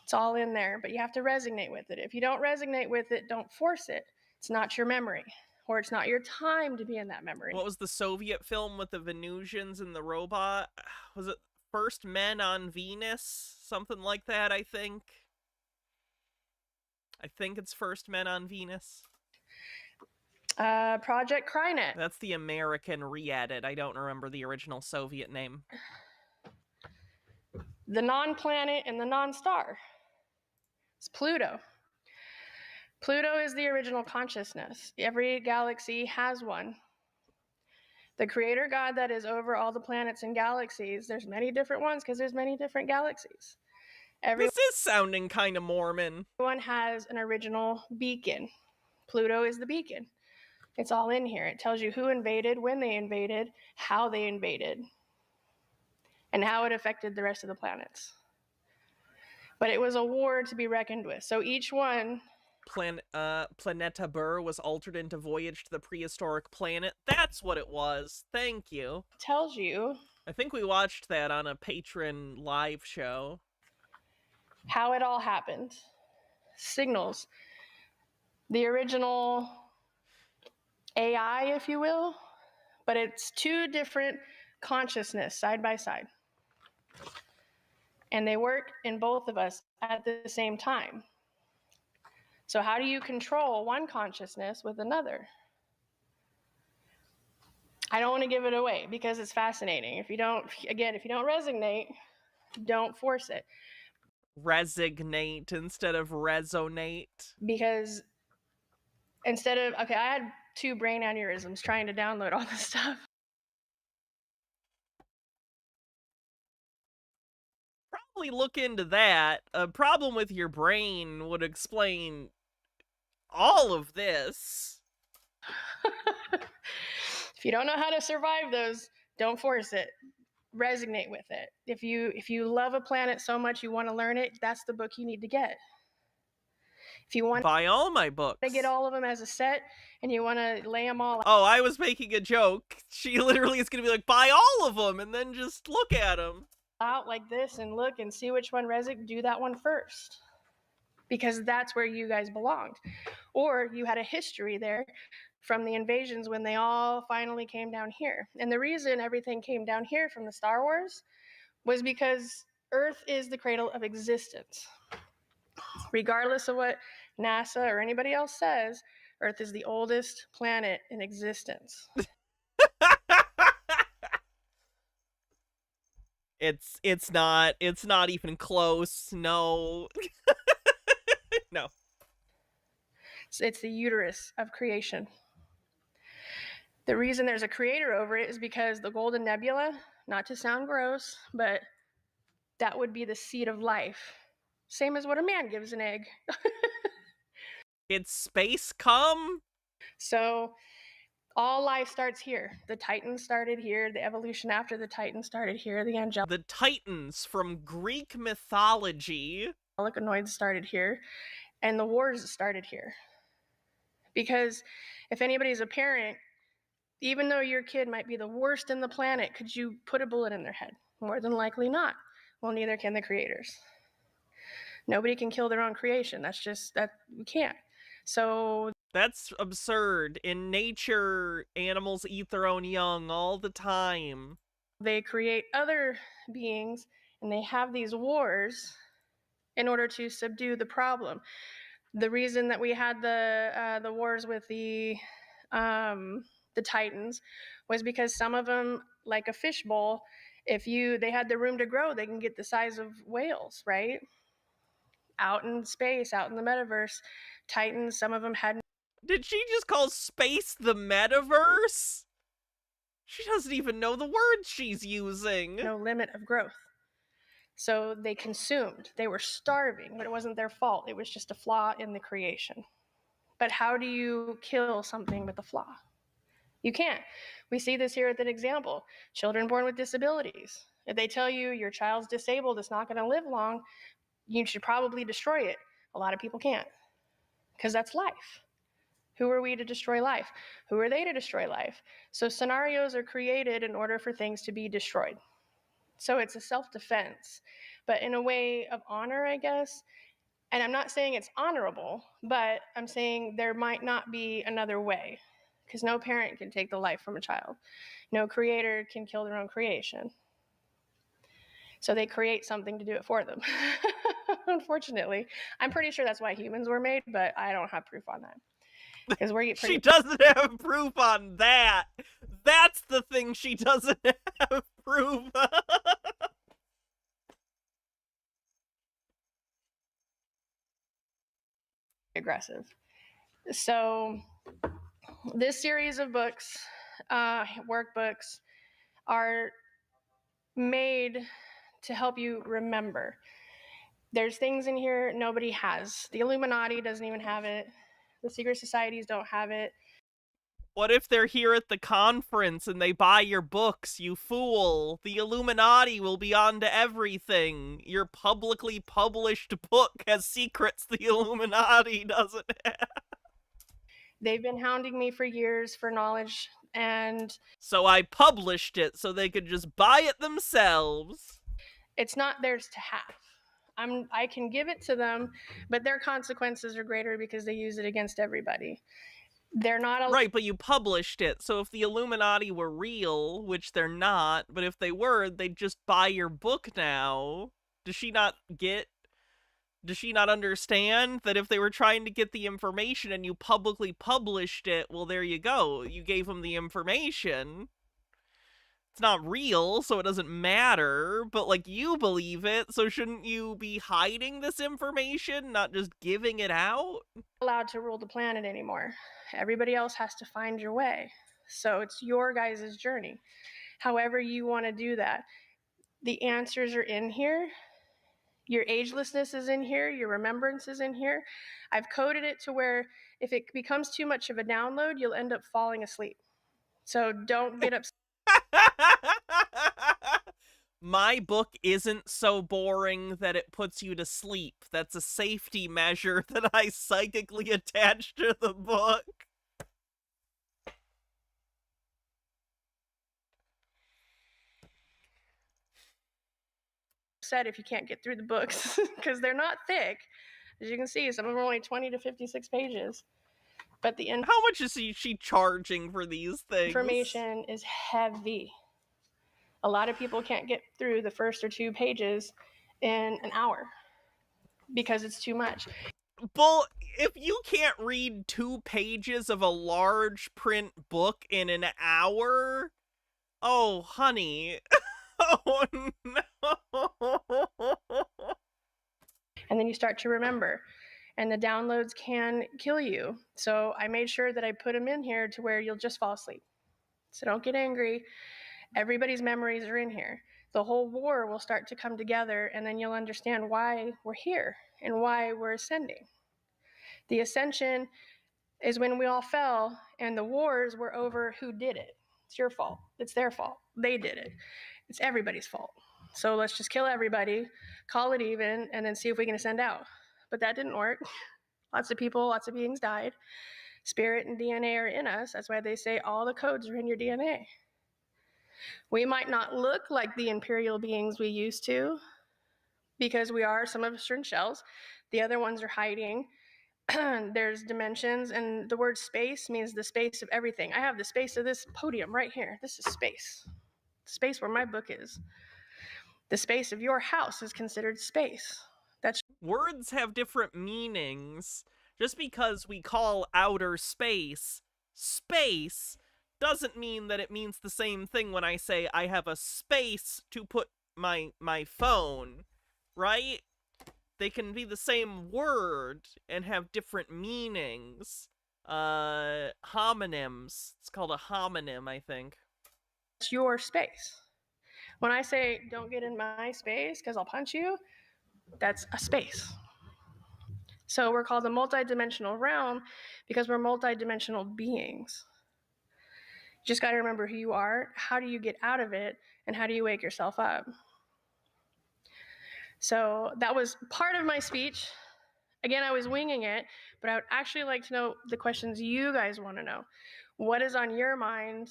It's all in there, but you have to resonate with it. If you don't resonate with it, don't force it. It's not your memory, or it's not your time to be in that memory. What was the Soviet film with the Venusians and the robot? Was it First Men on Venus? Something like that, I think. I think it's First Men on Venus. Project Krynet. That's the American re-edit. I don't remember the original Soviet name. The non-planet and the non-star. It's Pluto. Pluto is the original consciousness. Every galaxy has one. The creator God that is over all the planets and galaxies, there's many different ones because there's many different galaxies. This is sounding kind of Mormon. Everyone has an original beacon. Pluto is the beacon. It's all in here. It tells you who invaded, when they invaded, how they invaded, and how it affected the rest of the planets. But it was a war to be reckoned with. So each one... Planeta Bur was altered into Voyage to the Prehistoric Planet. That's what it was. Thank you. Tells you... I think we watched that on a Patreon live show. How it all happened. Signals. The original AI, if you will, but it's two different consciousness side by side. And they work in both of us at the same time. So how do you control one consciousness with another? I don't want to give it away because it's fascinating. If you don't resonate, don't force it. Resignate instead of resonate. Because I had 2 brain aneurysms trying to download all this stuff. Probably look into that. A problem with your brain would explain all of this. If you don't know how to survive those, don't force it. Resonate with it. If you love a planet so much you want to learn it, that's the book you need to get. If you want buy all my books, to get all of them as a set, and you want to lay them all out. Oh, I was making a joke. She literally is going to be like, buy all of them, and then just look at them. Out like this and look and see which one resonates. Do that one first. Because that's where you guys belonged. Or you had a history there from the invasions when they all finally came down here. And the reason everything came down here from the Star Wars was because Earth is the cradle of existence. Regardless of what NASA or anybody else says, Earth is the oldest planet in existence. It's not even close. No. No. It's the uterus of creation. The reason there's a creator over it is because the Golden Nebula, not to sound gross, but that would be the seed of life. Same as what a man gives an egg. It's space cum? So all life starts here. The Titans started here. The evolution after the Titans started here. The Titans from Greek mythology. Angelicoids started here. And the wars started here. Because if anybody's a parent, Even though your kid might be the worst in the planet, could you put a bullet in their head? More than likely not. Well, neither can the creators. Nobody can kill their own creation. That's just, that we can't. So that's absurd. In nature, animals eat their own young all the time. They create other beings, and they have these wars in order to subdue the problem. The reason that we had the wars with the Titans was because some of them, like a fishbowl, if they had the room to grow, they can get the size of whales, right? Out in space, out in the metaverse, Titans, some of them had. Did she just call space the metaverse? She doesn't even know the words she's using. No limit of growth. So they consumed. They were starving, but it wasn't their fault. It was just a flaw in the creation. But how do you kill something with a flaw? You can't. We see this here at an example. Children born with disabilities. If they tell you your child's disabled, it's not going to live long, you should probably destroy it. A lot of people can't, because that's life. Who are we to destroy life? Who are they to destroy life? So scenarios are created in order for things to be destroyed. So it's a self-defense, but in a way of honor, I guess. And I'm not saying it's honorable, but I'm saying there might not be another way, because no parent can take the life from a child. No creator can kill their own creation. So they create something to do it for them. Unfortunately, I'm pretty sure that's why humans were made, but I don't have proof on that. Because she doesn't have proof on that. That's the thing she doesn't have proof of. Aggressive. So this series of books, workbooks, are made to help you remember. There's things in here nobody has. The Illuminati doesn't even have it. The secret societies don't have it. What if they're here at the conference and they buy your books, you fool? The Illuminati will be onto everything. Your publicly published book has secrets the Illuminati doesn't have. They've been hounding me for years for knowledge, and so I published it so they could just buy it themselves. It's not theirs to have. I can give it to them, but their consequences are greater because they use it against everybody. They're not right, but you published it. So if the Illuminati were real, which they're not, but if they were, they'd just buy your book now. Does she not understand that if they were trying to get the information and you publicly published it, well, there you go. You gave them the information. It's not real, so it doesn't matter, but, like, you believe it, so shouldn't you be hiding this information, not just giving it out? Allowed to rule the planet anymore. Everybody else has to find your way. So it's your guys' journey. However you want to do that. The answers are in here. Your agelessness is in here. Your remembrance is in here. I've coded it to where if it becomes too much of a download, you'll end up falling asleep. So don't get upset. My book isn't so boring that it puts you to sleep. That's a safety measure that I psychically attach to the book. Upset if you can't get through the books because they're not thick. As you can see, some of them are only 20 to 56 pages. But how much is she charging for these things? Information is heavy. A lot of people can't get through the first or 2 pages in an hour because it's too much. Well, if you can't read 2 pages of a large print book in an hour, oh, honey. Oh, no. And then you start to remember. And the downloads can kill you. So I made sure that I put them in here to where you'll just fall asleep. So don't get angry. Everybody's memories are in here. The whole war will start to come together, and then you'll understand why we're here and why we're ascending. The ascension is when we all fell, and the wars were over who did it. It's your fault. It's their fault. They did it. It's everybody's fault. So let's just kill everybody, call it even, and then see if we can ascend out. But that didn't work. Lots of people, lots of beings died. Spirit and DNA are in us. That's why they say all the codes are in your DNA. We might not look like the imperial beings we used to, because we are, some of us are in shells. The other ones are hiding. There's dimensions, and the word space means the space of everything. I have the space of this podium right here. This is space. Space where my book is. The space of your house is considered space. That's Words have different meanings. Just because we call outer space space doesn't mean that it means the same thing when I say I have a space to put my phone, right? They can be the same word and have different meanings. Homonyms. It's called a homonym, I think. It's your space. When I say don't get in my space because I'll punch you, that's a space. So we're called a multidimensional realm because we're multidimensional beings. You just got to remember who you are, how do you get out of it, and how do you wake yourself up. So that was part of my speech. Again, I was winging it, but I would actually like to know the questions you guys want to know. What is on your mind?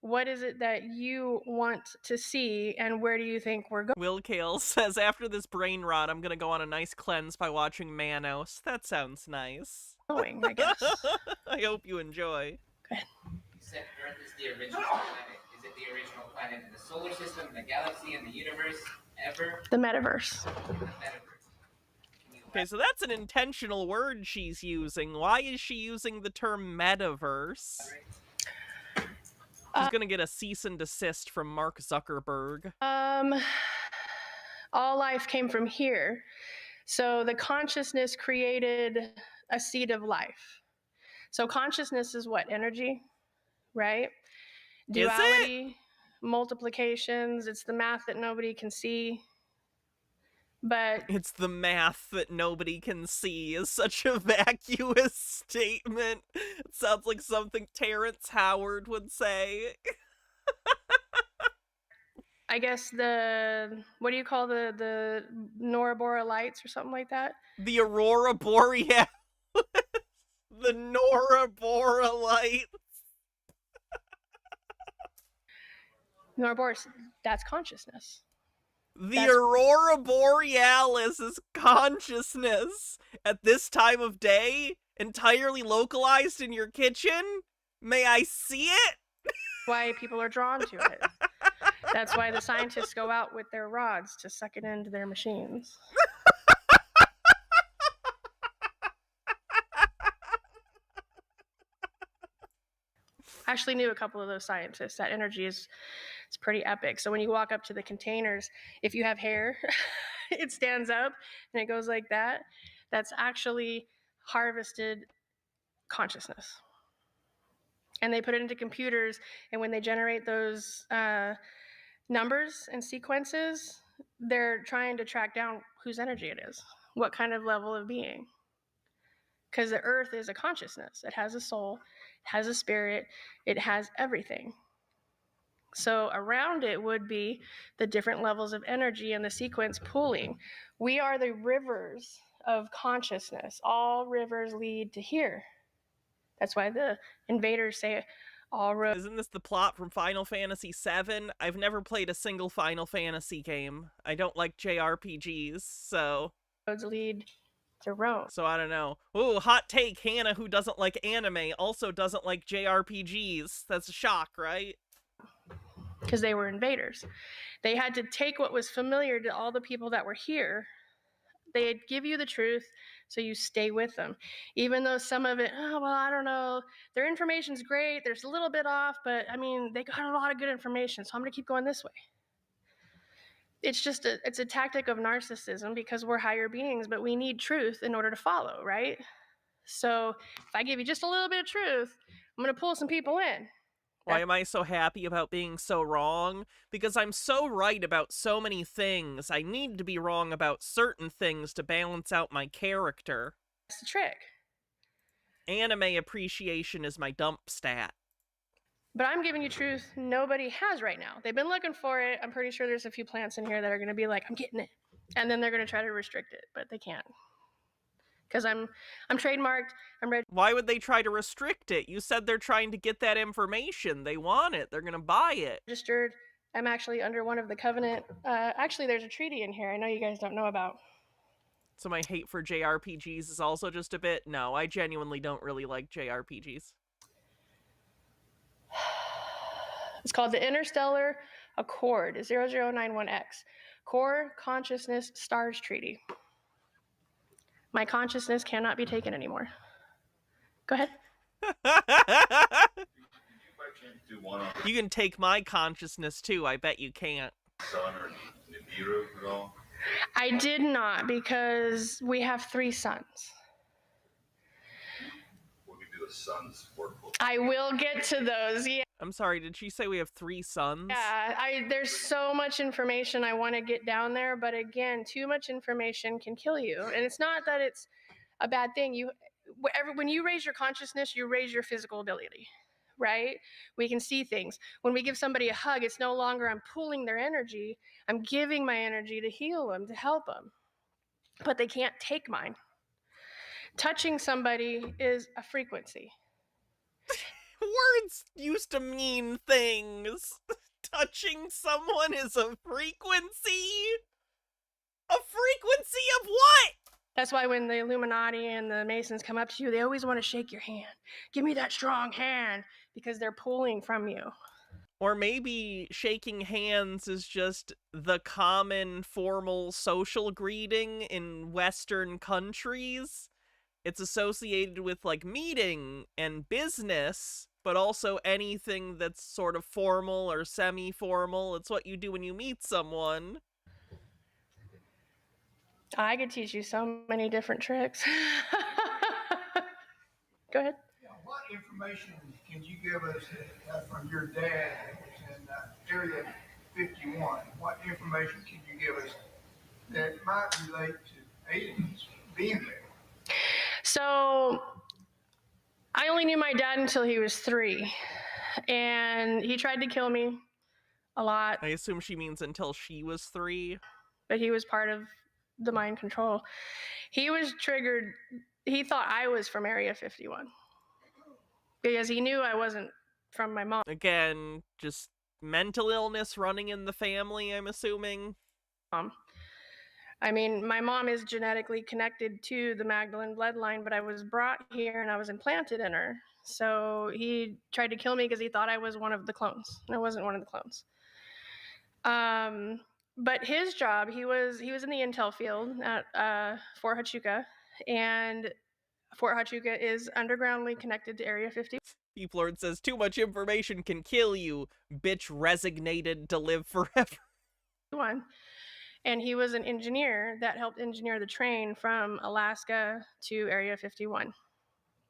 What is it that you want to see, and where do you think we're going? Will Kale says, after this brain rot, I'm gonna go on a nice cleanse by watching Manos. That sounds nice. I guess. I hope you enjoy. Go ahead. You said Earth is the original planet. Is it the original planet in the solar system, the galaxy, and the universe ever? The metaverse. Okay, so that's an intentional word she's using. Why is she using the term metaverse? She's gonna get a cease and desist from Mark Zuckerberg. All life came from here. So the consciousness created a seed of life. So consciousness is what? Energy, right? Duality, multiplications. It's the math that nobody can see. But it's the math that nobody can see is such a vacuous statement. It sounds like something Terrence Howard would say. I guess what do you call the Nora lights or something like that? The Aurora Borealis. The Nora lights. Nora Borealis, that's consciousness. The Aurora Borealis is consciousness at this time of day, entirely localized in your kitchen? May I see it? Why people are drawn to it. That's why the scientists go out with their rods to suck it into their machines. I actually knew a couple of those scientists. That energy is pretty epic. So when you walk up to the containers, if you have hair, it stands up and it goes like that. That's actually harvested consciousness. And they put it into computers, and when they generate those numbers and sequences, they're trying to track down whose energy it is, what kind of level of being. Because the earth is a consciousness. It has a soul, it has a spirit, it has everything. So around it would be the different levels of energy and the sequence pooling. We are the rivers of consciousness. All rivers lead to here. That's why the invaders say all roads. Isn't this the plot from Final Fantasy VII? I've never played a single Final Fantasy game. I don't like JRPGs, so... roads lead to Rome. So I don't know. Ooh, hot take, Hannah, who doesn't like anime, also doesn't like JRPGs. That's a shock, right? Because they were invaders. They had to take what was familiar to all the people that were here. They'd give you the truth, so you stay with them. Even though some of it, oh, well, I don't know, their information's great, there's a little bit off, but I mean, they got a lot of good information, so I'm gonna keep going this way. It's just it's a tactic of narcissism because we're higher beings, but we need truth in order to follow, right? So if I give you just a little bit of truth, I'm gonna pull some people in. Why am I so happy about being so wrong? Because I'm so right about so many things. I need to be wrong about certain things to balance out my character. That's the trick. Anime appreciation is my dump stat. But I'm giving you truth nobody has right now. They've been looking for it. I'm pretty sure there's a few plants in here that are going to be like, I'm getting it. And then they're going to try to restrict it, but they can't. because I'm trademarked. I'm ready. Why would they try to restrict it? You said they're trying to get that information. They want it. They're going to buy it. Registered. I'm actually under one of the covenant. Actually, there's a treaty in here I know you guys don't know about. So my hate for JRPGs is also just a bit, no, I genuinely don't really like JRPGs. It's called the Interstellar Accord 0091X, Core Consciousness Stars Treaty. My consciousness cannot be taken anymore. Go ahead. You can take my consciousness too. I bet you can't. Son or Nibiru at all? I did not, because we have 3 sons. What do the sons work for? I will get to those. Yeah. I'm sorry, did she say we have 3 sons? Yeah, there's so much information I want to get down there, but again, too much information can kill you. And it's not that it's a bad thing. When you raise your consciousness, you raise your physical ability, right? We can see things. When we give somebody a hug, it's no longer I'm pulling their energy. I'm giving my energy to heal them, to help them. But they can't take mine. Touching somebody is a frequency. Words used to mean things. Touching someone is a frequency? A frequency of what? That's why when the Illuminati and the Masons come up to you, they always want to shake your hand. Give me that strong hand, because they're pulling from you. Or maybe shaking hands is just the common formal social greeting in Western countries. It's associated with like meeting and business, but also anything that's sort of formal or semi-formal. It's what you do when you meet someone. I could teach you so many different tricks. Go ahead. Yeah, what information can you give us from your dad that was in Area 51? What information can you give us that might relate to aliens being there? So I only knew my dad until he was 3, and he tried to kill me a lot. I assume she means until she was 3. But he was part of the mind control. He was triggered. He thought I was from Area 51 because he knew I wasn't from my mom. Again, just mental illness running in the family, I'm assuming. I mean, my mom is genetically connected to the Magdalene bloodline, but I was brought here and I was implanted in her. So he tried to kill me because he thought I was one of the clones. And I wasn't one of the clones. But his job, he was in the intel field at Fort Huachuca, and Fort Huachuca is undergroundly connected to Area 50. P-Lord says, too much information can kill you, bitch resignated to live forever. And he was an engineer that helped engineer the train from Alaska to Area 51.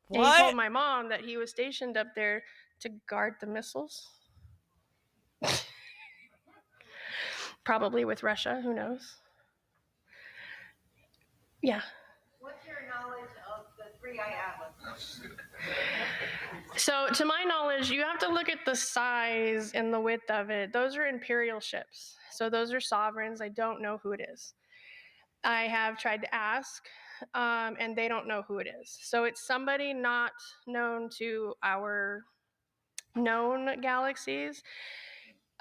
What? And he told my mom that he was stationed up there to guard the missiles. Probably with Russia, who knows? Yeah. What's your knowledge of the 3-eye atlas? So to my knowledge, you have to look at the size and the width of it. Those are imperial ships. So those are sovereigns. I don't know who it is. I have tried to ask, and they don't know who it is. So it's somebody not known to our known galaxies.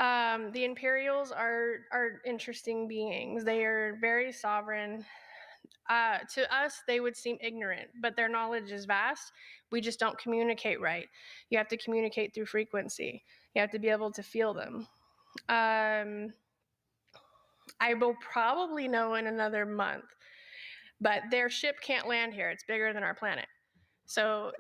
The Imperials are interesting beings. They are very sovereign. To us, they would seem ignorant, but their knowledge is vast. We just don't communicate right. You have to communicate through frequency. You have to be able to feel them. I will probably know in another month, but their ship can't land here. It's bigger than our planet. So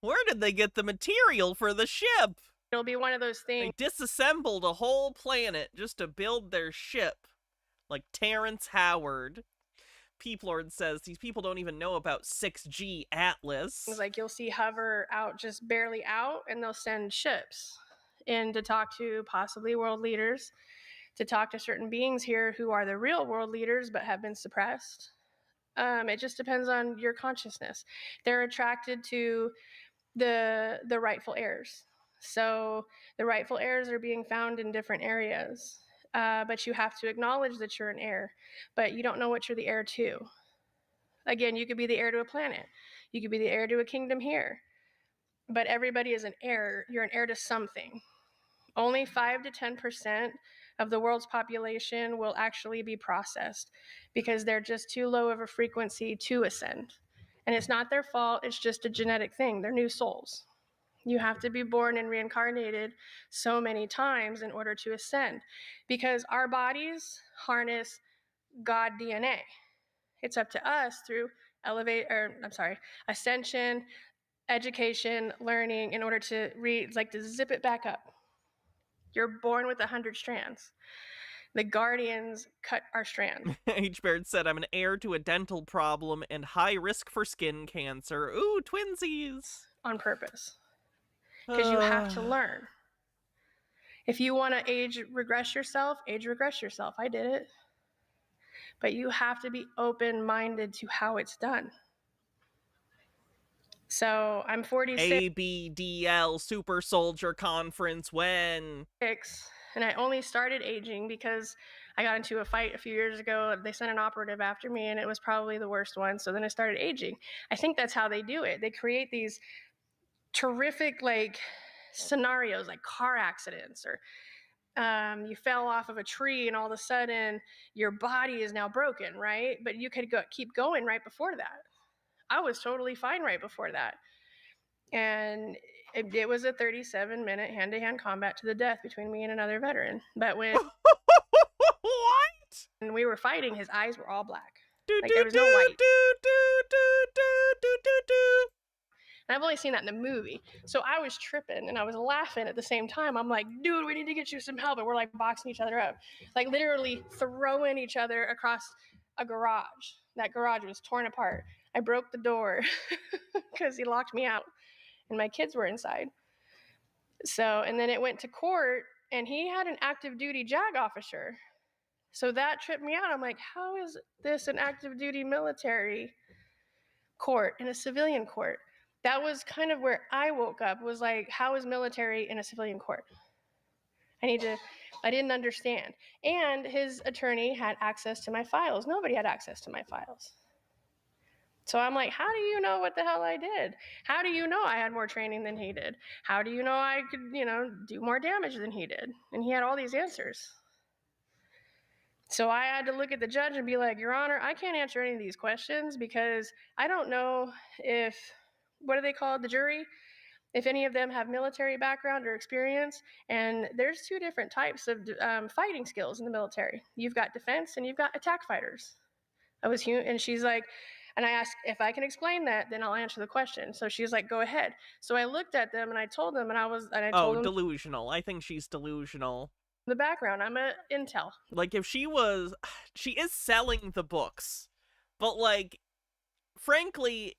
Where did they get the material for the ship? It'll be one of those things. They disassembled a whole planet just to build their ship. Like Terrence Howard. P-Lord says these people don't even know about 6G Atlas. It's like you'll see hover out, just barely out, and they'll send ships in to talk to possibly world leaders, to talk to certain beings here who are the real world leaders but have been suppressed. It just depends on your consciousness. They're attracted to the rightful heirs. So the rightful heirs are being found in different areas. but you have to acknowledge that you're an heir, but you don't know what you're the heir to. Again, you could be the heir to a planet. You could be the heir to a kingdom here. But everybody is an heir. You're an heir to something. Only 5 to 10% of the world's population will actually be processed because they're just too low of a frequency to ascend. And it's not their fault, it's just a genetic thing. They're new souls. You have to be born and reincarnated so many times in order to ascend because our bodies harness God DNA. It's up to us through ascension, education, learning in order to to zip it back up. You're born with 100 strands. The guardians cut our strand. H. Baird said, I'm an heir to a dental problem and high risk for skin cancer. Ooh, twinsies. On purpose. Because you have to learn. If you want to age regress yourself. I did it. But you have to be open-minded to how it's done. So I'm 46. ABDL Super Soldier Conference when? And I only started aging because I got into a fight a few years ago. They sent an operative after me and it was probably the worst one. So then I started aging. I think that's how they do it. They create these terrific scenarios like car accidents or you fell off of a tree and all of a sudden your body is now broken, right? But you could keep going right before that. I was totally fine right before that. And it was a 37-minute hand-to-hand combat to the death between me and another veteran. But when when we were fighting, his eyes were all black. There was no white. And I've only seen that in the movie. So I was tripping and I was laughing at the same time. I'm like, dude, we need to get you some help. And we're boxing each other up. Literally throwing each other across a garage. That garage was torn apart. I broke the door because he locked me out and my kids were inside. So, and then it went to court and he had an active duty JAG officer. So that tripped me out. I'm like, how is this an active duty military court in a civilian court? That was kind of where I woke up, was how is military in a civilian court? I didn't understand. And his attorney had access to my files. Nobody had access to my files. So I'm like, how do you know what the hell I did? How do you know I had more training than he did? How do you know I could, do more damage than he did? And he had all these answers. So I had to look at the judge and be like, Your Honor, I can't answer any of these questions because I don't know if, what do they call it, the jury? If any of them have military background or experience. And there's two different types of fighting skills in the military. You've got defense and you've got attack fighters. And she's like, and I asked if I can explain that, then I'll answer the question. So she's like, go ahead. So I looked at them and I told them, and I told them delusional. I think she's delusional. The background. I'm a intel. If she is selling the books, but frankly,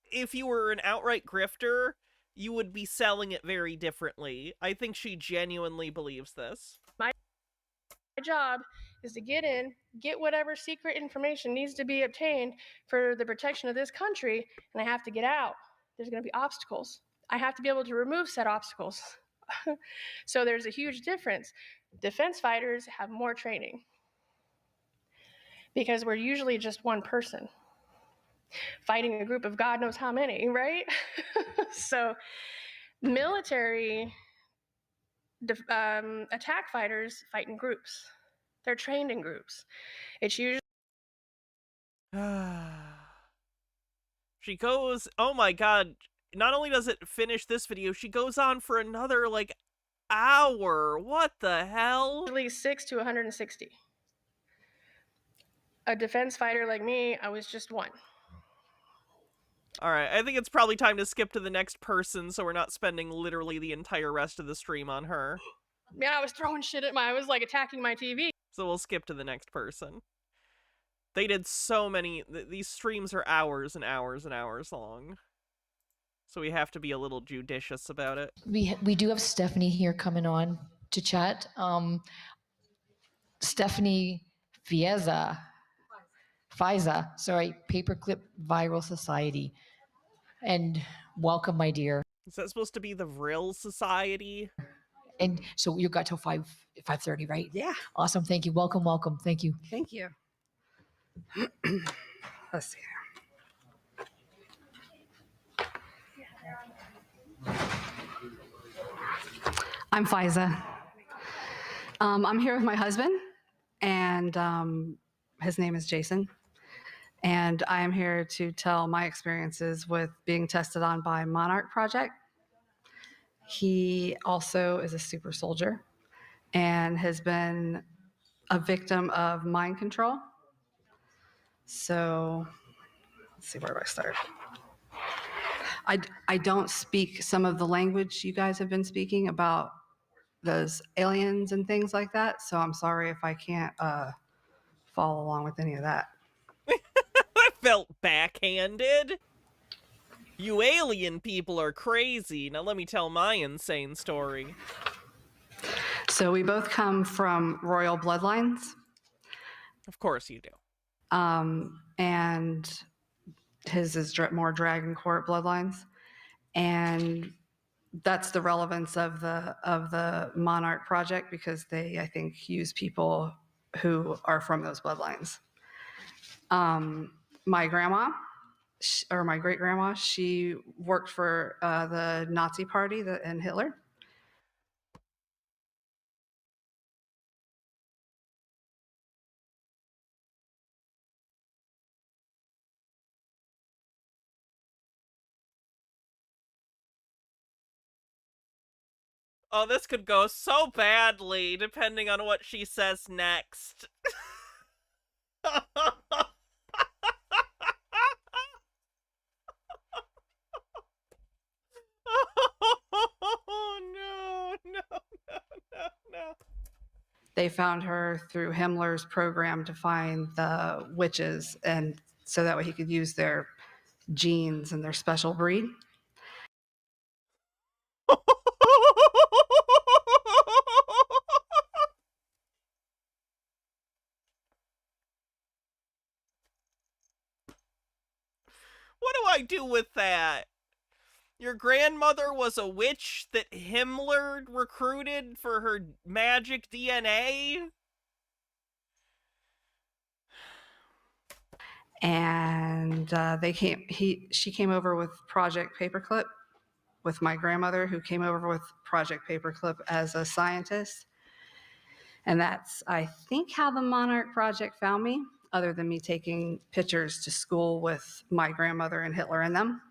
if you were an outright grifter, you would be selling it very differently. I think she genuinely believes this. My job is to get in, get whatever secret information needs to be obtained for the protection of this country, and I have to get out. There's going to be obstacles. I have to be able to remove said obstacles. So there's a huge difference. Defense fighters have more training because we're usually just one person fighting a group of God knows how many, right? So military attack fighters fight in groups. They're trained in groups. It's usually she goes, oh my god, not only does it finish this video, she goes on for another hour. What the hell? Usually 6 to 160. A defense fighter like me, I was just one. All right, I think it's probably time to skip to the next person so we're not spending literally the entire rest of the stream on her. Yeah, I was throwing shit at I was attacking my TV. So we'll skip to the next person. They did so many, these streams are hours and hours and hours long. So we have to be a little judicious about it. We do have Stephanie here coming on to chat. Stephanie Fiza, Paperclip Viral Society. And welcome, my dear. Is that supposed to be the Vril Society? And so you got till 5:30, right? Yeah. Awesome. Thank you. Welcome. Thank you. Thank you. Let's see. I'm Fiza. I'm here with my husband, and his name is Jason. And I am here to tell my experiences with being tested on by Monarch Project. He also is a super soldier and has been a victim of mind control. So let's see, where do I start? I don't speak some of the language you guys have been speaking about those aliens and things like that. So I'm sorry if I can't follow along with any of that. I felt backhanded. You alien people are crazy. Now let me tell my insane story. So we both come from royal bloodlines. Of course you do. And his is more Dragon Court bloodlines. And that's the relevance of the Monarch Project, because they, I think, use people who are from those bloodlines. My grandma, or my great grandma, she worked for the Nazi Party and Hitler. Oh, this could go so badly, depending on what she says next. Oh, no. They found her through Himmler's program to find the witches, and so that way he could use their genes and their special breed. What do I do with that? Your grandmother was a witch that Himmler recruited for her magic DNA? And she came over with Project Paperclip with my grandmother, who came over with Project Paperclip as a scientist. And that's, I think, how the Monarch Project found me, other than me taking pictures to school with my grandmother and Hitler in them.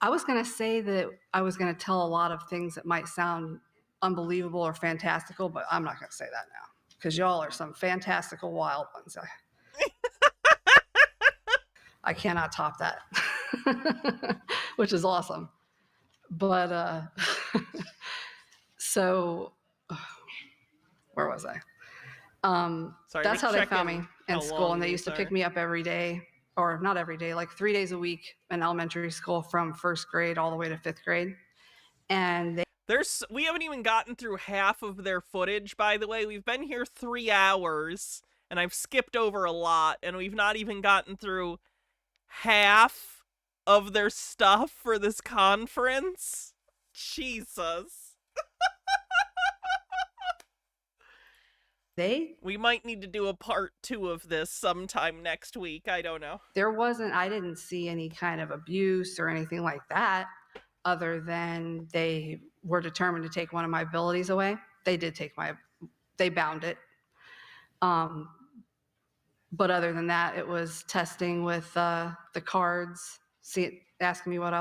I was going to say that I was going to tell a lot of things that might sound unbelievable or fantastical, but I'm not going to say that now, because y'all are some fantastical wild ones. I cannot top that, which is awesome. But so where was I? Sorry, that's we're how they found checking me in how school, long and they these used to are. pick me up every day, or not every day, like 3 days a week in elementary school from first grade all the way to fifth grade. And we haven't even gotten through half of their footage, by the way. We've been here 3 hours, and I've skipped over a lot, and we've not even gotten through half of their stuff for this conference. Jesus. We might need to do a part 2 of this sometime next week. I don't know. I didn't see any kind of abuse or anything like that, other than they were determined to take one of my abilities away. They bound it. But other than that, it was testing with the cards, asking me what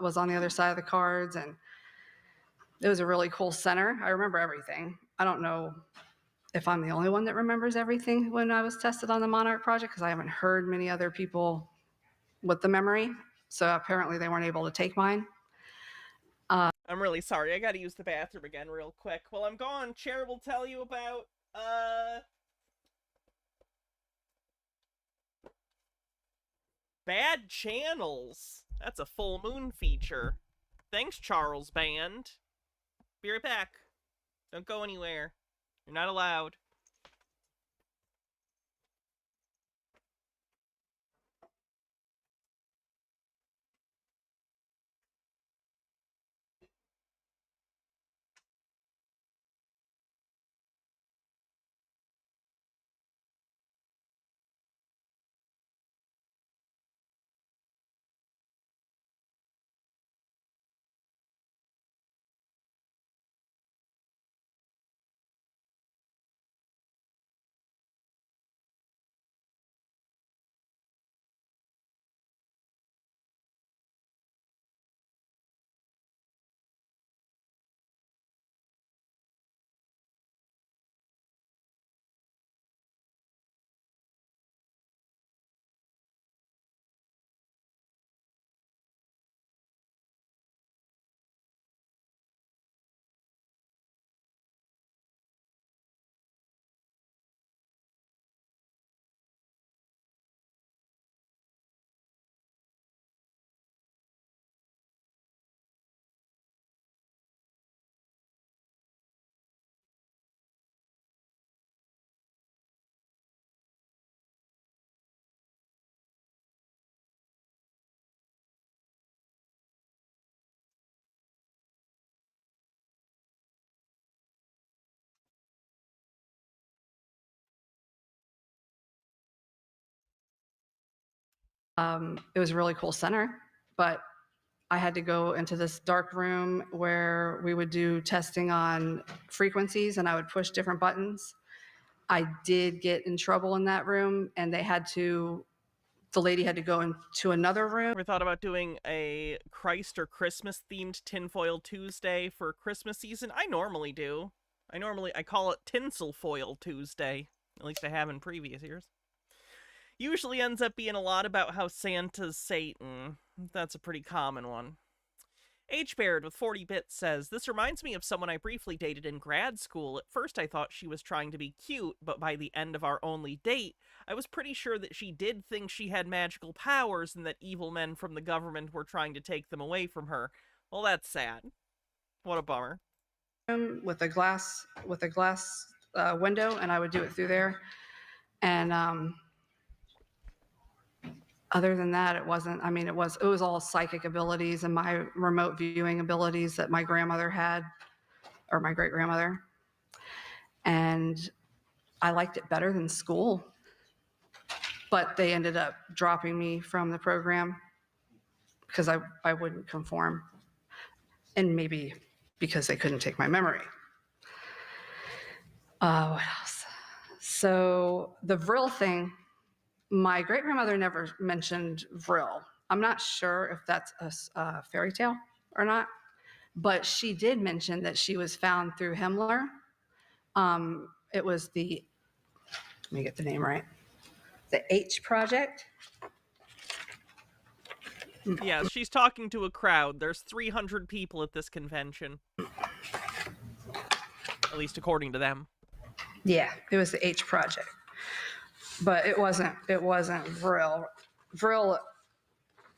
was on the other side of the cards, and it was a really cool center. I remember everything. I don't know if I'm the only one that remembers everything when I was tested on the Monarch Project, because I haven't heard many other people with the memory. So apparently they weren't able to take mine. I'm really sorry. I gotta use the bathroom again real quick. While I'm gone, Chair will tell you about, bad channels. That's a full moon feature. Thanks, Charles Band. Be right back. Don't go anywhere. You're not allowed. It was a really cool center, but I had to go into this dark room where we would do testing on frequencies and I would push different buttons. I did get in trouble in that room, and the lady had to go into another room. We thought about doing a Christ or Christmas themed Tinfoil Tuesday for Christmas season. I normally do. I call it Tinsel Foil Tuesday. At least I have in previous years. Usually ends up being a lot about how Santa's Satan. That's a pretty common one. H. Baird with 40 bits says, "This reminds me of someone I briefly dated in grad school. At first I thought she was trying to be cute, but by the end of our only date, I was pretty sure that she did think she had magical powers and that evil men from the government were trying to take them away from her. Well, that's sad. What a bummer." With a glass window, and I would do it through there. And other than that, it wasn't. I mean, it was all psychic abilities and my remote viewing abilities that my grandmother had, or my great grandmother. And I liked it better than school. But they ended up dropping me from the program because I wouldn't conform, and maybe because they couldn't take my memory. What else? So the Vril thing, my great grandmother never mentioned Vril. I'm not sure if that's a fairy tale or not, but she did mention that she was found through Himmler. It was let me get the name right, the H Project. Yeah, she's talking to a crowd. There's 300 people at this convention. At least according to them. Yeah, it was the H Project. But it wasn't Vril. Vril,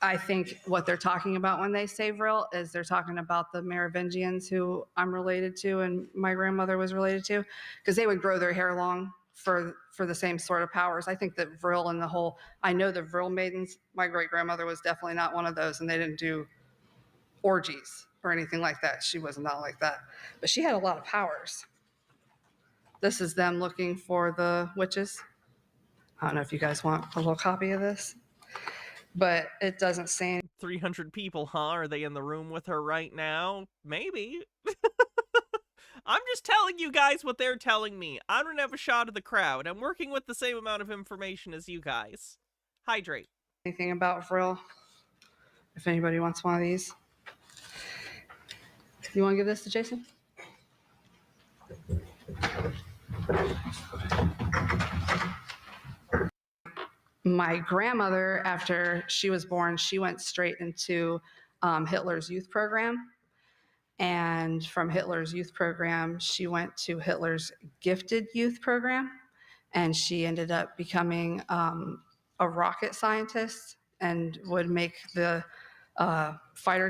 I think what they're talking about when they say Vril is they're talking about the Merovingians who I'm related to and my grandmother was related to, because they would grow their hair long for the same sort of powers. I think that Vril and I know the Vril maidens, my great grandmother was definitely not one of those, and they didn't do orgies or anything like that. She was not like that. But she had a lot of powers. This is them looking for the witches. I don't know if you guys want a little copy of this, but it doesn't say 300 people, huh? Are they in the room with her right now? Maybe. I'm just telling you guys what they're telling me. I don't have a shot of the crowd. I'm working with the same amount of information as you guys. Hydrate. anything about Vril. If anybody wants one of these. You want to give this to Jason? My grandmother, after she was born, she went straight into Hitler's youth program. And from Hitler's youth program, she went to Hitler's gifted youth program. And she ended up becoming a rocket scientist and would make the fighter.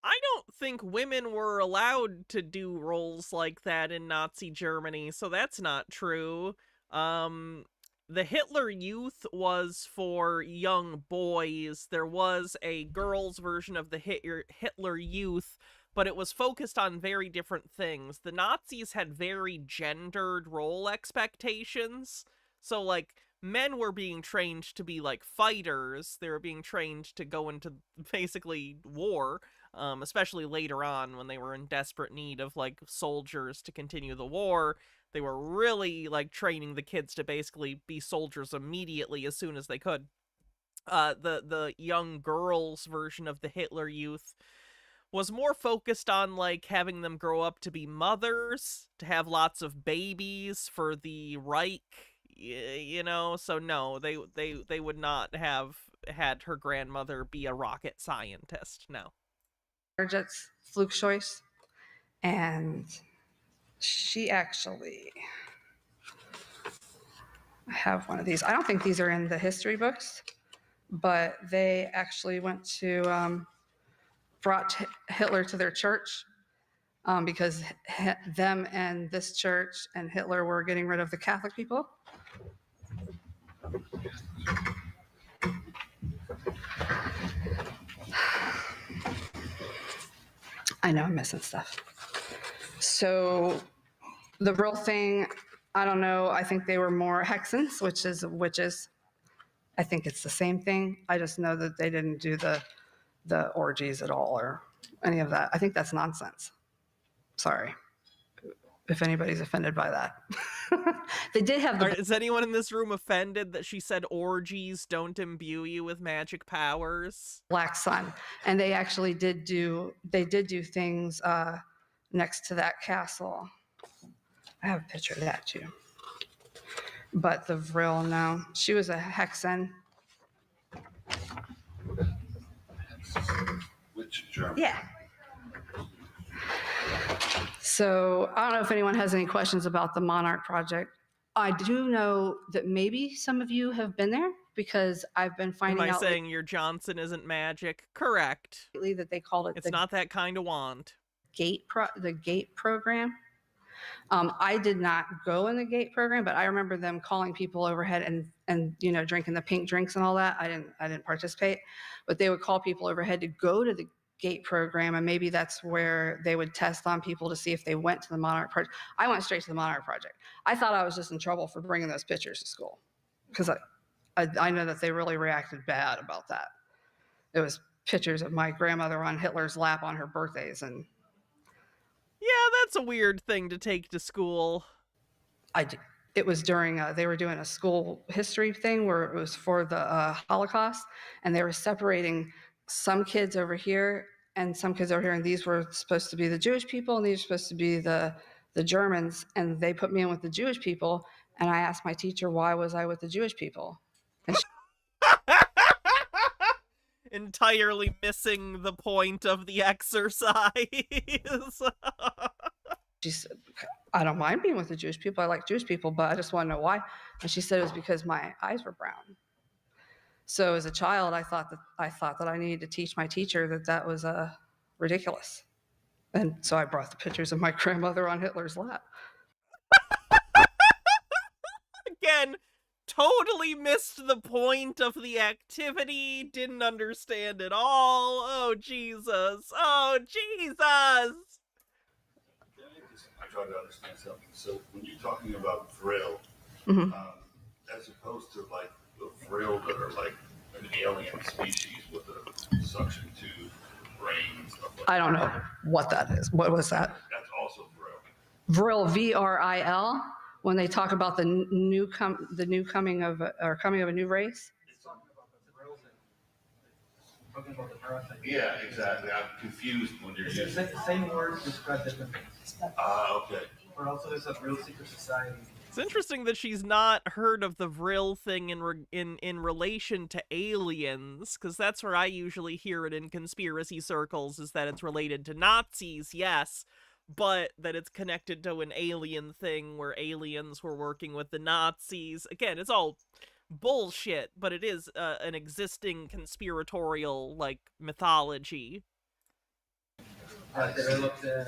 I don't think women were allowed to do roles like that in Nazi Germany, so that's not true. The Hitler Youth was for young boys. There was a girls' version of the Hitler Youth, but it was focused on very different things. The Nazis had very gendered role expectations. So, like, men were being trained to be, like, fighters. They were being trained to go into, basically, war, especially later on when they were in desperate need of, like, soldiers to continue the war. They were really, like, training the kids to basically be soldiers immediately as soon as they could. The young girls version of the Hitler Youth was more focused on, like, having them grow up to be mothers, to have lots of babies for the Reich, you know? So no, they would not have had her grandmother be a rocket scientist, no. Jets Flugzeug, and she actually, I have one of these. I don't think these are in the history books, but they actually went to, brought Hitler to their church because them and this church and Hitler were getting rid of the Catholic people. I know I'm missing stuff. So the real thing, I don't know, I think they were more Hexens, which is witches. I think it's the same thing. I just know that they didn't do the orgies at all or any of that. I think that's nonsense. Sorry if anybody's offended by that. They did have the Is anyone in this room offended that she said orgies don't imbue you with magic powers? Black Sun, and they actually did do things next to that castle. I have a picture of that too. But the Vril, no, she was a hexen. Which German? Yeah. So I don't know if anyone has any questions about the Monarch project. I do know that maybe some of you have been there because I've been finding Am I out saying your Johnson isn't magic? Correct. lately that they called it It's not that kind of wand. the GATE program. I did not go in the GATE program, but I remember them calling people overhead and drinking the pink drinks and all that. I didn't participate, but they would call people overhead to go to the GATE program, and maybe that's where they would test on people to see if they went to the Monarch project. I went straight to the Monarch project. I thought I was just in trouble for bringing those pictures to school because I know that they really reacted bad about that. It was pictures of my grandmother on Hitler's lap on her birthdays, and yeah, that's a weird thing to take to school. It was during, they were doing a school history thing where it was for the Holocaust, and they were separating some kids over here and some kids over here, and these were supposed to be the Jewish people, and these were supposed to be the Germans, and they put me in with the Jewish people, and I asked my teacher, why was I with the Jewish people? And Entirely missing the point of the exercise. she said, I don't mind being with the Jewish people. I like Jewish people, but I just want to know why. And she said it was because my eyes were brown. So as a child, I thought that I needed to teach my teacher that was ridiculous. And so I brought the pictures of my grandmother on Hitler's lap. Again, totally missed the point of the activity, didn't understand at all. Oh, Jesus. Oh, Jesus. I try to understand something. So when you're talking about Vril, as opposed to like the Vril that are like an alien species with a suction tube, brain, stuff like I don't know what that is. What was that? That's also Vril. Vril, V-R-I-L, when they talk about the new coming of a new race. Yeah, exactly. I'm confused when you're using the same word described different things. Okay. But also there's a real secret society. It's interesting that she's not heard of the Vril thing in relation to aliens, because that's where I usually hear it in conspiracy circles, is that it's related to Nazis, yes, but that it's connected to an alien thing where aliens were working with the Nazis. Again, it's all bullshit, but it is an existing conspiratorial, like, mythology. They developed the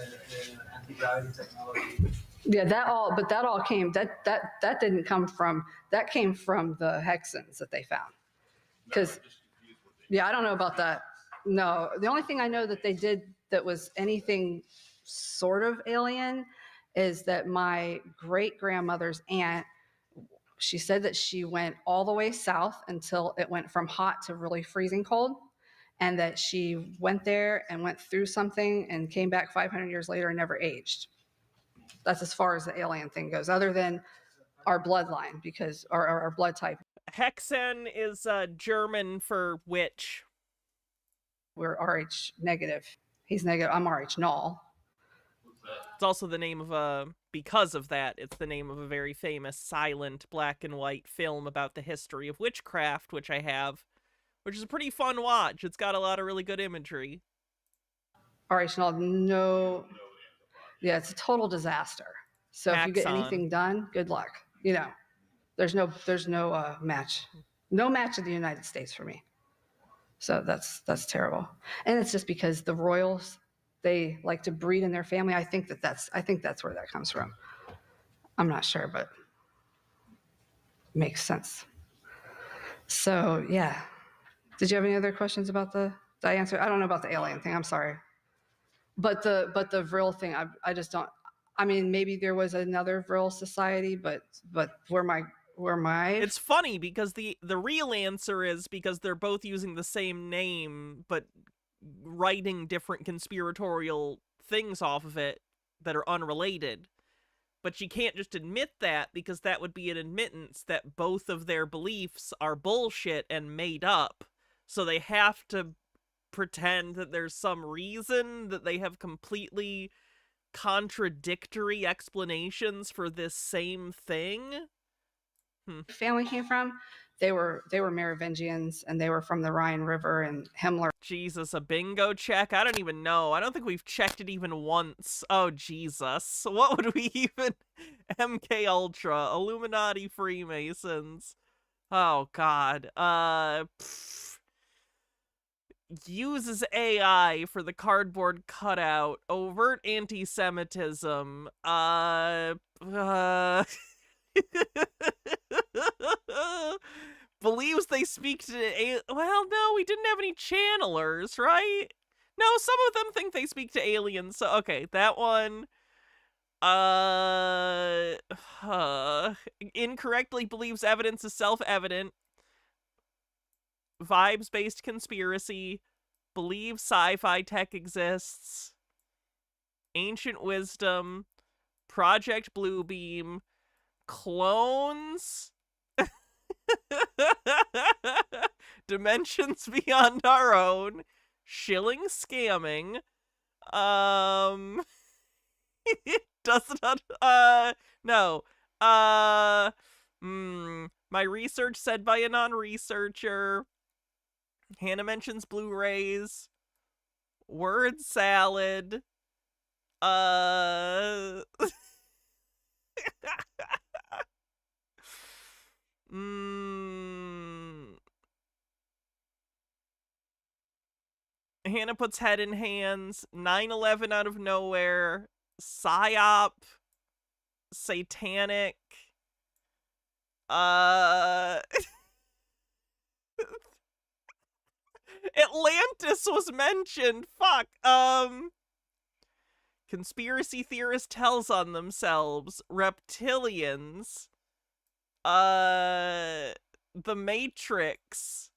anti-gravity technology. Yeah, that all came, that didn't come from, that came from the Hexens that they found. Because, yeah, I don't know about that. No, the only thing I know that they did that was anything sort of alien is that my great-grandmother's aunt, she said that she went all the way south until it went from hot to really freezing cold, and that she went there and went through something and came back 500 years later and never aged. That's as far as the alien thing goes, other than our bloodline, because our blood type. Hexen is German for witch. We're Rh negative. He's negative. I'm Rh null. It's also the name of because of that, it's the name of a very famous silent black and white film about the history of witchcraft, which I have, which is a pretty fun watch. It's got a lot of really good imagery. Rh null, no. Yeah, it's a total disaster. So if you get anything done, good luck. You know, there's no match. No match in the United States for me. So that's terrible. And it's just because the royals, they like to breed in their family. I think that's where that comes from. I'm not sure, but makes sense. So yeah. Did you have any other questions about did I answer? I don't know about the alien thing. I'm sorry. But the Vril thing, I just don't. I mean, maybe there was another Vril society, but where were my. It's funny because the real answer is because they're both using the same name, but writing different conspiratorial things off of it that are unrelated. But she can't just admit that, because that would be an admittance that both of their beliefs are bullshit and made up. So they have to pretend that there's some reason that they have completely contradictory explanations for this same thing. Family came from, they were Merovingians, and they were from the Rhine River and Himmler. Jesus, a bingo check? I don't even know. I don't think we've checked it even once. Oh, Jesus. What would we even... MK Ultra, Illuminati, Freemasons. Oh, God. Uses AI for the cardboard cutout. Overt anti-Semitism. Believes they speak to well, no, we didn't have any channelers, right? No, some of them think they speak to aliens. So okay, that one. Incorrectly believes evidence is self-evident. Vibes-based conspiracy. Believes sci-fi tech exists. Ancient wisdom. Project Bluebeam. Clones. Dimensions beyond our own. Shilling scamming. Does not, no. My research said by a non-researcher. Hannah mentions Blu-rays. Word salad. Hannah puts head in hands. 9/11 out of nowhere. Psyop. Satanic. Atlantis was mentioned. Fuck. Conspiracy theorist tells on themselves. Reptilians. The Matrix.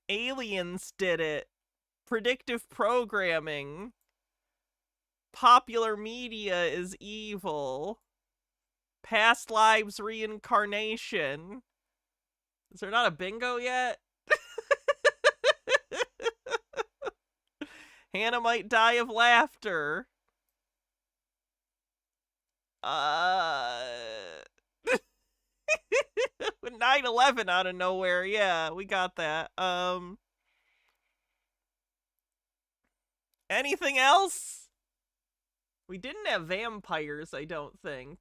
Aliens did it. Predictive programming. Popular media is evil. Past lives reincarnation. Is there not a bingo yet? Hannah might die of laughter. 9/11 out of nowhere. Yeah, we got that. Anything else? We didn't have vampires, I don't think.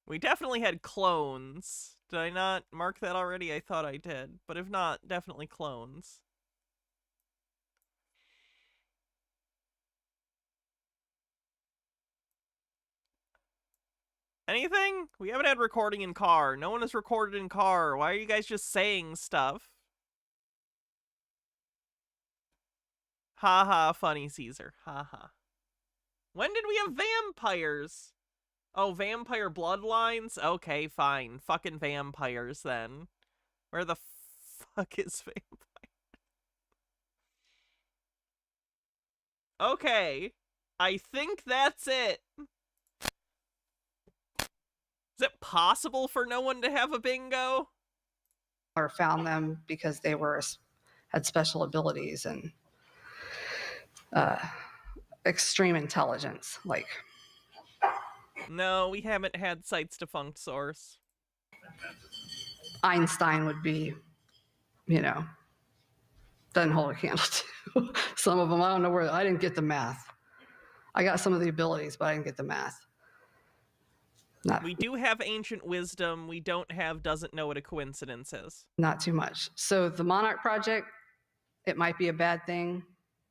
We definitely had clones. Did I not mark that already? I thought I did. But if not, definitely clones. Anything? We haven't had recording in car. No one has recorded in car. Why are you guys just saying stuff? Haha, funny Caesar. Haha. When did we have vampires? Oh, vampire bloodlines? Okay, fine. Fucking vampires then. Where the fuck is vampire? Okay. I think that's it. Is it possible for no one to have a bingo? Or found them because they had special abilities and extreme intelligence. Like, no, we haven't had Sight's defunct source. Einstein would be, doesn't hold a candle to. Some of them, I don't know where. I didn't get the math. I got some of the abilities, but I didn't get the math. We do have ancient wisdom. We don't have doesn't know what a coincidence is. Not too much. So the Monarch Project, it might be a bad thing.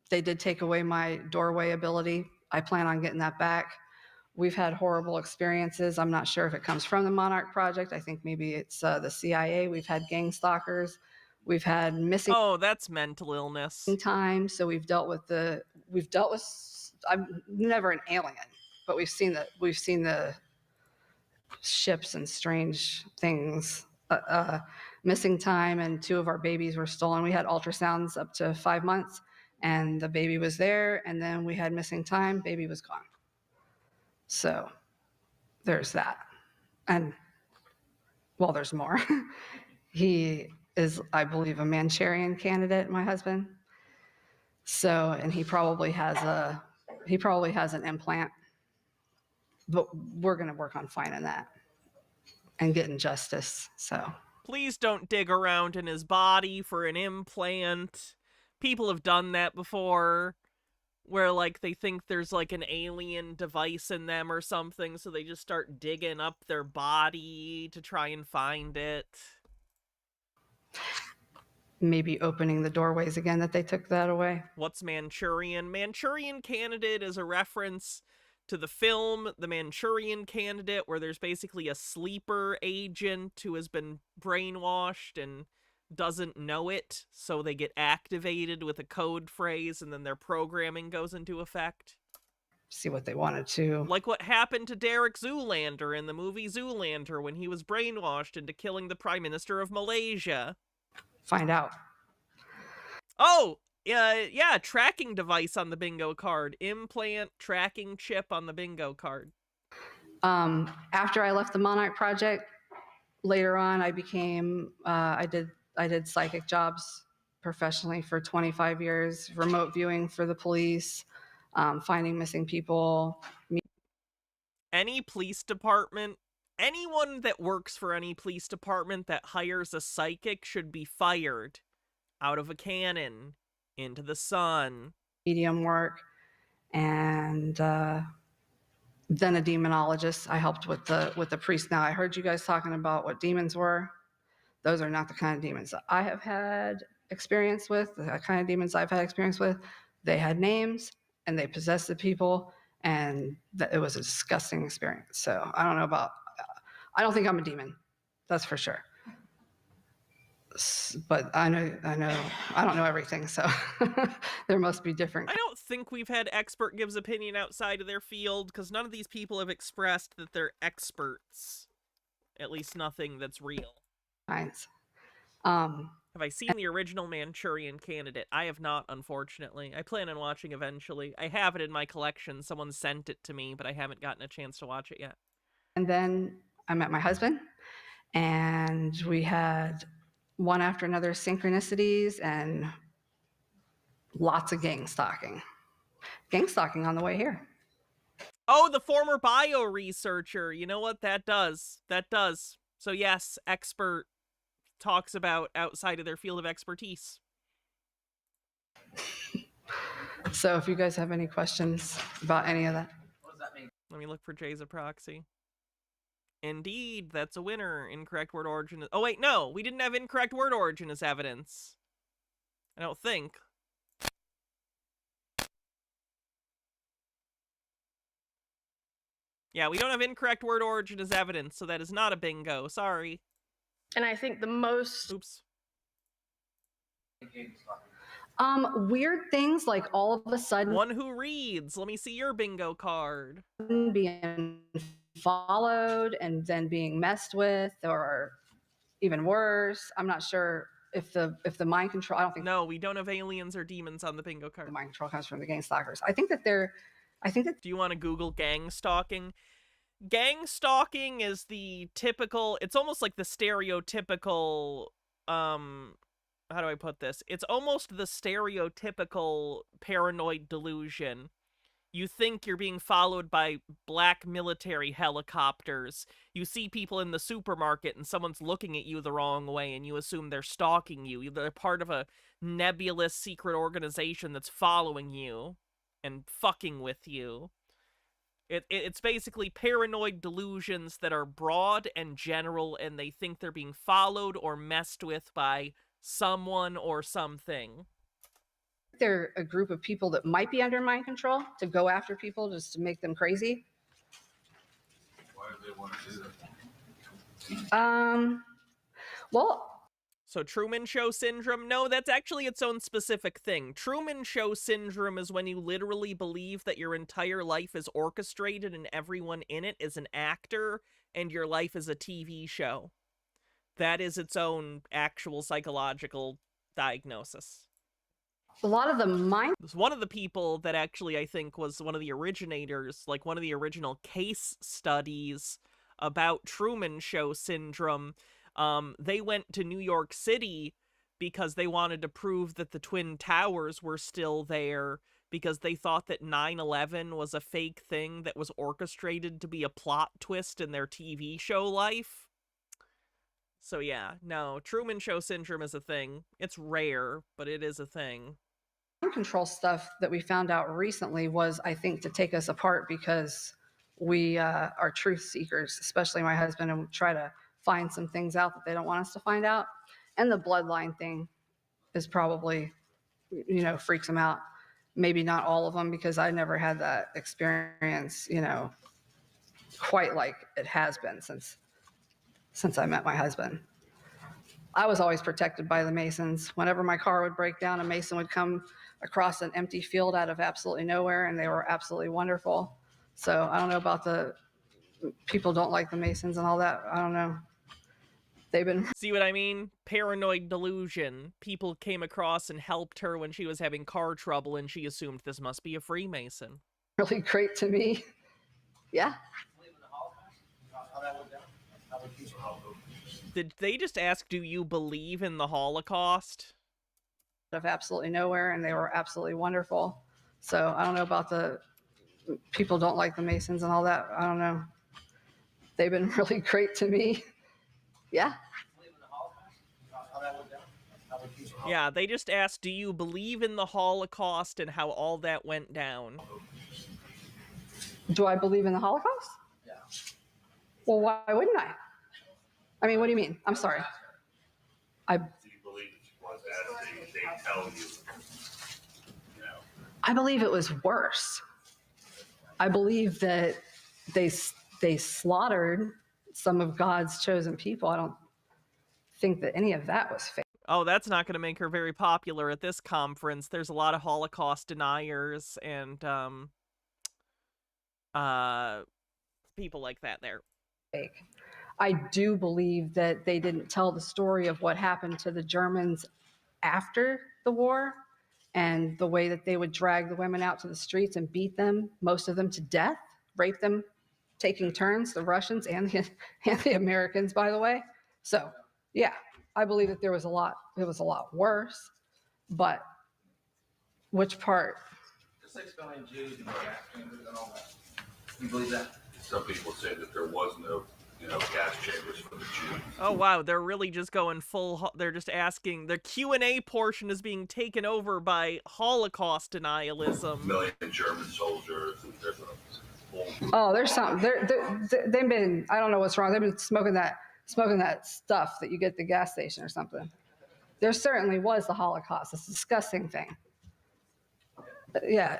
They did take away my doorway ability. I plan on getting that back. We've had horrible experiences. I'm not sure if it comes from the Monarch Project. I think maybe it's the CIA. We've had gang stalkers. We've had missing. Oh, that's mental illness. Time. So we've dealt with I'm never an alien, but we've seen the ships and strange things. Missing time, and 2 of our babies were stolen. We had ultrasounds up to 5 months, and the baby was there, and then we had missing time, baby was gone. So there's that. And well, there's more. He is, I believe, a Manchurian candidate, my husband. So, and he probably has an implant, but we're going to work on finding that and getting justice. So Please don't dig around in his body for an implant. People have done that before, where like they think there's like an alien device in them or something, so they just start digging up their body to try and find it. maybe opening the doorways again that they took that away. What's Manchurian? Manchurian Candidate is a reference to the film The Manchurian Candidate, where there's basically a sleeper agent who has been brainwashed and doesn't know it, so they get activated with a code phrase and then their programming goes into effect. See what they wanted to. Like what happened to Derek Zoolander in the movie Zoolander when he was brainwashed into killing the Prime Minister of Malaysia. Find out. Oh, yeah, tracking device on the bingo card. Implant tracking chip on the bingo card. After I left the Monarch Project, later on I became, I did psychic jobs professionally for 25 years, remote viewing for the police, finding missing people. Any police department, anyone that works for any police department that hires a psychic should be fired out of a cannon into the sun. Medium work, and then a demonologist. I helped with the priest. Now I heard you guys talking about what demons were. Those are not the kind of demons that I have had experience with. The kind of demons I've had experience with, they had names and they possessed the people, and it was a disgusting experience. So I don't think I'm a demon, that's for sure. But I don't know everything, so there must be different. I don't think we've had expert gives opinion outside of their field, because none of these people have expressed that they're experts. At least nothing that's real. Kinds. Have I seen the original Manchurian Candidate? I have not, unfortunately. I plan on watching eventually. I have it in my collection. Someone sent it to me, but I haven't gotten a chance to watch it yet. And then I met my husband, and we had one after another synchronicities and lots of gang stalking. Gang stalking on the way here. Oh, the former bio researcher. You know what? That does. So yes, expert talks about outside of their field of expertise. So if you guys have any questions about any of that. What does that mean? Let me look for Jay's a proxy. Indeed, that's a winner. Incorrect word origin. Oh, wait, no. We didn't have incorrect word origin as evidence. I don't think. Yeah, we don't have incorrect word origin as evidence, so that is not a bingo. Sorry. And I think the most... Oops. Weird things like all of a sudden... One who reads. Let me see your bingo card. Being followed and then being messed with, or even worse. I'm not sure if the mind control... I don't think... No, we don't have aliens or demons on the bingo card. The mind control comes from the gang stalkers. I think that... Do you want to Google gang stalking? Gang stalking is the typical... It's almost like the stereotypical... How do I put this? It's almost the stereotypical paranoid delusion. You think you're being followed by black military helicopters. You see people in the supermarket and someone's looking at you the wrong way and you assume they're stalking you. They're part of a nebulous secret organization that's following you and fucking with you. It's basically paranoid delusions that are broad and general, and they think they're being followed or messed with by someone or something. They're a group of people that might be under mind control to go after people just to make them crazy. Why do they want to do that? Well, So Truman Show syndrome? No, that's actually its own specific thing. Truman Show syndrome is when you literally believe that your entire life is orchestrated and everyone in it is an actor and your life is a TV show. That is its own actual psychological diagnosis. A lot of the mind. One of the people that actually I think was one of the originators, like one of the original case studies about Truman Show syndrome, they went to New York City because they wanted to prove that the Twin Towers were still there, because they thought that 9/11 was a fake thing that was orchestrated to be a plot twist in their TV show life. So yeah, no, Truman Show syndrome is a thing. It's rare, but it is a thing. Control stuff that we found out recently was, I think, to take us apart because we are truth seekers, especially my husband, and try to find some things out that they don't want us to find out. And the bloodline thing is probably, freaks them out. Maybe not all of them, because I never had that experience, quite like it has been since I met my husband. I was always protected by the Masons. Whenever my car would break down, a Mason would come across an empty field out of absolutely nowhere, and they were absolutely wonderful. So I don't know about the people don't like the Masons and all that. I don't know. They've been... See what I mean? Paranoid delusion. People came across and helped her when she was having car trouble, and she assumed this must be a Freemason. Really great to me. Yeah. Did they just ask, do you believe in the Holocaust? Of absolutely nowhere, and they were absolutely wonderful. So I don't know about the people don't like the Masons and all that. I don't know. They've been really great to me. Yeah. Yeah, they just asked, do you believe in the Holocaust and how all that went down? Do I believe in the Holocaust? Yeah. Well, why wouldn't I? I mean, what do you mean? I'm sorry. Do you believe that she was as they tell you? I believe it was worse. I believe that they slaughtered some of God's chosen people. I don't think that any of that was fake. Oh, that's not going to make her very popular at this conference. There's a lot of Holocaust deniers and people like that there. Fake. I do believe that they didn't tell the story of what happened to the Germans after the war and the way that they would drag the women out to the streets and beat them, most of them to death, rape them, taking turns, the Russians and the Americans, by the way. So, yeah, I believe that it was a lot worse, but which part? Just like spelling Jews and gas chambers and all that. You believe that? Some people say that there was no gas chambers for the Jews. Oh wow, they're really just going they're just asking, the Q&A portion is being taken over by Holocaust denialism. Million German soldiers, and there's there's something. They've been, I don't know what's wrong, they've been smoking that stuff that you get at the gas station or something. There certainly was the Holocaust. It's a disgusting thing. Yeah.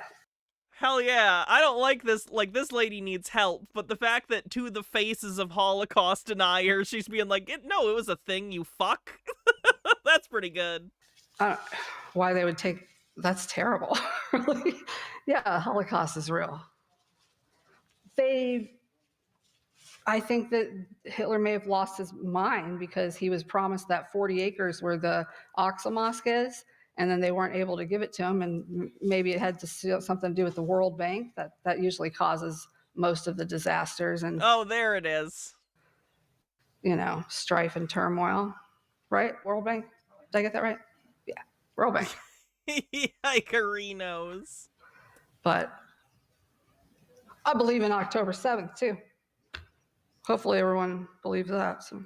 Hell yeah, I don't like this, this lady needs help, but the fact that to the faces of Holocaust deniers, she's being like, no, it was a thing, you fuck. That's pretty good. Why they would take, that's terrible. Really? Yeah, Holocaust is real. I think that Hitler may have lost his mind because he was promised that 40 acres where the Aqsa Mosque is, and then they weren't able to give it to him, and maybe it had something to do with the World Bank. That usually causes most of the disasters and oh, there it is. Strife and turmoil, right? World Bank. Did I get that right? Yeah, World Bank. Yikerinos. But I believe in October 7th too. Hopefully everyone believes that. So.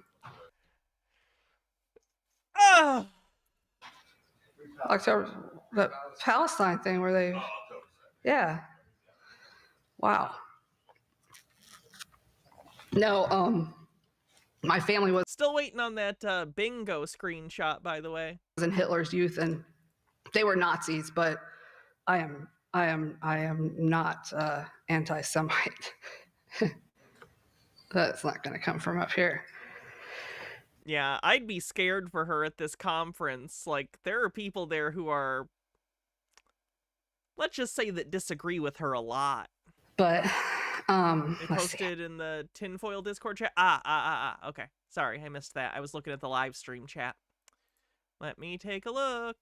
October, the Palestine thing where they, yeah. Wow. No, my family was still waiting on that bingo screenshot, by the way. In Hitler's youth, and they were Nazis, but I am not anti-Semite. That's not going to come from up here. Yeah, I'd be scared for her at this conference. Like, there are people there who are, let's just say, that disagree with her a lot. But They let's see. posted in the Tinfoil Discord chat. Okay. Sorry, I missed that. I was looking at the live stream chat. Let me take a look.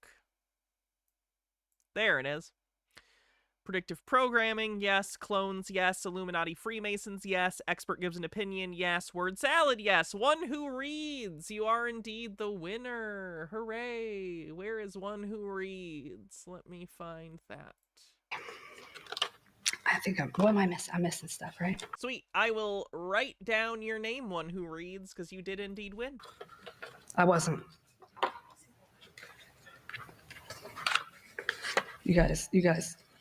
There it is. Predictive programming, yes. Clones, yes. Illuminati Freemasons, yes. Expert gives an opinion, yes. Word salad, yes. One who reads. You are indeed the winner. Hooray. Where is one who reads? Let me find that. I think what am I missing? I'm missing stuff, right? Sweet. I will write down your name, one who reads, because you did indeed win. I wasn't. You guys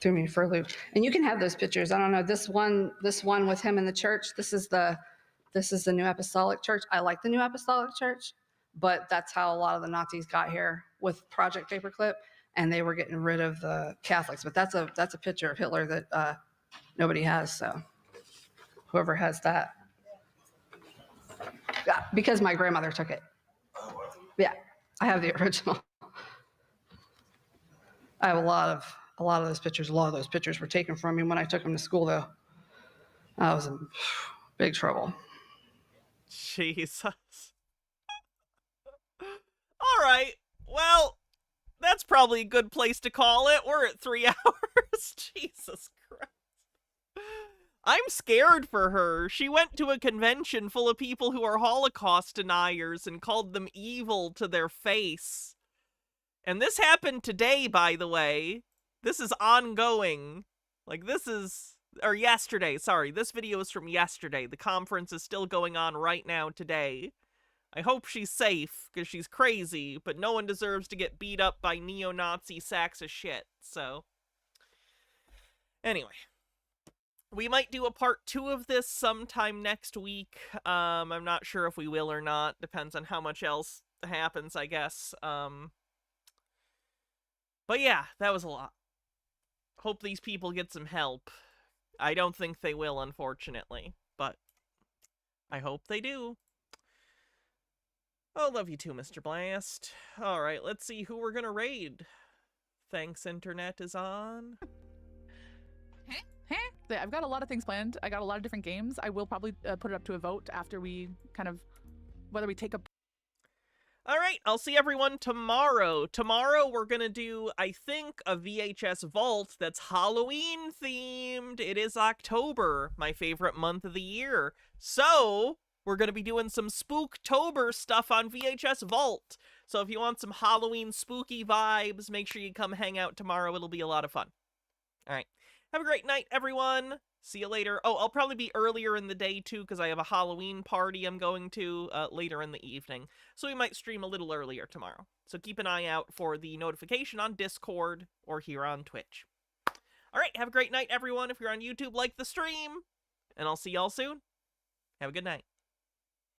threw me for a loop. And you can have those pictures. I don't know, this one with him in the church, this is the New Apostolic Church. I like the New Apostolic Church, but that's how a lot of the Nazis got here with Project Paperclip, and they were getting rid of the Catholics. But that's a picture of Hitler that nobody has, so whoever has that. Yeah, because my grandmother took it. Yeah, I have the original. I have a lot of those pictures. A lot of those pictures were taken from me when I took them to school, though. I was in big trouble. Jesus. All right. Well, that's probably a good place to call it. We're at 3 hours. Jesus Christ. I'm scared for her. She went to a convention full of people who are Holocaust deniers and called them evil to their face. And this happened today, by the way. This is ongoing. Like, or yesterday, sorry. This video is from yesterday. The conference is still going on right now today. I hope she's safe, because she's crazy, but no one deserves to get beat up by neo-Nazi sacks of shit, so. Anyway. We might do a part 2 of this sometime next week. I'm not sure if we will or not. Depends on how much else happens, I guess. But yeah, that was a lot. Hope these people get some help. I don't think they will, unfortunately, but I hope they do. Oh, love you too, Mr. Blast. Alright, let's see who we're gonna raid. Thanks, Internet is on. Hey, I've got a lot of things planned. I got a lot of different games. I will probably put it up to a vote after we kind of, whether we take a... Alright, I'll see everyone tomorrow. Tomorrow we're gonna do, I think, a VHS Vault that's Halloween themed. It is October, my favorite month of the year. So, we're gonna be doing some Spooktober stuff on VHS Vault. So if you want some Halloween spooky vibes, make sure you come hang out tomorrow. It'll be a lot of fun. Alright. Have a great night, everyone. See you later. Oh, I'll probably be earlier in the day, too, because I have a Halloween party I'm going to later in the evening. So we might stream a little earlier tomorrow. So keep an eye out for the notification on Discord or here on Twitch. All right, have a great night, everyone. If you're on YouTube, like the stream. And I'll see y'all soon. Have a good night.